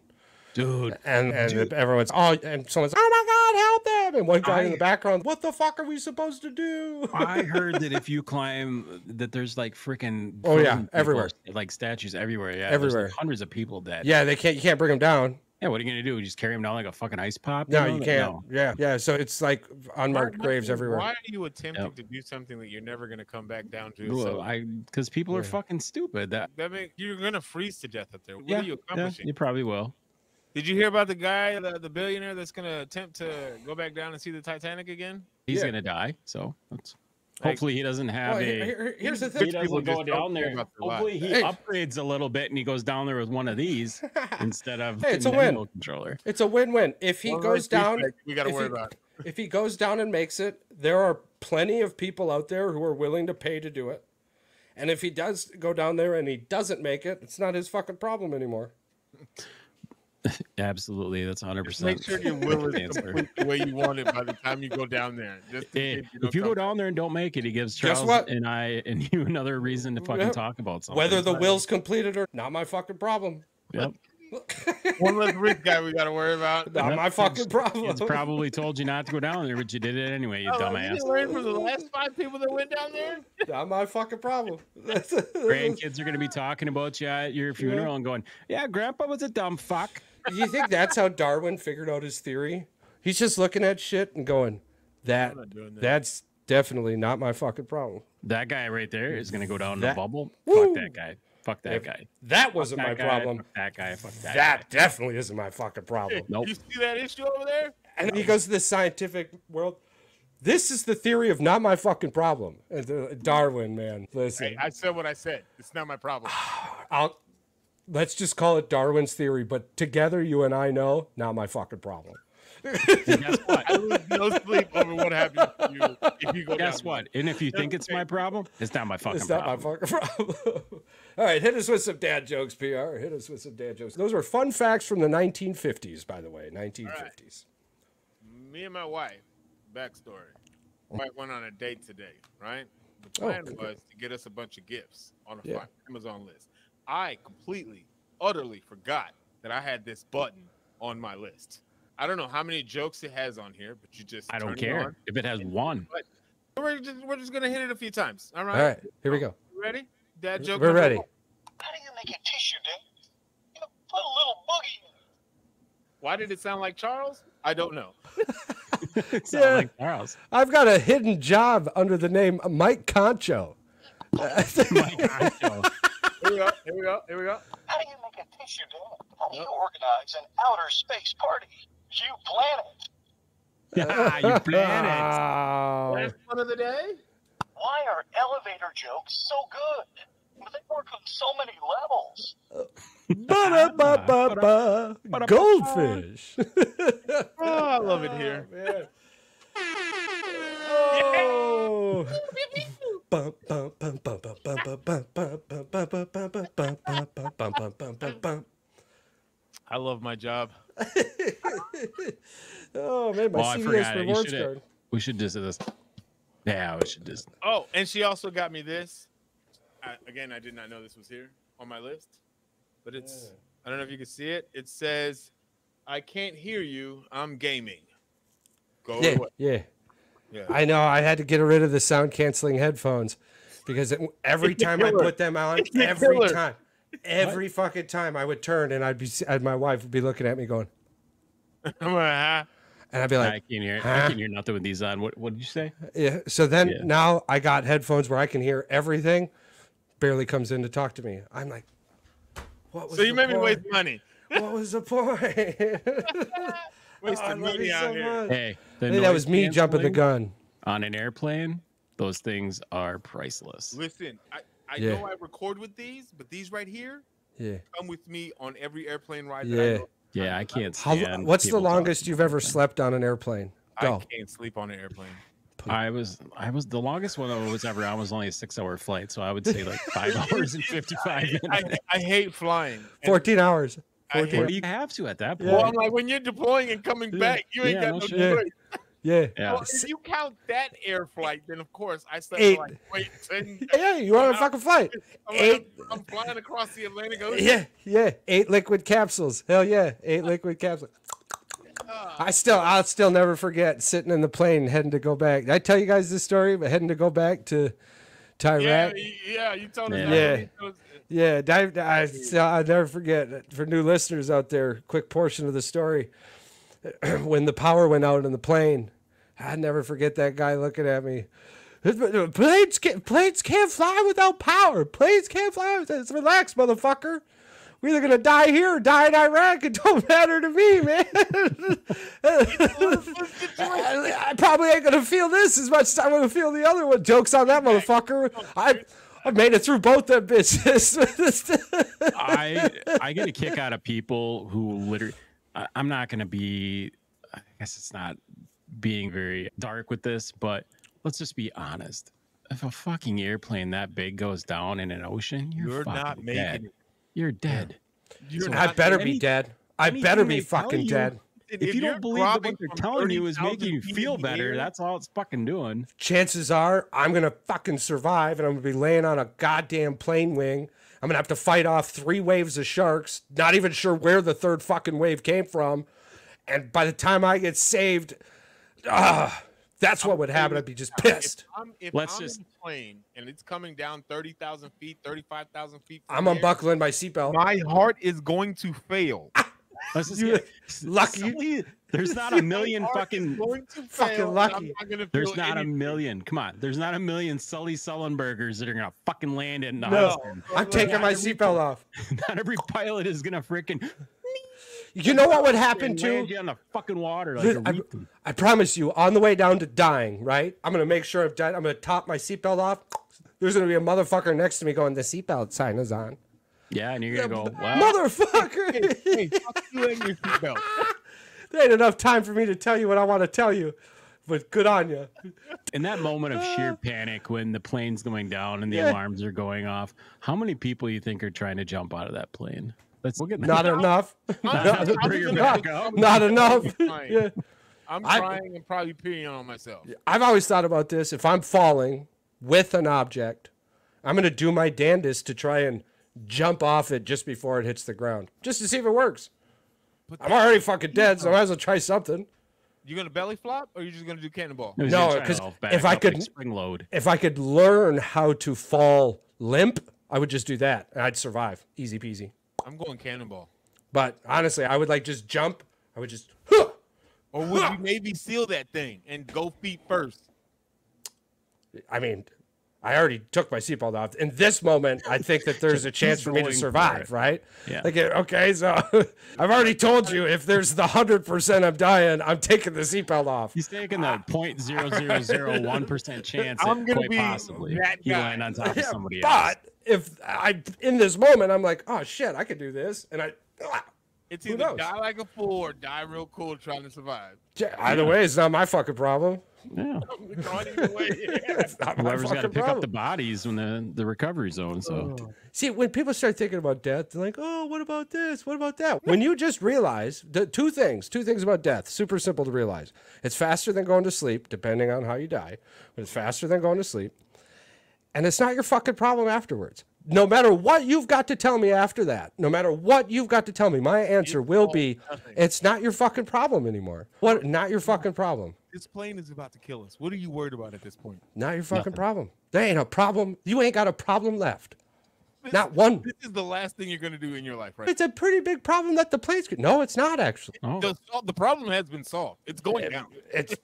Speaker 3: Dude.
Speaker 4: And everyone's, and someone's, oh my God, help them. And one guy in the background, what the fuck are we supposed to do?
Speaker 3: I heard that if you climb, that there's like freaking
Speaker 4: everywhere,
Speaker 3: like statues everywhere. Yeah,
Speaker 4: everywhere.
Speaker 3: Like hundreds of people dead.
Speaker 4: Yeah, you can't bring them down.
Speaker 3: Yeah, what are you gonna do? Just carry them down like a fucking ice pop?
Speaker 4: No, you can't. No. Yeah. So it's like unmarked graves everywhere.
Speaker 5: Why are you attempting to do something that you're never gonna come back down to?
Speaker 3: Well, because people are fucking stupid.
Speaker 5: You're gonna freeze to death up there. What are you accomplishing?
Speaker 3: You probably will.
Speaker 5: Did you hear about the guy, the billionaire that's going to attempt to go back down and see the Titanic again?
Speaker 3: He's going to die. So hopefully he doesn't have
Speaker 4: here's the thing.
Speaker 3: He doesn't go down there. Hopefully he upgrades a little bit and he goes down there with one of these instead of
Speaker 4: it's a win. Controller. It's a win-win. If he goes down,
Speaker 5: we got to worry about it.
Speaker 4: If he goes down and makes it, there are plenty of people out there who are willing to pay to do it. And if he does go down there and he doesn't make it, it's not his fucking problem anymore.
Speaker 3: Absolutely, that's 100%.
Speaker 5: Make sure your will is complete the way you want it by the time you go down there.
Speaker 3: If you go down there and don't make it, he gives Charles and I and you another reason to fucking talk about something.
Speaker 4: Whether the will's completed or not, my fucking problem.
Speaker 3: Yep.
Speaker 5: One less rich guy we got to worry about.
Speaker 4: Not my fucking problem.
Speaker 3: It's probably told you not to go down there, but you did it anyway, you dumbass.
Speaker 5: You learned from the last 5 people that went down there?
Speaker 4: Not my fucking problem.
Speaker 3: Grandkids are going to be talking about you at your funeral and going, yeah, Grandpa was a dumb fuck.
Speaker 4: You think that's how Darwin figured out his theory? He's just looking at shit and going, That
Speaker 5: I'm not doing that.
Speaker 4: that's definitely not my fucking problem.
Speaker 3: That guy right there is gonna go down the
Speaker 4: That-
Speaker 3: bubble.
Speaker 4: Woo!
Speaker 3: Fuck that guy. Fuck that guy.
Speaker 4: That wasn't
Speaker 3: Fuck
Speaker 4: my
Speaker 3: that guy,
Speaker 4: problem.
Speaker 3: Fuck that guy. Fuck that
Speaker 4: That
Speaker 3: guy.
Speaker 4: definitely isn't my fucking problem.
Speaker 3: Nope.
Speaker 5: You see that issue over there?
Speaker 4: And he goes to the scientific world. This is the theory of not my fucking problem. Darwin, man, listen.
Speaker 5: Hey, I said what I said. It's not my problem.
Speaker 4: Let's just call it Darwin's theory. But together, you and I know, not my fucking problem.
Speaker 3: And guess what?
Speaker 5: I lose no sleep over what happens to you if you go
Speaker 3: Guess
Speaker 5: down
Speaker 3: what? And if you think it's my problem, it's not my fucking
Speaker 4: It's not
Speaker 3: problem.
Speaker 4: my fucking problem. All right, hit us with some dad jokes, PR. Hit us with some dad jokes. Those were fun facts from the 1950s, by the way. 1950s.
Speaker 5: Me and my wife, backstory. My wife went on a date today, right? The plan was to get us a bunch of gifts on a Amazon list. I completely, utterly forgot that I had this button on my list. I don't know how many jokes it has on here, but you just
Speaker 3: I don't
Speaker 5: turn it
Speaker 3: care
Speaker 5: on.
Speaker 3: if it has one.
Speaker 5: But we're just gonna hit it a few times. All right.
Speaker 4: All right, here we go.
Speaker 5: You ready? Dad joke.
Speaker 4: We're
Speaker 5: number
Speaker 4: ready.
Speaker 5: one.
Speaker 6: How do you make a tissue, Dad? You put a little boogie in it.
Speaker 5: Why did it sound like Charles? I don't know.
Speaker 3: It's
Speaker 4: Yeah.
Speaker 3: not like Charles.
Speaker 4: I've got a hidden job under the name Mike Concho.
Speaker 3: My God, Joe.
Speaker 5: Here we go. Here we go. Here we go.
Speaker 6: How do you make a tissue, Dad? How do you organize an outer space party? You plan it.
Speaker 3: Yeah, you plan it.
Speaker 4: Oh.
Speaker 5: Last one of the day.
Speaker 6: Why are elevator jokes so good? They work on so many levels.
Speaker 4: Ba-da-ba-ba-ba. Goldfish.
Speaker 5: Oh, I love it here.
Speaker 4: Man. Oh. Bum, bum, bum, bum, bum, bum, bum, bum, bum, bum, bum, bum, bum, bum, bum, bum, bum, bum, bum, bum.
Speaker 5: I love my job.
Speaker 4: Oh man, my
Speaker 3: Well, I
Speaker 4: CVS
Speaker 3: forgot it.
Speaker 4: rewards card.
Speaker 3: We should just do this. Yeah, we should just.
Speaker 5: Oh, and she also got me this. Again, I did not know this was here on my list, but it's. I don't know if you can see it. It says, "I can't hear you. I'm gaming." Go
Speaker 4: Yeah,
Speaker 5: away.
Speaker 4: yeah.
Speaker 5: Yeah.
Speaker 4: I know. I had to get rid of the sound canceling headphones because every time I put them on, every fucking time I would turn and my wife would be looking at me going,
Speaker 5: I'm like,
Speaker 4: and I'd be
Speaker 3: I
Speaker 4: like,
Speaker 3: can't hear.
Speaker 4: huh?
Speaker 3: I can't hear nothing with these on. What did you say?
Speaker 4: yeah. So then
Speaker 3: Yeah.
Speaker 4: now I got headphones where I can hear everything. Barely comes in to talk to me. I'm like, what was
Speaker 5: So you
Speaker 4: the
Speaker 5: made me
Speaker 4: point?
Speaker 5: waste money.
Speaker 4: What was the point?
Speaker 5: Wasted
Speaker 4: I love
Speaker 5: money
Speaker 4: you
Speaker 5: out
Speaker 4: so
Speaker 5: here.
Speaker 4: much.
Speaker 3: Hey,
Speaker 4: I think that was me jumping the gun.
Speaker 3: on an airplane. Those things are priceless.
Speaker 5: Listen, I
Speaker 4: Yeah.
Speaker 5: know I record with these, but these right here
Speaker 4: Yeah.
Speaker 5: come with me on every airplane ride.
Speaker 4: Yeah.
Speaker 5: That I go.
Speaker 3: Yeah, I can't
Speaker 4: How,
Speaker 3: stand.
Speaker 4: what's the
Speaker 3: people talking.
Speaker 4: longest you've ever slept on an airplane? Go.
Speaker 5: I can't sleep on an airplane.
Speaker 3: I was the longest one I was ever on was only a 6-hour flight, so I would say like 5 hours and 55 minutes.
Speaker 5: I hate flying. And
Speaker 4: 14 hours.
Speaker 5: I hate-
Speaker 3: What do you have to at that point?
Speaker 5: Well, I'm like, when you're deploying and coming back, you ain't
Speaker 3: Yeah,
Speaker 5: got
Speaker 3: no
Speaker 5: no
Speaker 3: shit.
Speaker 5: choice.
Speaker 4: Yeah.
Speaker 3: Yeah.
Speaker 5: Well, if you count that air flight, then of course I slept
Speaker 4: 8.
Speaker 5: for like wait 10.
Speaker 4: Yeah, you want a fucking flight?
Speaker 5: I'm,
Speaker 4: 8.
Speaker 5: I'm flying across the Atlantic Ocean.
Speaker 4: Yeah, yeah. 8 liquid capsules. Hell yeah, 8 liquid capsules. I'll still never forget sitting in the plane heading to go back. Did I tell you guys this story? But heading to go back to Iraq.
Speaker 5: Yeah, you told us.
Speaker 3: Yeah.
Speaker 5: that.
Speaker 4: Yeah. I'll never forget. For new listeners out there, quick portion of the story. When the power went out in the plane, I'd never forget that guy looking at me. Planes can't fly without power. Planes can't fly without. Relax, motherfucker. We're either gonna die here or die in Iraq. It don't matter to me, man. I probably ain't gonna feel this as much as I'm gonna feel the other one. Jokes on that motherfucker. I made it through both them bitches.
Speaker 3: I get a kick out of people who literally. I'm not gonna be. I guess it's not being very dark with this, but let's just be honest. If a fucking airplane that big goes down in an ocean, you're
Speaker 5: You're not
Speaker 3: fucking
Speaker 5: making
Speaker 3: dead.
Speaker 5: it.
Speaker 3: You're dead.
Speaker 5: You're
Speaker 4: I
Speaker 5: not
Speaker 4: better
Speaker 5: making
Speaker 4: be dead. I
Speaker 3: anything
Speaker 4: better
Speaker 3: they
Speaker 4: be
Speaker 3: tell
Speaker 4: fucking
Speaker 3: you-
Speaker 4: dead.
Speaker 5: it.
Speaker 3: If you
Speaker 5: you're
Speaker 3: don't believe that
Speaker 5: dropping
Speaker 3: what they're
Speaker 5: from
Speaker 3: telling you is
Speaker 5: 30,000
Speaker 3: making you
Speaker 5: feet
Speaker 3: feel
Speaker 5: in the
Speaker 3: better,
Speaker 5: air,
Speaker 3: that's all it's fucking doing.
Speaker 4: Chances are I'm gonna fucking survive, and I'm gonna be laying on a goddamn plane wing. I'm gonna have to fight off 3 waves of sharks. Not even sure where the 3rd fucking wave came from. And by the time I get saved, that's what would happen. I'd be just pissed.
Speaker 5: If
Speaker 3: Let's
Speaker 5: I'm
Speaker 3: just-
Speaker 5: in a plane and it's coming down 30,000 feet, 35,000 feet.
Speaker 4: I'm
Speaker 5: from the air,
Speaker 4: unbuckling my seatbelt.
Speaker 5: My heart is going to fail.
Speaker 3: Let's just
Speaker 4: You-
Speaker 3: get,
Speaker 4: lucky-
Speaker 3: somebody, There's not a million fucking
Speaker 4: lucky.
Speaker 3: There's not a million. Come on. There's not a million Sully Sullenbergers that are gonna fucking land in the
Speaker 4: No,
Speaker 3: Hudson.
Speaker 4: I'm taking my seatbelt off.
Speaker 3: Not every pilot is gonna freaking.
Speaker 4: You know what would happen
Speaker 3: land
Speaker 4: too?
Speaker 3: you on the fucking water like a
Speaker 4: I promise you, on the way down to dying, right? I'm gonna make sure I'm dead. I'm gonna top my seatbelt off. There's gonna be a motherfucker next to me going, "The seatbelt sign is on."
Speaker 3: Yeah, and you're gonna go, wow.
Speaker 4: Motherfucker!
Speaker 5: Hey, fuck you and your seatbelt.
Speaker 4: There ain't enough time for me to tell you what I want to tell you, but good on you.
Speaker 3: In that moment of sheer panic when the plane's going down and the alarms are going off, how many people you think are trying to jump out of that plane? We'll get
Speaker 4: Not enough.
Speaker 3: Not
Speaker 4: Not enough. Yeah.
Speaker 5: I'm crying and probably peeing on myself.
Speaker 4: I've always thought about this. If I'm falling with an object, I'm going to do my damnedest to try and jump off it just before it hits the ground, just to see if it works. I'm already fucking dead, so I might as well try something.
Speaker 5: You gonna belly flop, or you just gonna do cannonball?
Speaker 4: No, because if I could
Speaker 3: spring load,
Speaker 4: if I could learn how to fall limp, I would just do that, and I'd survive, easy peasy.
Speaker 5: I'm going cannonball.
Speaker 4: But honestly, I would like just jump. I would just, huh!
Speaker 5: Or would you maybe seal that thing and go feet first?
Speaker 4: I mean, I already took my seatbelt off. In this moment, I think that there's a chance for me to survive, right?
Speaker 3: Yeah.
Speaker 4: Like, okay, so I've already told you if there's the 100% I'm dying, I'm taking the seatbelt off.
Speaker 3: He's taking the 0.0001% chance
Speaker 5: I'm
Speaker 3: that
Speaker 5: gonna
Speaker 3: quite
Speaker 5: be
Speaker 3: possibly
Speaker 5: that
Speaker 3: he
Speaker 5: guy.
Speaker 3: land on top of somebody
Speaker 4: But
Speaker 3: else.
Speaker 4: if I, in this moment, I'm like, oh shit, I could do this, and
Speaker 5: It's
Speaker 4: Who
Speaker 5: either
Speaker 4: knows?
Speaker 5: die like a fool or die real cool trying to survive.
Speaker 4: either way, it's not my fucking problem.
Speaker 3: Yeah.
Speaker 5: I'm going either way.
Speaker 4: It's not my
Speaker 3: Whoever's got to
Speaker 4: fucking
Speaker 3: pick up
Speaker 4: problem.
Speaker 3: the bodies when the recovery zone. So
Speaker 4: See, when people start thinking about death, they're like, oh, what about this? What about that? When you just realize the two things about death, super simple to realize. It's faster than going to sleep, depending on how you die, but it's faster than going to sleep. And it's not your fucking problem afterwards. No matter what you've got to tell me after that, no matter what you've got to tell me, my answer will be, it's not your fucking problem anymore. What? Not your fucking problem.
Speaker 5: This plane is about to kill us. What are you worried about at this point?
Speaker 4: Not your fucking problem. There ain't a problem. You ain't got a problem left. Not one.
Speaker 5: This is the last thing you're going to do in your life, right?
Speaker 4: It's a pretty big problem that the plane's... No, it's not actually.
Speaker 3: oh.
Speaker 5: The problem has been solved. It's going down.
Speaker 4: It's...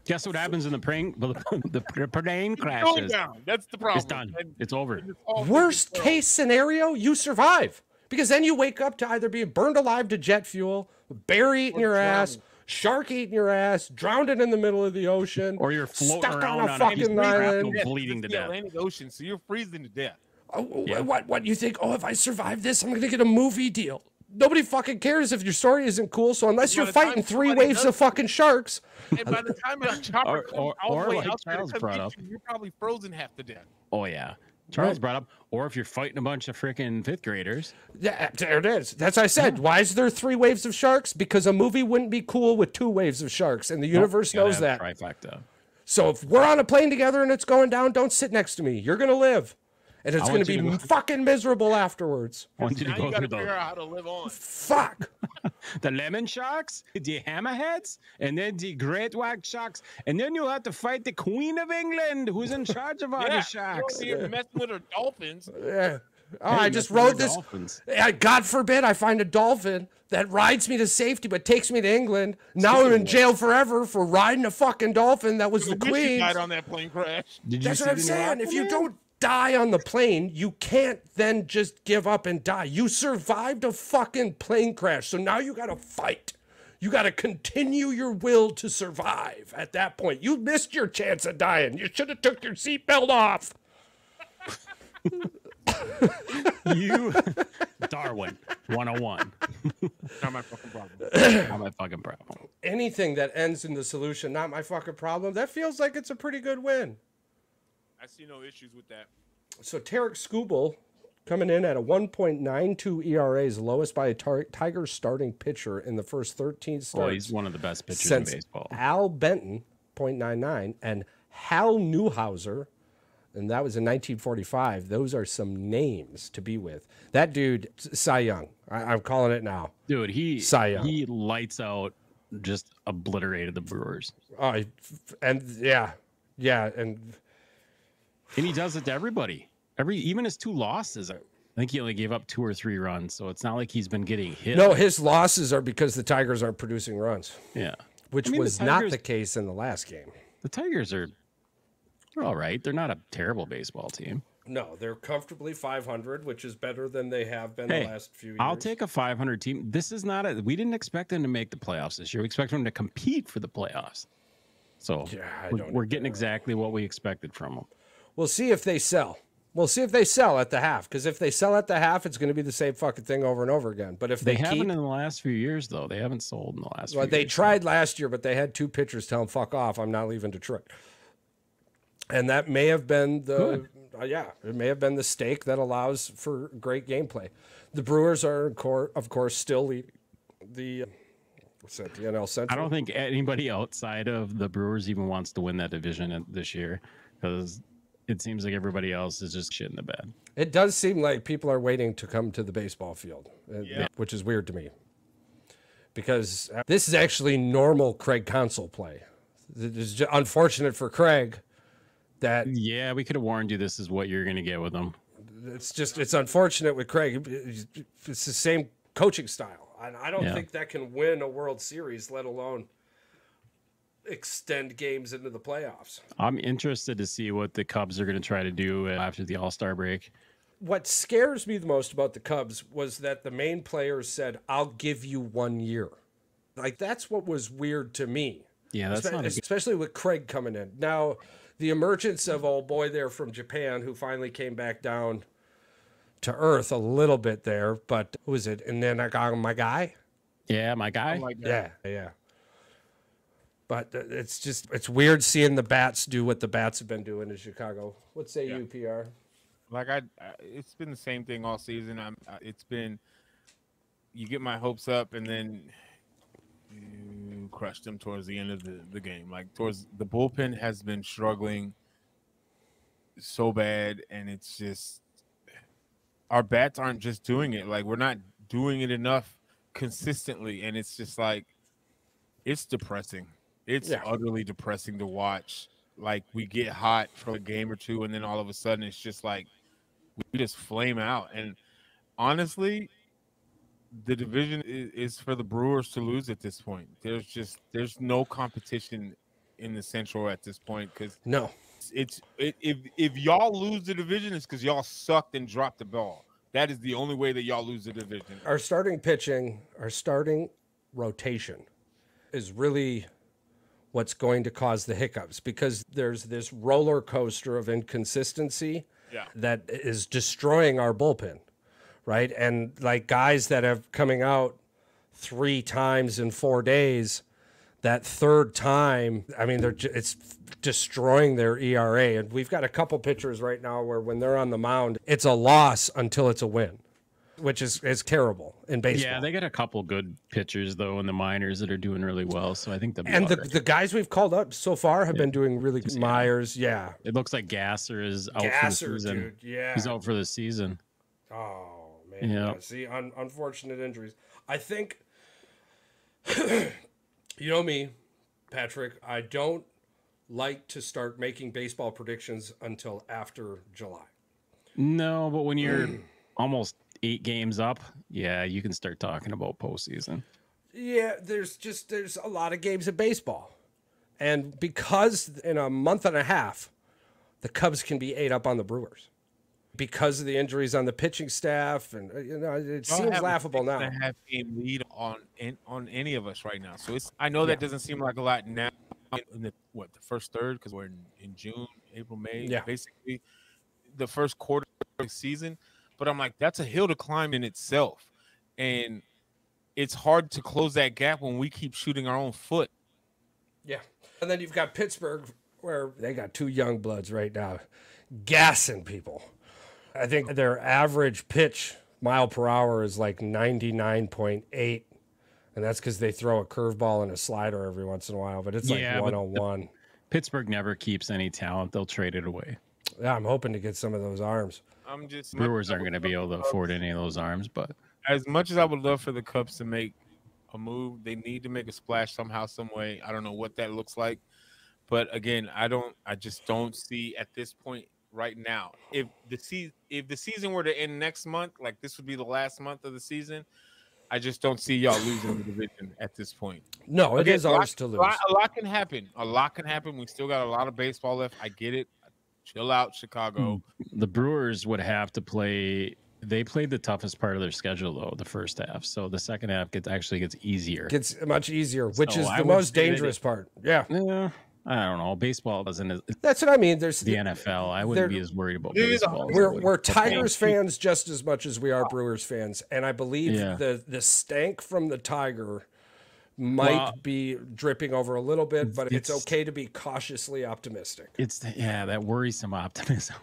Speaker 3: Guess what happens in the plane? The plane
Speaker 5: It's going
Speaker 3: crashes.
Speaker 5: down. That's the problem.
Speaker 3: It's done.
Speaker 5: And
Speaker 3: It's over.
Speaker 5: it's all
Speaker 4: Worst
Speaker 5: taken care of.
Speaker 4: case scenario, you survive. Because then you wake up to either being burned alive to jet fuel, bear eating your ass, shark eating your ass, drowned in the middle of the ocean,
Speaker 3: Or you're floating
Speaker 4: stuck
Speaker 3: around
Speaker 4: on a
Speaker 3: on a
Speaker 4: fucking
Speaker 3: piece of crap
Speaker 4: island.
Speaker 3: and bleeding to
Speaker 5: It's the
Speaker 3: death.
Speaker 5: Atlantic Ocean, so you're freezing to death.
Speaker 4: Oh,
Speaker 3: Yeah.
Speaker 4: What you think? Oh, if I survive this, I'm gonna get a movie deal. Nobody fucking cares if your story isn't cool. So unless
Speaker 5: By
Speaker 4: you're
Speaker 5: the time
Speaker 4: fighting three
Speaker 5: somebody
Speaker 4: waves
Speaker 5: does
Speaker 4: of fucking sharks,
Speaker 5: And by the time a chopper comes all
Speaker 3: or
Speaker 5: the way
Speaker 3: like
Speaker 5: out there to
Speaker 3: Charles
Speaker 5: come
Speaker 3: brought
Speaker 5: get
Speaker 3: up.
Speaker 5: you, you're probably frozen half to death.
Speaker 3: Oh yeah. Charles brought up, or if you're fighting a bunch of freaking fifth graders.
Speaker 4: yeah, there it is. That's what I said. Why is there three waves of sharks? Because a movie wouldn't be cool with two waves of sharks, and the universe
Speaker 3: Gotta
Speaker 4: knows
Speaker 3: have
Speaker 4: that.
Speaker 3: trifecta.
Speaker 4: So if we're on a plane together and it's going down, don't sit next to me. You're gonna live, and it's
Speaker 3: I
Speaker 4: gonna
Speaker 3: want
Speaker 4: be
Speaker 3: you to-
Speaker 4: fucking miserable afterwards.
Speaker 3: I want you to
Speaker 5: Now
Speaker 3: go
Speaker 5: you got to
Speaker 3: through
Speaker 5: figure
Speaker 3: the,
Speaker 5: out how to live on.
Speaker 4: Fuck.
Speaker 3: the lemon sharks, the hammerheads, and then the great white sharks, and then you'll have to fight the Queen of England, who's in charge of all the sharks.
Speaker 5: You're messing with her dolphins.
Speaker 4: Yeah. Oh,
Speaker 3: Hey,
Speaker 4: I just
Speaker 3: messing with
Speaker 4: wrote this.
Speaker 3: dolphins.
Speaker 4: God forbid I find a dolphin that rides me to safety but takes me to England. Now I'm in jail forever for riding a fucking dolphin that was the
Speaker 5: I wish you
Speaker 4: Queen's.
Speaker 5: died on that plane crash.
Speaker 3: Did you
Speaker 4: That's
Speaker 3: see
Speaker 4: what I'm
Speaker 3: the new
Speaker 4: saying. If you
Speaker 3: Aquaman?
Speaker 4: don't die on the plane, you can't then just give up and die. You survived a fucking plane crash, so now you gotta fight. You gotta continue your will to survive at that point. You missed your chance of dying. You should have took your seatbelt off.
Speaker 3: You, Darwin, 101.
Speaker 5: Not my fucking problem.
Speaker 3: Not my fucking problem.
Speaker 4: Anything that ends in the solution, not my fucking problem, that feels like it's a pretty good win.
Speaker 5: I see no issues with that.
Speaker 4: So Tarek Skubal coming in at a 1.92 ERA is lowest by a Tigers starting pitcher in the first 13 starts.
Speaker 3: Oh, he's one of the best pitchers
Speaker 4: since
Speaker 3: in baseball.
Speaker 4: Al Benton, 0.99, and Hal Newhouser, and that was in 1945. Those are some names to be with. That dude, Cy Young. I'm calling it now.
Speaker 3: Dude,
Speaker 4: Cy Young.
Speaker 3: he lights out, just obliterated the Brewers.
Speaker 4: Oh, and yeah, and
Speaker 3: And he does it to everybody. Even his two losses, I think he only gave up 2 or 3 runs, so it's not like he's been getting hit.
Speaker 4: No, his losses are because the Tigers aren't producing runs.
Speaker 3: Yeah.
Speaker 4: Which was not the case in the last game.
Speaker 3: The Tigers they're all right. They're not a terrible baseball team.
Speaker 4: No, they're comfortably 500, which is better than they have been the last few years.
Speaker 3: I'll take a 500 team. This is not we didn't expect them to make the playoffs this year. We expect them to compete for the playoffs. So we're getting exactly what we expected from them.
Speaker 4: We'll see if they sell. We'll see if they sell at the half, because if they sell at the half, it's going to be the same fucking thing over and over again. But if they
Speaker 3: haven't in the last few years, though, they haven't sold in the last. Well,
Speaker 4: they tried last year, but they had 2 pitchers tell them "fuck off, I'm not leaving Detroit," and that may have been the it may have been the stake that allows for great gameplay. The Brewers are, of course, still leading the what's that, the NL Central.
Speaker 3: I don't think anybody outside of the Brewers even wants to win that division this year, because it seems like everybody else is just shit in the bed.
Speaker 4: It does seem like people are waiting to come to the baseball field, which is weird to me, because this is actually normal Craig Counsell play. It's just unfortunate for Craig that...
Speaker 3: Yeah, we could have warned you this is what you're going to get with him.
Speaker 4: It's unfortunate with Craig. It's the same coaching style. I don't think that can win a World Series, let alone extend games into the playoffs.
Speaker 3: I'm interested to see what the Cubs are going to try to do after the All-Star break.
Speaker 4: What scares me the most about the Cubs was that the main players said, "I'll give you 1 year." Like, that's what was weird to me.
Speaker 3: Yeah, that's not
Speaker 4: especially with Craig coming in. Now, the emergence of old boy there from Japan, who finally came back down to earth a little bit there, but who is it? And then I got my guy.
Speaker 3: Yeah, my guy.
Speaker 4: Yeah. But it's weird seeing the bats do what the bats have been doing in Chicago. What say you, PR?
Speaker 5: Like it's been the same thing all season. It's been, you get my hopes up and then you crush them towards the end of the game. Like, towards the bullpen has been struggling so bad, and it's just our bats aren't just doing it. Like, we're not doing it enough consistently, and it's just like, it's depressing. It's utterly depressing to watch. Like, we get hot for a game or two, and then all of a sudden it's just like we just flame out. And honestly, the division is for the Brewers to lose at this point. There's no competition in the Central at this point, because if y'all lose the division, it's because y'all sucked and dropped the ball. That is the only way that y'all lose the division.
Speaker 4: Our starting pitching, our starting rotation is really what's going to cause the hiccups, because there's this roller coaster of inconsistency that is destroying our bullpen, right? And like guys that have coming out 3 times in 4 days, that third time, I mean, it's destroying their ERA. And we've got a couple pitchers right now where when they're on the mound, it's a loss until it's a win, which is terrible in baseball.
Speaker 3: Yeah, they got a couple good pitchers, though, in the minors that are doing really well. So I think
Speaker 4: the guys we've called up so far have been doing really good. Myers,
Speaker 3: It looks like Gasser is out for the season.
Speaker 4: Dude, yeah.
Speaker 3: He's out for the season.
Speaker 4: Oh, man.
Speaker 3: Yeah.
Speaker 4: See, unfortunate injuries. I think, you know me, Patrick, I don't like to start making baseball predictions until after July.
Speaker 3: No, but when you're almost 8 games up, you can start talking about postseason.
Speaker 4: Yeah, there's a lot of games of baseball. And because in a month and a half, the Cubs can be 8 up on the Brewers because of the injuries on the pitching staff. And, it seems laughable now.
Speaker 5: Don't have a lead on any of us right now. So I know that doesn't seem like a lot now in the first third, because we're in June, April, May, basically the first quarter of the season. But I'm like, that's a hill to climb in itself. And it's hard to close that gap when we keep shooting our own foot.
Speaker 4: Yeah. And then you've got Pittsburgh, where they got 2 young bloods right now gassing people. I think their average pitch mile per hour is like 99.8. And that's because they throw a curveball and a slider every once in a while. But it's like 101.
Speaker 3: Pittsburgh never keeps any talent. They'll trade it away.
Speaker 4: Yeah, I'm hoping to get some of those arms.
Speaker 3: Brewers aren't going to be able to afford any of those arms, but
Speaker 5: as much as I would love for the Cubs to make a move, they need to make a splash somehow, some way. I don't know what that looks like, but again, I just don't see at this point right now. If the season were to end next month, like this would be the last month of the season, I just don't see y'all losing the division at this point.
Speaker 4: No, it is ours to lose.
Speaker 5: A lot can happen. A lot can happen. We still got a lot of baseball left. I get it. Chill out, Chicago.
Speaker 3: The Brewers would have to play. They played the toughest part of their schedule though, the first half. So the second half gets easier.
Speaker 4: Gets much easier, which
Speaker 3: So
Speaker 4: is
Speaker 3: I
Speaker 4: the
Speaker 3: would
Speaker 4: most
Speaker 3: say that
Speaker 4: dangerous part. Yeah.
Speaker 3: Yeah, I don't know. Baseball doesn't.
Speaker 4: That's what I mean. There's
Speaker 3: The NFL. I wouldn't be as worried about
Speaker 5: Dude,
Speaker 3: baseball.
Speaker 4: we're Tigers fans just as much as we are Brewers fans, and I believe the stank from the Tiger might be dripping over a little bit, but it's okay to be cautiously optimistic.
Speaker 3: It's that worrisome optimism.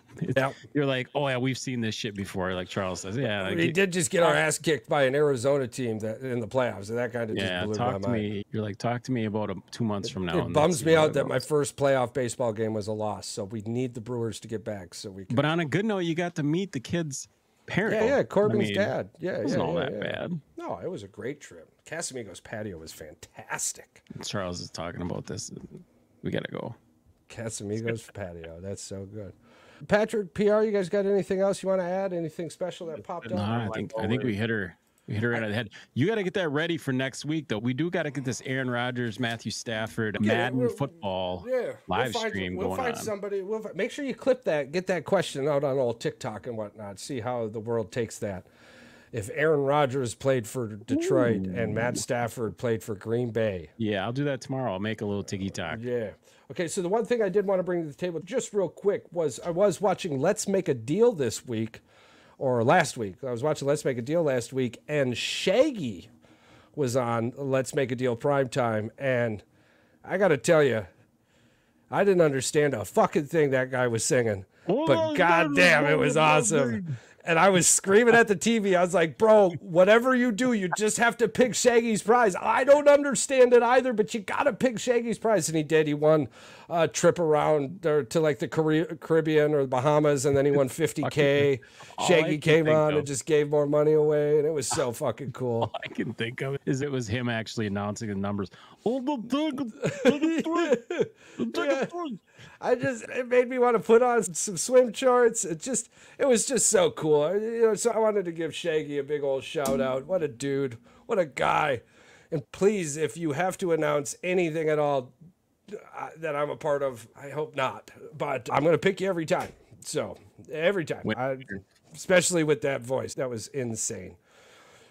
Speaker 3: You're like, oh yeah, we've seen this shit before. Like Charles says,
Speaker 4: We did just get our ass kicked by an Arizona team that in the playoffs, and that kind of just blew my mind.
Speaker 3: Talk to me. You're like, talk to me about 2 months from now.
Speaker 4: It bums me out that my first playoff baseball game was a loss, so we need the Brewers to get back so we can.
Speaker 3: But on a good note, you got to meet the kids' parents.
Speaker 4: Yeah, Corbin's dad. Yeah,
Speaker 3: it wasn't all that bad.
Speaker 4: No, it was a great trip. Casamigos patio was fantastic.
Speaker 3: Charles is talking about this. We gotta go.
Speaker 4: Casamigos patio. That's so good. Patrick, PR, you guys got anything else you want to add? Anything special that popped up?
Speaker 3: No, I think we hit her. We hit her right on the head. You got to get that ready for next week, though. We do got to get this Aaron Rodgers, Matthew Stafford, Madden football live stream going on. We'll find somebody.
Speaker 4: Make sure you clip that. Get that question out on old TikTok and whatnot. See how the world takes that. If Aaron Rodgers played for Detroit and Matt Stafford played for Green Bay.
Speaker 3: Yeah, I'll do that tomorrow. I'll make a little tiki-talk.
Speaker 4: Yeah. Okay, so the one thing I did want to bring to the table just real quick was I was watching Let's Make a Deal this week, or last week. I was watching Let's Make a Deal last week, and Shaggy was on Let's Make a Deal primetime, and I got to tell you, I didn't understand a fucking thing that guy was singing, but goddamn, it was awesome. And I was screaming at the TV. I was like, bro, whatever you do, you just have to pick Shaggy's prize. I don't understand it either, but you got to pick Shaggy's prize. And he did. He won a trip around to like the Caribbean or the Bahamas, and then he won $50K. Shaggy came on and just gave more money away, and it was so fucking cool.
Speaker 3: All I can think of is it was him actually announcing the numbers.
Speaker 4: It made me want to put on some swim shorts. It was just so cool. So I wanted to give Shaggy a big old shout out. What a dude. What a guy. And please, if you have to announce anything at all that I'm a part of, I hope not. But I'm going to pick you every time. So every time, especially with that voice. That was insane.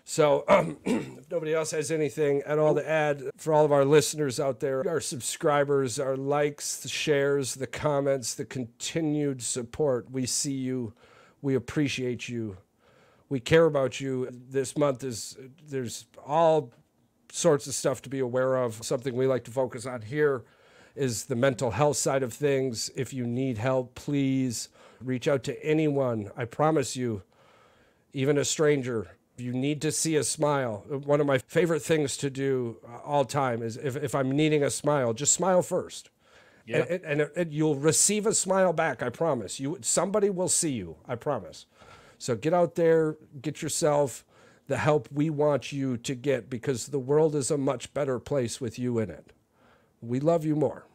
Speaker 4: So if nobody else has anything at all to add, for all of our listeners out there, our subscribers, our likes, the shares, the comments, the continued support, we see you. We appreciate you. We care about you. This month there's all sorts of stuff to be aware of. Something we like to focus on here is the mental health side of things. If you need help, please reach out to anyone. I promise you, even a stranger. You need to see a smile. One of my favorite things to do all time is if I'm needing a smile, just smile first. Yeah. And you'll receive a smile back, I promise. Somebody will see you, I promise. So get out there, get yourself the help we want you to get, because the world is a much better place with you in it. We love you more.